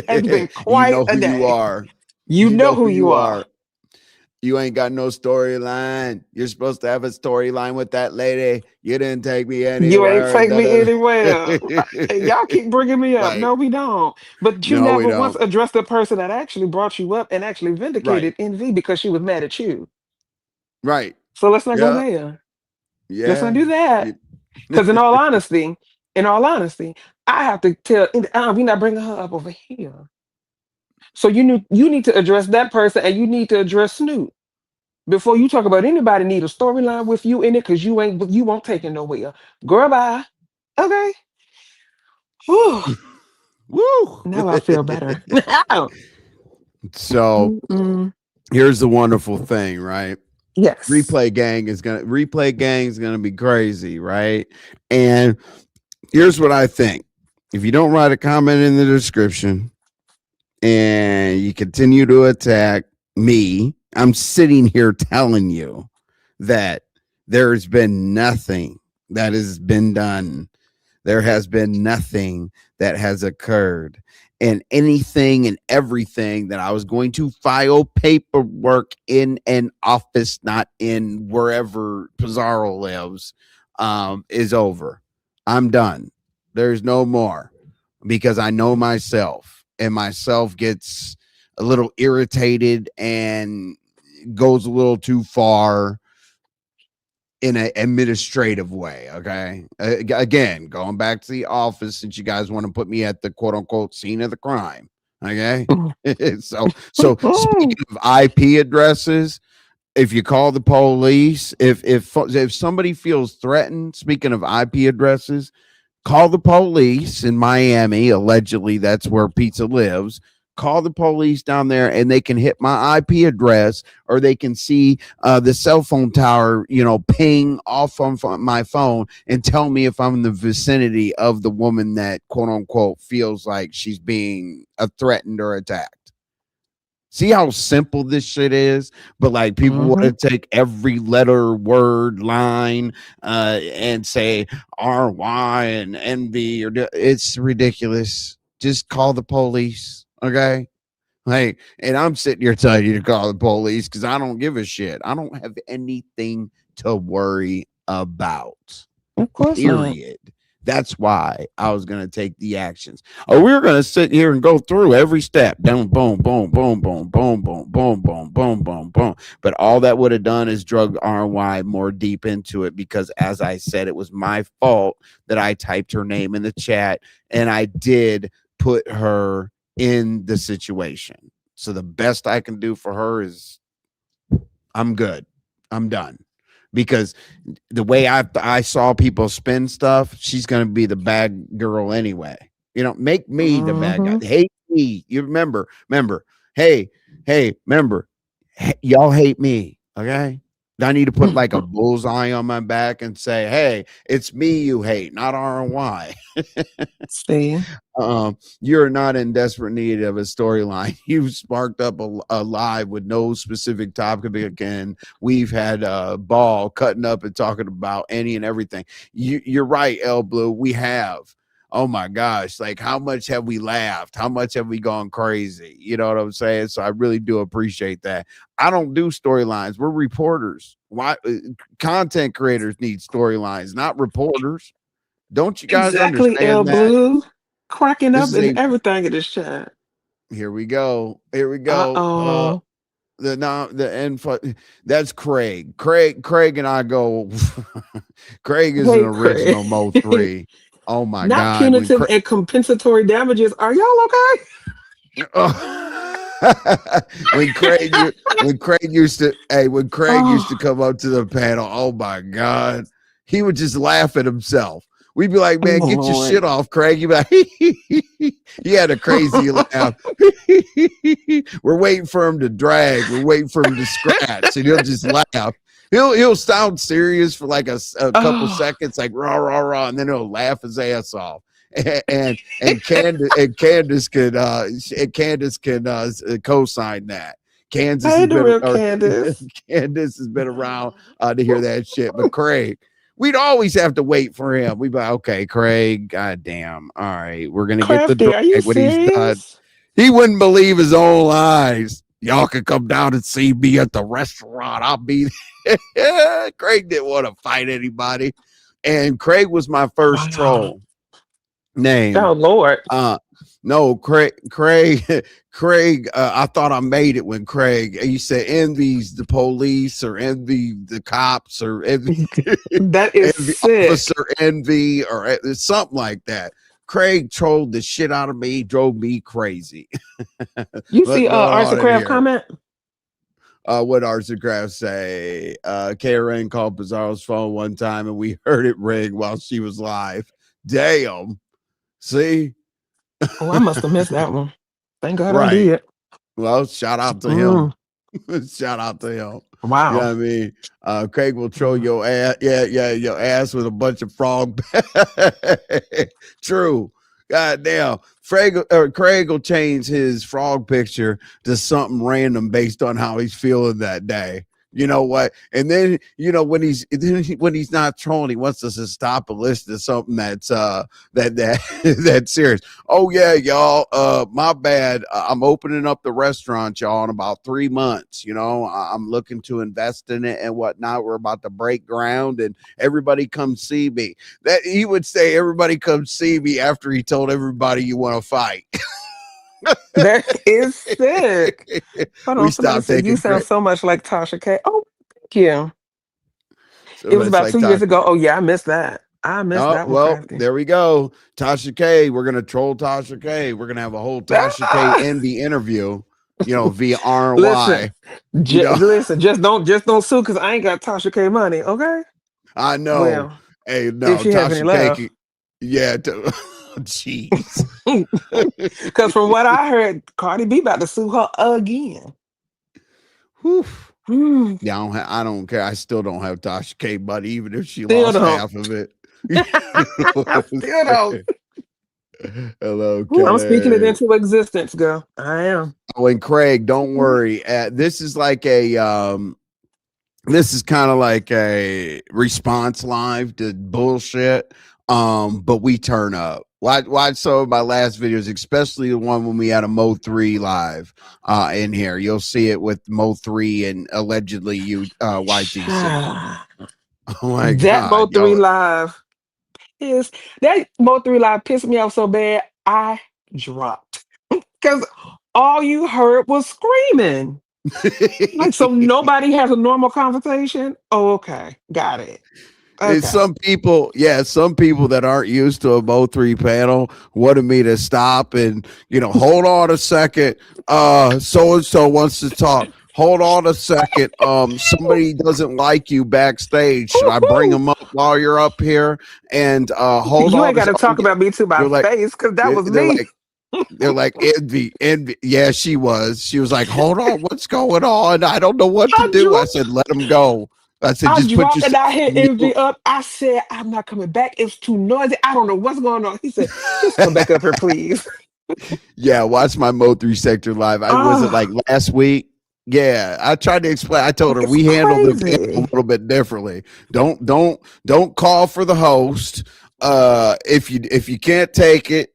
has been you quite know a who you day. are. You You know know who who you you are. are. You ain't got no storyline. You're supposed to have a storyline with that lady. You didn't take me You ain't anywhere. take Da, me da, anywhere. da. Right. Y'all keep bringing me up. Like, No, we don't. But you no, we never once don't. addressed the person that actually brought you up and actually Right. vindicated NV because she was mad at you. Right. So let's not go Yeah. there. Let's not Yeah. do that. You- Because in all honesty, I have to tell, we're not bringing her up over here. So you need to address that person and you need to address Snoop before you talk about anybody need a storyline with you in it because you won't take it nowhere. Girl, bye. Okay. Whew. Woo. Now I feel better. So Mm-mm. here's the wonderful thing, right? Yes. Replay gang is gonna be crazy, right? And here's what I think. If you don't write a comment in the description and you continue to attack me, I'm sitting here telling you that there's been nothing that has been done. There has been nothing that has occurred. And anything and everything that I was going to file paperwork in an office, not in wherever Pizarro lives, is over. I'm done. There's no more because I know myself, and myself gets a little irritated and goes a little too far in an administrative way. Okay. Again, going back to the office, since you guys want to put me at the quote unquote scene of the crime. Okay. So speaking of IP addresses, if you call the police, if somebody feels threatened, speaking of IP addresses, call the police in Miami. Allegedly, that's where Pizza lives. call the police down there and they can hit my IP address, or they can see the cell phone tower, ping off on my phone and tell me if I'm in the vicinity of the woman that quote unquote feels like she's being threatened or attacked. See how simple this shit is? But like people want to take every letter, word, line, and say RY and NB, or it's ridiculous. Just call the police, okay? Hey, and I'm sitting here telling you to call the police because I don't give a shit. I don't have anything to worry about. Of course not. Period. That's why I was going to take the actions. Or we were going to sit here and go through every step. Boom, boom, boom, boom, boom, boom, boom, boom, boom, boom, boom, boom. But all that would have done is drug RNY more deep into it, because, as I said, it was my fault that I typed her name in the chat, and I did put her in the situation. So the best I can do for her is I'm good. I'm done. Because the way I saw people spin stuff, she's going to be the bad girl anyway. Make me the bad guy. Hate me. You remember. Hey, remember. Y'all hate me. Okay. I need to put like a bullseye on my back and say, hey, it's me you hate, not RNY. See, you're not in desperate need of a storyline. You've sparked up a live with no specific topic again. We've had a ball cutting up and talking about any and everything. You're right, L Blue. We have. Oh my gosh, like how much have we laughed? How much have we gone crazy? You know what I'm saying? So I really do appreciate that. I don't do storylines. We're reporters. Why content creators need storylines, not reporters. Don't you guys exactly, L understand that? Blue, cracking This up is and a everything in this chat. Here we go. Here we Uh go. oh. The info. That's Craig. Craig and I go. Craig is an Hey, Craig. original Mo3. Oh my Not God. punitive and compensatory damages. Are y'all okay? When Craig used to come up to the panel, oh my God, he would just laugh at himself. We'd be like, Oh, man, get your Lord. shit off, Craig. You'd be like, he had a crazy laugh. We're waiting for him to drag. We're waiting for him to scratch, and he'll just laugh. He'll sound serious for like a couple seconds, like rah rah rah, and then he'll laugh his ass off. And Candace can co-sign that. Kansas Hey, has the been real or Candace. Candace has been around to hear that shit. But Craig, we'd always have to wait for him. We'd be like, okay, Craig, goddamn, all right, we're gonna get the Crafty, are you drag when he's done. serious? He wouldn't believe his own eyes. Y'all can come down and see me at the restaurant. I'll be there. Craig didn't want to fight anybody. And Craig was my first troll name. Oh, Lord. No, Craig, I thought I made it when Craig, you said envy's the police or envy the cops or envy, That is envy sick. officer envy or something like that. Craig trolled the shit out of me, drove me crazy. You What's see going on in Aristocrat here? comment? What Aristocrat say? Karen called Pizarro's phone one time and we heard it ring while she was live. Damn. See? Oh, I must have missed that one. Thank God I Right. did. Well, shout out to him. Shout out to him. Wow. You know what I mean? Craig will troll your ass. Yeah, your ass with a bunch of frog. True. God damn. Craig will change his frog picture to something random based on how he's feeling that day. You know what? And then when he's not trolling, he wants us to stop and listen to something that's that's serious. Oh yeah, y'all. My bad. I'm opening up the restaurant, y'all, in about 3 months. I'm looking to invest in it and whatnot. We're about to break ground, and everybody come see me. That he would say, everybody come see me after he told everybody you want to fight. That is sick. Hold on. We Somebody stopped said you taking sound credit. so much like Tasha K. Oh, thank you. So It was it's about like 2 years ago. Oh, yeah, I missed that. I missed Oh, that one, well, Crafty. there we go. Tasha K. We're gonna troll Tasha K. We're gonna have a whole Tasha K Ah! envy interview, via RNY. Listen, You know, listen, just don't sue because I ain't got Tasha K money, okay? I know. Well, Hey, if no, she have any Tasha K. left. Yeah, jeez. Because from what I heard, Cardi B about to sue her again. Whew. Mm, Yeah, I don't care. I still don't have Tasha K money, even if she still lost don't. half of it. Still don't. Hello, Ooh, I'm speaking it Kelly. into existence, girl. I am. Oh, and Craig, don't worry. This is like this is kind of like a response live to bullshit. But we turn up. Watch some of my last videos, especially the one when we had a Mo 3 live in here. You'll see it with Mo 3 and allegedly you YTC. Oh my That Mo god, 3 y'all. Live is that Mo 3 Live pissed me off so bad I dropped. Because all you heard was screaming. Like, so nobody has a normal conversation? Oh, okay. Got it. And Okay. some people, yeah, some people that aren't used to a Mo3 panel wanted me to stop and, hold on a second. So and so wants to talk. Hold on a second. Somebody doesn't like you backstage. Should I bring them up while you're up here? And hold You on ain't a got to second. talk about me to my They're like, face because that they're, was they're me. like, they're like envy. Yeah, she was. She was like, hold on, what's going on? I don't know what to I do. I dropped, said, let him go. I said, I just put dropped and I yourself hit on Envy up. I said, I'm not coming back. It's too noisy. I don't know what's going on. He said, just come back up here, please. Yeah, watch my Mo 3 sector live. I was it like Oh, last week. Yeah, I tried to explain. I told her it's we handle the panel a crazy. little bit differently. Don't call for the host. If you can't take it,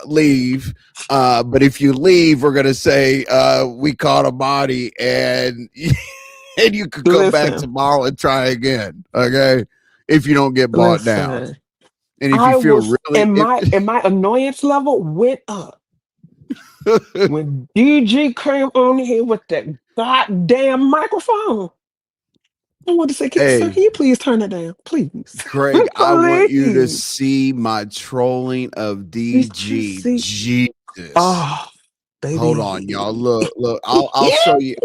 leave. But if you leave, we're gonna say we caught a body, and and you could come back Listen, tomorrow and try again. Okay, if you don't get bought down, listen. and if you I feel was really, and my annoyance level went up when DG came on here with that goddamn microphone. I want to say, sir, hey. can you please turn it down? Please. Craig, I want you to Please. see my trolling of Did you DG. see? Jesus. Oh, Hold on, baby. y'all. Look. I'll show you.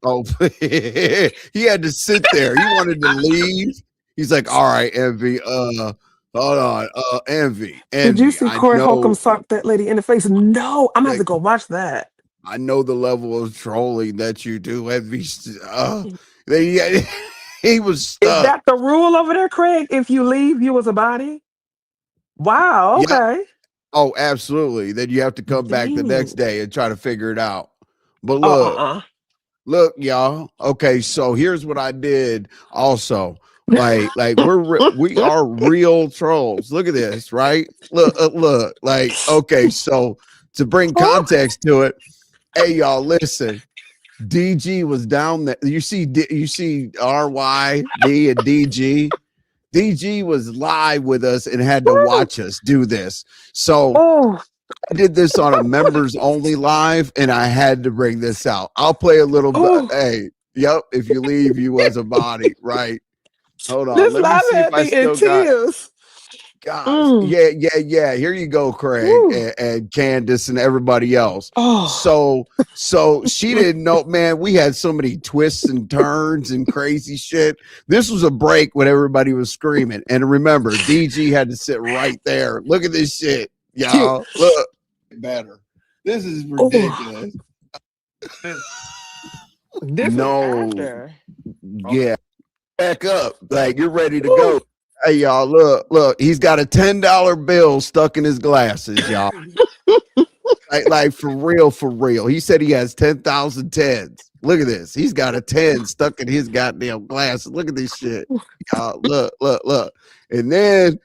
Oh, he had to sit there. He wanted to leave. He's like, all right, Envy. Hold on. Envy. Did you Envy. see Corey Holcomb sock that lady in the face? No, I'm gonna have to Like, go watch that. I know the level of trolling that you do, Envy. They, he was Is stuck. that the rule over there, Craig? If you leave, you as a body? Wow, Yeah. okay. Oh, absolutely. Then you have to come back the next Dang. day and try to figure it out. But Oh, look, y'all. Okay, so here's what I did. Also, like we are real trolls. Look at this, right? Look. Like, okay, so to bring Oh, context to it, hey, y'all, listen. DG was down there. You see RYD and DG. DG was live with us and had to oh, watch us do this. So oh, I did this on a members only live, and I had to bring this out. I'll play a little bit. oh. Hey, yep. If you leave, you was a body, right? Hold on. This Let me live see if had I me in still got. tears. Gosh, Mm. yeah. Here you go, Craig Woo. and Candace and everybody else. Oh. So she didn't know, man. We had so many twists and turns and crazy shit. This was a break when everybody was screaming. And remember, DG had to sit right there. Look at this shit, y'all. Look better. This is Oh. ridiculous. This is No, after. yeah, back up. Like you're ready to go. Woo. Hey, y'all, look. He's got a $10 bill stuck in his glasses, y'all. Like for real. He said he has 10,000 tens. Look at this. He's got a 10 stuck in his goddamn glasses. Look at this shit. Y'all, look. And then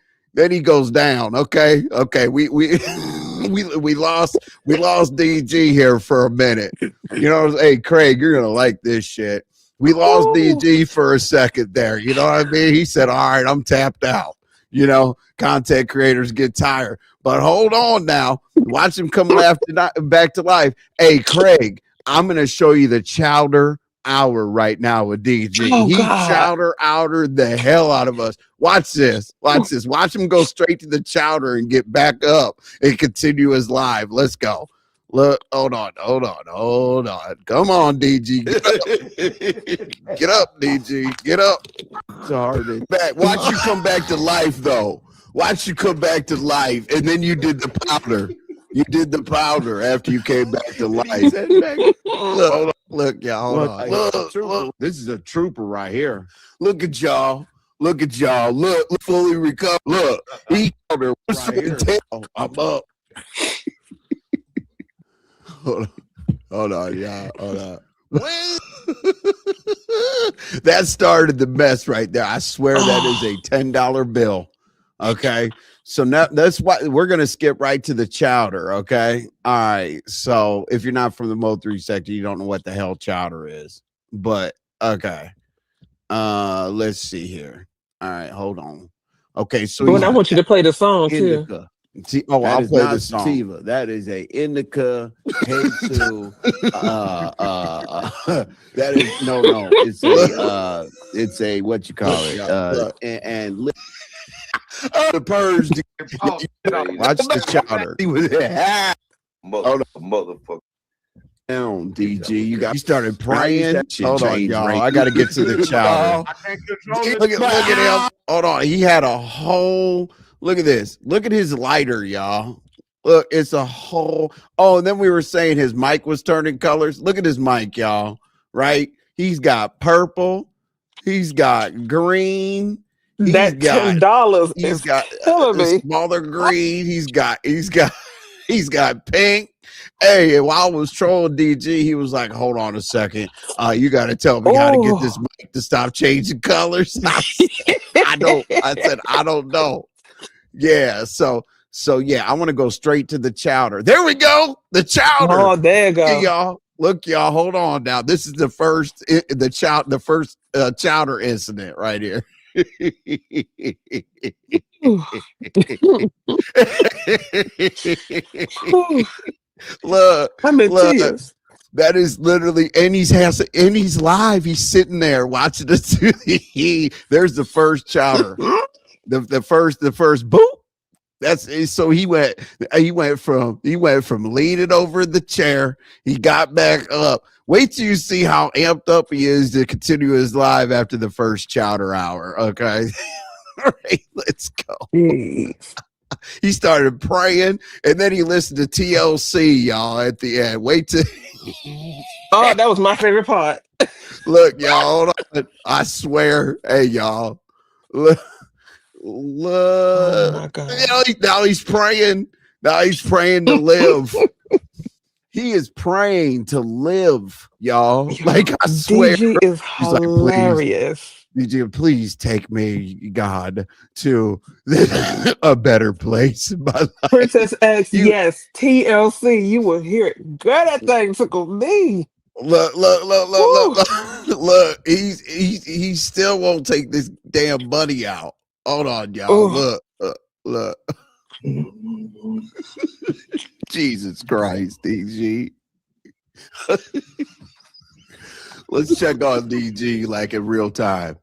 he goes down. Okay. We we lost DG here for a minute. You know, hey Craig, you're gonna like this shit. We lost Oh. DG for a second there. You know what I mean? He said, all right, I'm tapped out. You know, content creators get tired. But hold on now. Watch him come back to life. Hey, Craig, I'm going to show you the chowder hour right now with DG. Oh He God. chowder outered the hell out of us. Watch this. Watch him go straight to the chowder and get back up and continue his live. Let's go. Look, hold on. Come on, DG. Get up, DG. Get up. Sorry. Back. Watch you come back to life, though. Watch you come back to life, and then you did the powder. You did the powder after you came back to life. Look, look, y'all. Hold on. Look, this is a trooper right here. Look at y'all. Look at y'all. Look, fully recovered. Look, he right here. I'm up. Hold on, y'all. Hold on. That started the mess right there. I swear that is a $10 bill. Okay. So now that's why we're going to skip right to the chowder. Okay. All right. So if you're not from the Mo3 sector, you don't know what the hell chowder is. But okay. Let's see here. All right. Hold on. Okay. So Well, I want you to play the song too. Indica. See, oh, That I'll is play not the song. sativa. That is a indica. Jesu. That is no. It's a what you call it. And the purge. Watch the chowder. motherfucker. Down, DG. You started praying. Hold on, y'all. I got to get to the chowder. Look at him. Hold on. He had a whole. Look at this. Look at his lighter, y'all. Look, it's a whole. Oh, and then we were saying his mic was turning colors. Look at his mic, y'all. Right? He's got purple. He's got green. That $10 is killing me. Smaller green. He's got pink. Hey, while I was trolling DG, he was like, "Hold on a second. You got to tell me how to get this mic to stop changing colors." I said, I don't know. Yeah, so yeah, I want to go straight to the chowder. There we go, the chowder. Oh, there you go, hey, y'all. Look, y'all, hold on now. This is the first chowder incident right here. Look, I'm in tears. That is literally, and he's live. He's sitting there watching us. There's the first chowder. The first boop. That's so he went from leaning over the chair. He got back up. Wait till you see how amped up he is to continue his live after the first chowder hour. Okay. All right, let's go. He started praying, and then he listened to TLC, y'all, at the end. Wait till. Oh, that was my favorite part. Look, y'all, hold on. I swear. Hey, y'all. Look. Oh my God. Now he's praying. Now he's praying to live. He is praying to live, y'all. Like, I swear. DG is hilarious. Like, please take me, God, to a better place in my life. Princess X, yes, TLC, you will hear it. Girl, that thing tickled me. Look. He still won't take this damn money out. Hold on, y'all. Look. Jesus Christ, DG. Let's check on DG like in real time.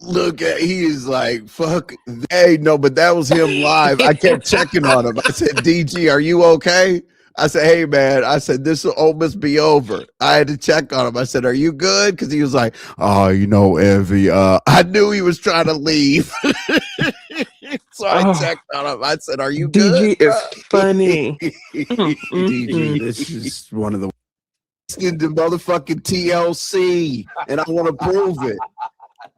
Look at, he is like, fuck. Hey, no, but that was him live. I kept checking on him. I said, DG, are you okay? I said, hey, man. I said, this will almost be over. I had to check on him. I said, are you good? Because he was like, oh, Evie, I knew he was trying to leave. So I checked on him. I said, are you good? DG is funny. DG, this is one of the motherfucking TLC, and I want to prove it.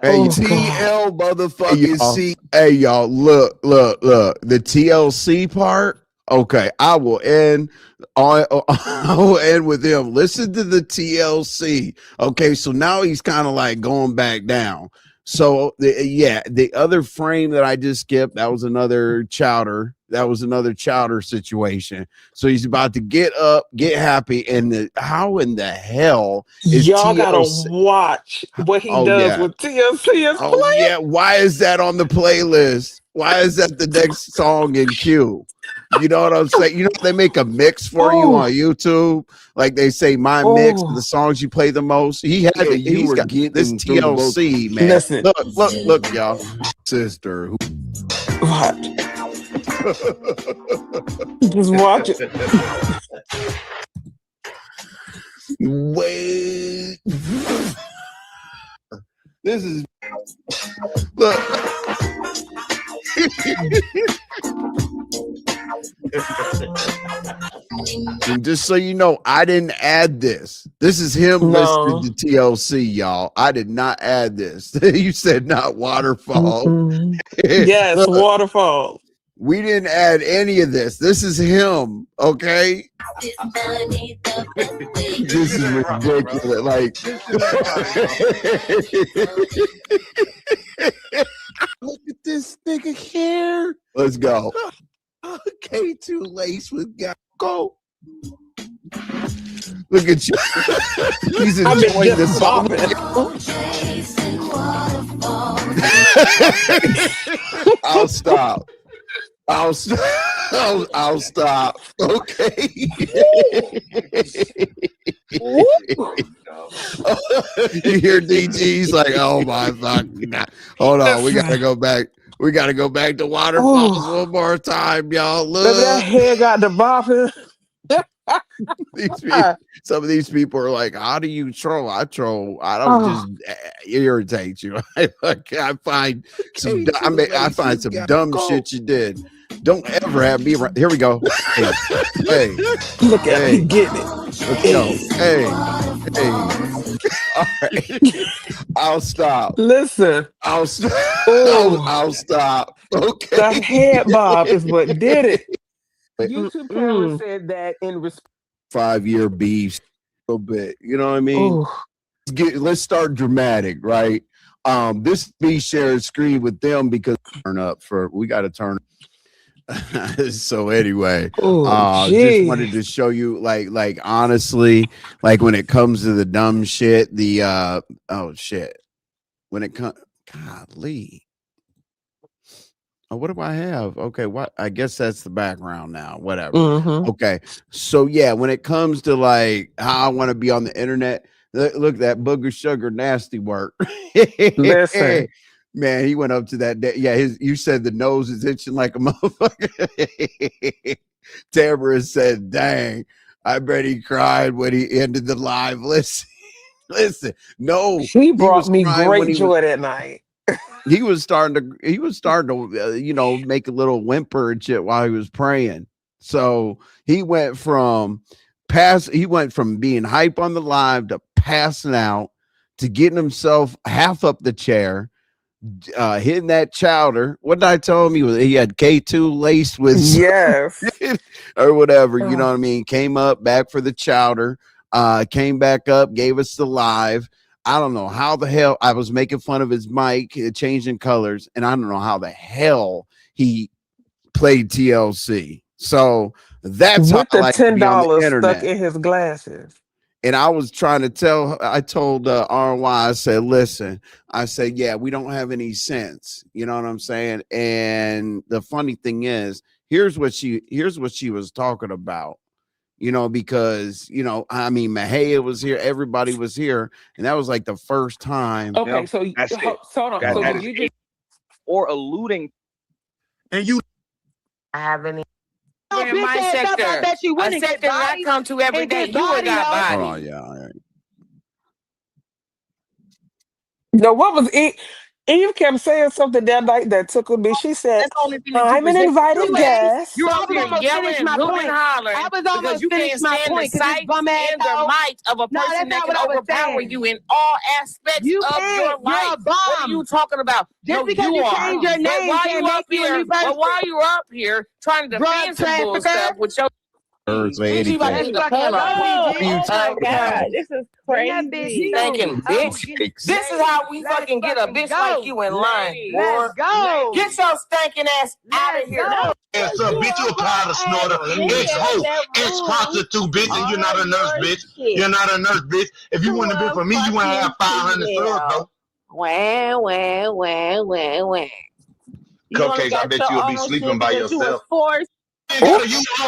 Hey, TL motherfucking C. Hey, y'all, look. The TLC part. Okay, I will end with him. Listen to the TLC. Okay, so now he's kind of like going back down. So the other frame that I just skipped, that was another chowder. That was another chowder situation. So he's about to get up, get happy, and how in the hell is y'all TLC? Gotta watch what he does with TLC. Yeah, why is that on the playlist? Why is that the next song in queue? You know what I'm saying? You know, they make a mix for you on YouTube. Like they say, my mix of the songs you play the most. He's got this TLC, man. Listen. Look, y'all. Sister. What? Just watch it. Wait. This is look. And just so you know, I didn't add this. This is him listening to TLC, y'all. I did not add this. You said not waterfall. Yes, Look, waterfall. we didn't add any of this. This is him, okay? This is ridiculous. Like, look at this nigga here. Let's go. K2 lace with go. Look at you. He's enjoying the song. I'll stop. I'll stop. Okay. You hear DG's like, oh my fuck. Hold on, we gotta go back. We gotta go back to waterfalls one more time, y'all. Look, that hair got the bopping. Some of these people are like, how do you troll? I troll. I don't just irritate you. I find some I find some dumb shit you did. Don't ever have me around. Here we go. Hey. Look at me getting it. Let's go. Hey. All right. I'll stop. Listen. I'll stop. I'll stop. Okay. The head bob is what did it. YouTube camera said that in 5-year beef, a little bit. You know what I mean? Let's start dramatic, right? This be shared screen with them because we got to turn. So anyway, just wanted to show you, like honestly, like when it comes to the dumb shit, when it comes, golly. Oh, what do I have? Okay, what? I guess that's the background now. Whatever. Okay, so yeah, when it comes to like how I want to be on the internet, look that booger sugar nasty work. Listen, man, he went up to that day. Yeah, you said the nose is itching like a motherfucker. Tamara said, "Dang, I bet he cried when he ended the live." Listen. No, he brought me great joy that night. He was starting to, make a little whimper and shit while he was praying. So he went from being hype on the live to passing out to getting himself half up the chair, hitting that chowder. What did I tell him? He had K2 laced with or whatever. You know what I mean? Came up back for the chowder, came back up, gave us the live. I don't know how the hell I was making fun of his mic changing colors, and I don't know how the hell he played TLC. So that's with how the I like $10 stuck in his glasses. And I was trying to I told RNY, I said, listen, I said, yeah, we don't have any sense. You know what I'm saying? And the funny thing is, here's what she was talking about. Because, I mean, Mahaya was here. Everybody was here. And that was like the first time. Okay, so hold on. So you just or alluding. And you have any in my sector. A sector that I come to every day. You would got body. Oh, yeah. All right. No, what was it? Eve kept saying something that night that tickled me. She said, I'm an invited guest. You're over here yelling and hooping and hollering because you can't stand the sight and the might of a person that can overpower you in all aspects of your life. What are you talking about? Just because you change your name can't make you a new person. While you're up here trying to defend some bull stuff with your Oh God, this is crazy. Thinking, bitch. This is how we fucking get a bitch like you in line. Let's go. Get your stinking ass out of here. Yes, sir, bitch, you a powder snorter. Ex-hoe, ex-prostitute, bitch, and you're not a nurse, bitch. You're not a nurse, bitch. If you wouldn't have been for me, you wouldn't have 500 subs, though. Well. Cupcakes, I bet you'll be sleeping by yourself. You on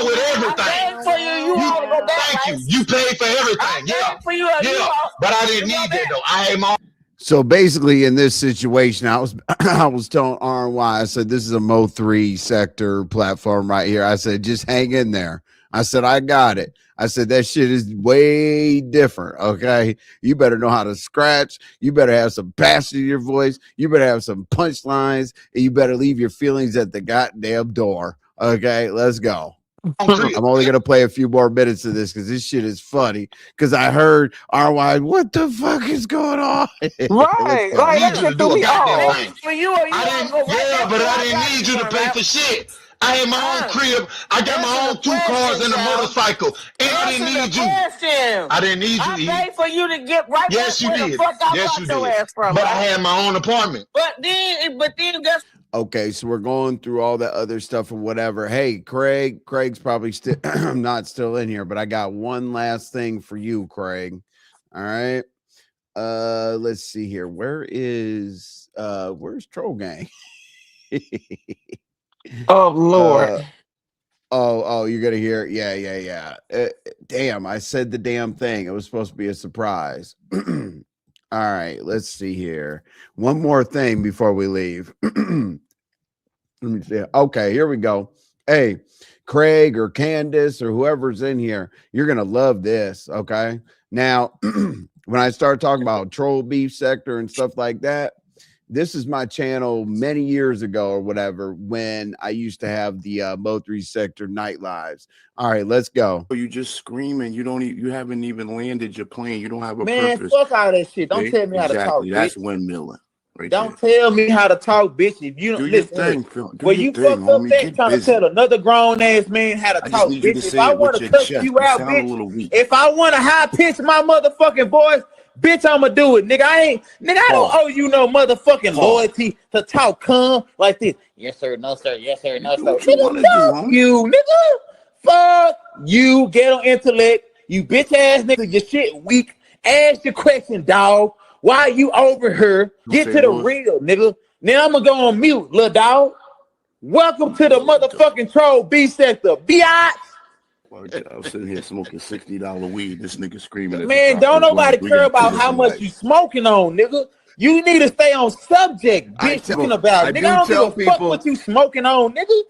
with everything. For you want to go back. Thank you. You paid for everything. Yeah. But I didn't need that though. I am on. So basically, in this situation, I was telling RNY, I said, this is a Mo3 sector platform right here. I said, just hang in there. I said, I got it. I said, that shit is way different. Okay. You better know how to scratch. You better have some passion in your voice. You better have some punchlines. And you better leave your feelings at the goddamn door. Okay. Let's go. I'm only going to play a few more minutes of this because this shit is funny. Because I heard RY, what the fuck is going on? Right. Like, that shit threw me off. For you, or you but I didn't need you to pay for shit. I had my own crib. I got my own 2 cars and a motorcycle. And I didn't need you. I didn't need you. I paid for you to get right yes, you did. The fuck I yes, you your did. Ass from, but I had my own apartment. But then guess. Okay, so we're going through all that other stuff or whatever. Hey, Craig's probably still not still in here, but I got one last thing for you, Craig. All right. Let's see here. Where's Troll Gang? Oh Lord. Oh, you're gonna hear it. Yeah. Damn, I said the damn thing. It was supposed to be a surprise. All right, let's see here. One more thing before we leave. Let me see. Okay, here we go. Hey, Craig or Candace or whoever's in here, you're gonna love this. Okay. Now, when I start talking about troll beef sector and stuff like that, this is my channel many years ago or whatever when I used to have the Mo3 sector night lives. All right, let's go. You just screaming. You haven't even landed your plane. You don't have a man, purpose. fuck all that shit. Don't tell me how to talk. That's bitch. windmilling. Right don't tell me how to talk, bitch. If you don't do listen, your thing, Phil. Well, you fucked up that trying to tell another grown ass man how to talk, bitch. If I want to cuss you out, bitch, if I want to high pitch my motherfucking voice, bitch, I'ma do it, nigga. I don't owe you no motherfucking loyalty to talk calm like this. Yes, sir, no, sir. Yes, sir, no, sir. What you want to do, you, nigga? Fuck you, get on intellect. You bitch ass nigga, your shit weak. Ask your question, dog. Why you over here? Get to the real, nigga. Now I'm gonna go on mute, little dog. Welcome to the motherfucking troll B sector. Biatch. I'm sitting here smoking $60 weed. This nigga screaming. Man, don't nobody care about how much you smoking on, nigga. You need to stay on subject, bitch. Talking about, nigga. I don't give a fuck what you smoking on, nigga.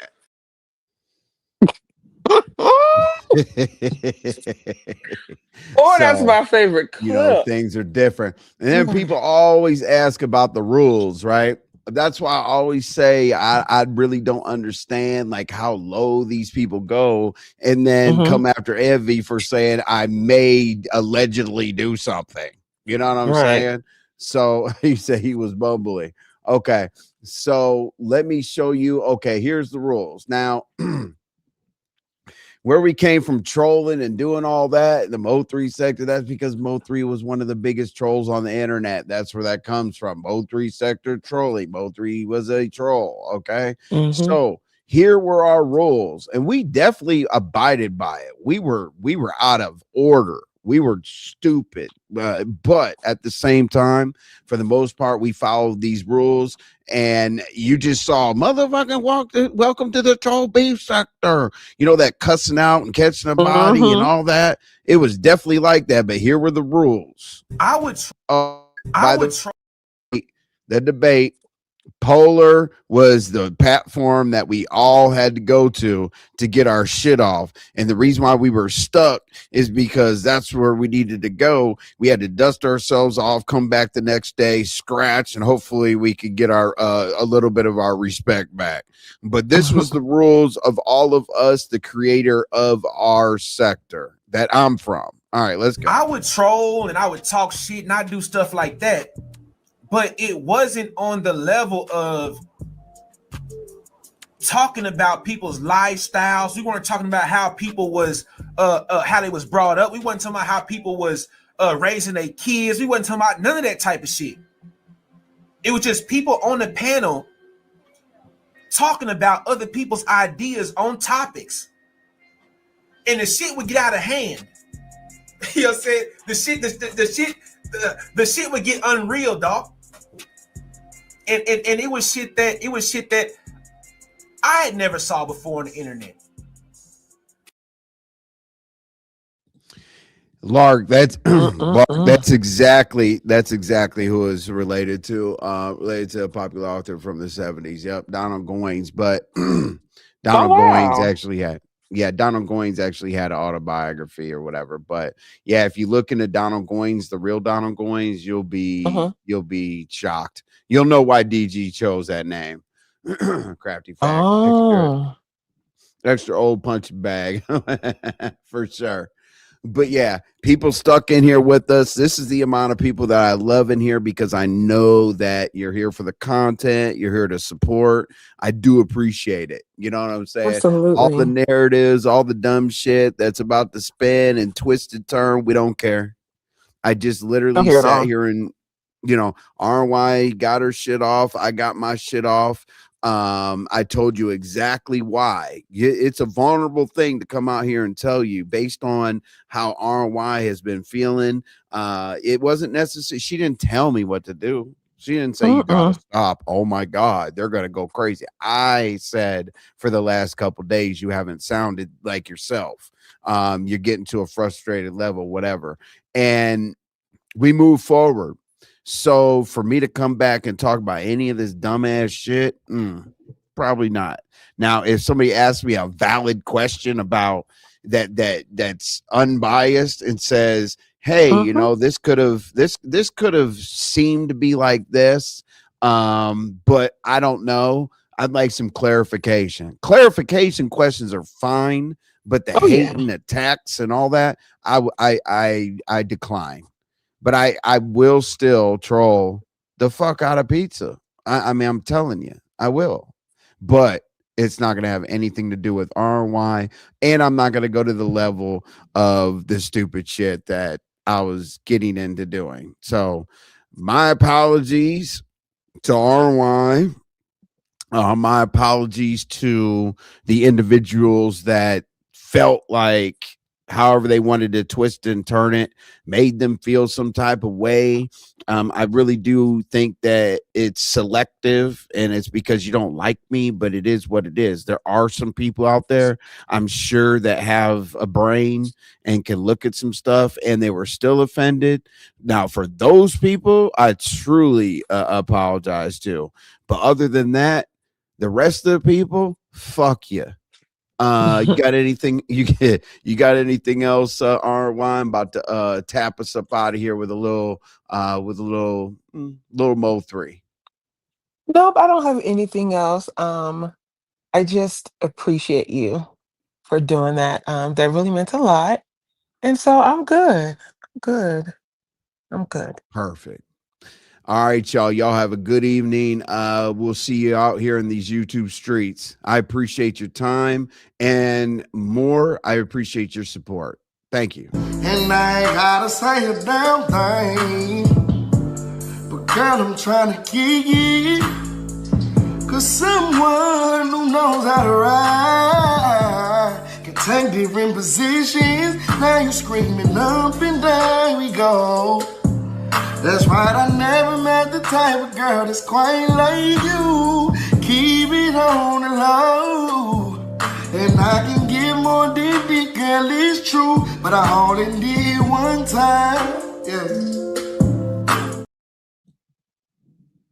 That's my favorite clip. You know, things are different. And then people always ask about the rules, right? That's why I always say I really don't understand like how low these people go and then come after Evie for saying I may allegedly do something. You know what I'm saying? So he said he was bumbling. Okay. So let me show you. Okay, here's the rules. Now, where we came from trolling and doing all that, the Mo3 sector, that's because Mo3 was one of the biggest trolls on the internet. That's where that comes from. Mo3 sector trolling. Mo3 was a troll. Okay. So here were our rules, and we definitely abided by it. We were out of order. We were stupid, but at the same time, for the most part, we followed these rules. And you just saw motherfucking welcome to the troll beef sector. You know, that cussing out and catching a body and all that. It was definitely like that. But here were the rules. The debate. Polar was the platform that we all had to go to get our shit off. And the reason why we were stuck is because that's where we needed to go. We had to dust ourselves off, come back the next day, scratch, and hopefully we could get our a little bit of our respect back. But this was the rules of all of us, the creator of our sector that I'm from. All right, let's go. I would troll and I would talk shit and I do stuff like that. But it wasn't on the level of talking about people's lifestyles. We weren't talking about how people was how they was brought up. We wasn't talking about how people was raising their kids. We wasn't talking about none of that type of shit. It was just people on the panel talking about other people's ideas on topics. And the shit would get out of hand. You know what I'm saying? The shit would get unreal, dog. And it was shit that I had never saw before on the internet. Lark, that's that's exactly who is related to a popular author from the 70s. Yep, Donald Goines. But Donald Goines actually had Yeah, Donald Goines actually had an autobiography or whatever. But yeah, if you look into Donald Goines, the real Donald Goines, you'll be shocked. You'll know why DG chose that name. Crafty fact. Extra old punch bag for sure. But yeah, people stuck in here with us. This is the amount of people that I love in here because I know that you're here for the content. You're here to support. I do appreciate it. You know what I'm saying? Absolutely. All the narratives, all the dumb shit that's about to spin and twist and turn. We don't care. I just literally sat here and, RNY got her shit off. I got my shit off. I told you exactly why. It's a vulnerable thing to come out here and tell you based on how RNY has been feeling. It wasn't necessary. She didn't tell me what to do. She didn't say you gotta stop. Oh my God, they're gonna go crazy. I said for the last couple days you haven't sounded like yourself. You're getting to a frustrated level, whatever. And we move forward. So for me to come back and talk about any of this dumbass shit, probably not. Now, if somebody asks me a valid question about that's unbiased and says, "Hey, this could have seemed to be like this, but I don't know. I'd like some clarification." Clarification questions are fine, but the hate and attacks and all that, I decline. But I will still troll the fuck out of pizza. I mean, I'm telling you, I will. But it's not going to have anything to do with RNY. And I'm not going to go to the level of the stupid shit that I was getting into doing. So my apologies to RNY. My apologies to the individuals that felt like however they wanted to twist and turn it made them feel some type of way. I really do think that it's selective and it's because you don't like me, but it is what it is. There are some people out there, I'm sure, that have a brain and can look at some stuff and they were still offended. Now, for those people, I truly apologize to. But other than that, the rest of the people, fuck you. You got anything you got anything else, RNY? I'm about to tap us up out of here with a little Mo 3. Nope, I don't have anything else. I just appreciate you for doing that. That really meant a lot. And so I'm good. I'm good. Perfect. All right, y'all. Y'all have a good evening. We'll see you out here in these YouTube streets. I appreciate your time and more. I appreciate your support. Thank you. And I ain't gotta say a damn thing, but girl, I'm trying to kick it, 'cause someone who knows how to ride can take different positions. Now you screaming up and down we go. That's right, I never met the type of girl that's quite like you. Keep it on the low, and I can give more than the girl, it's true, but I only did one time, yeah.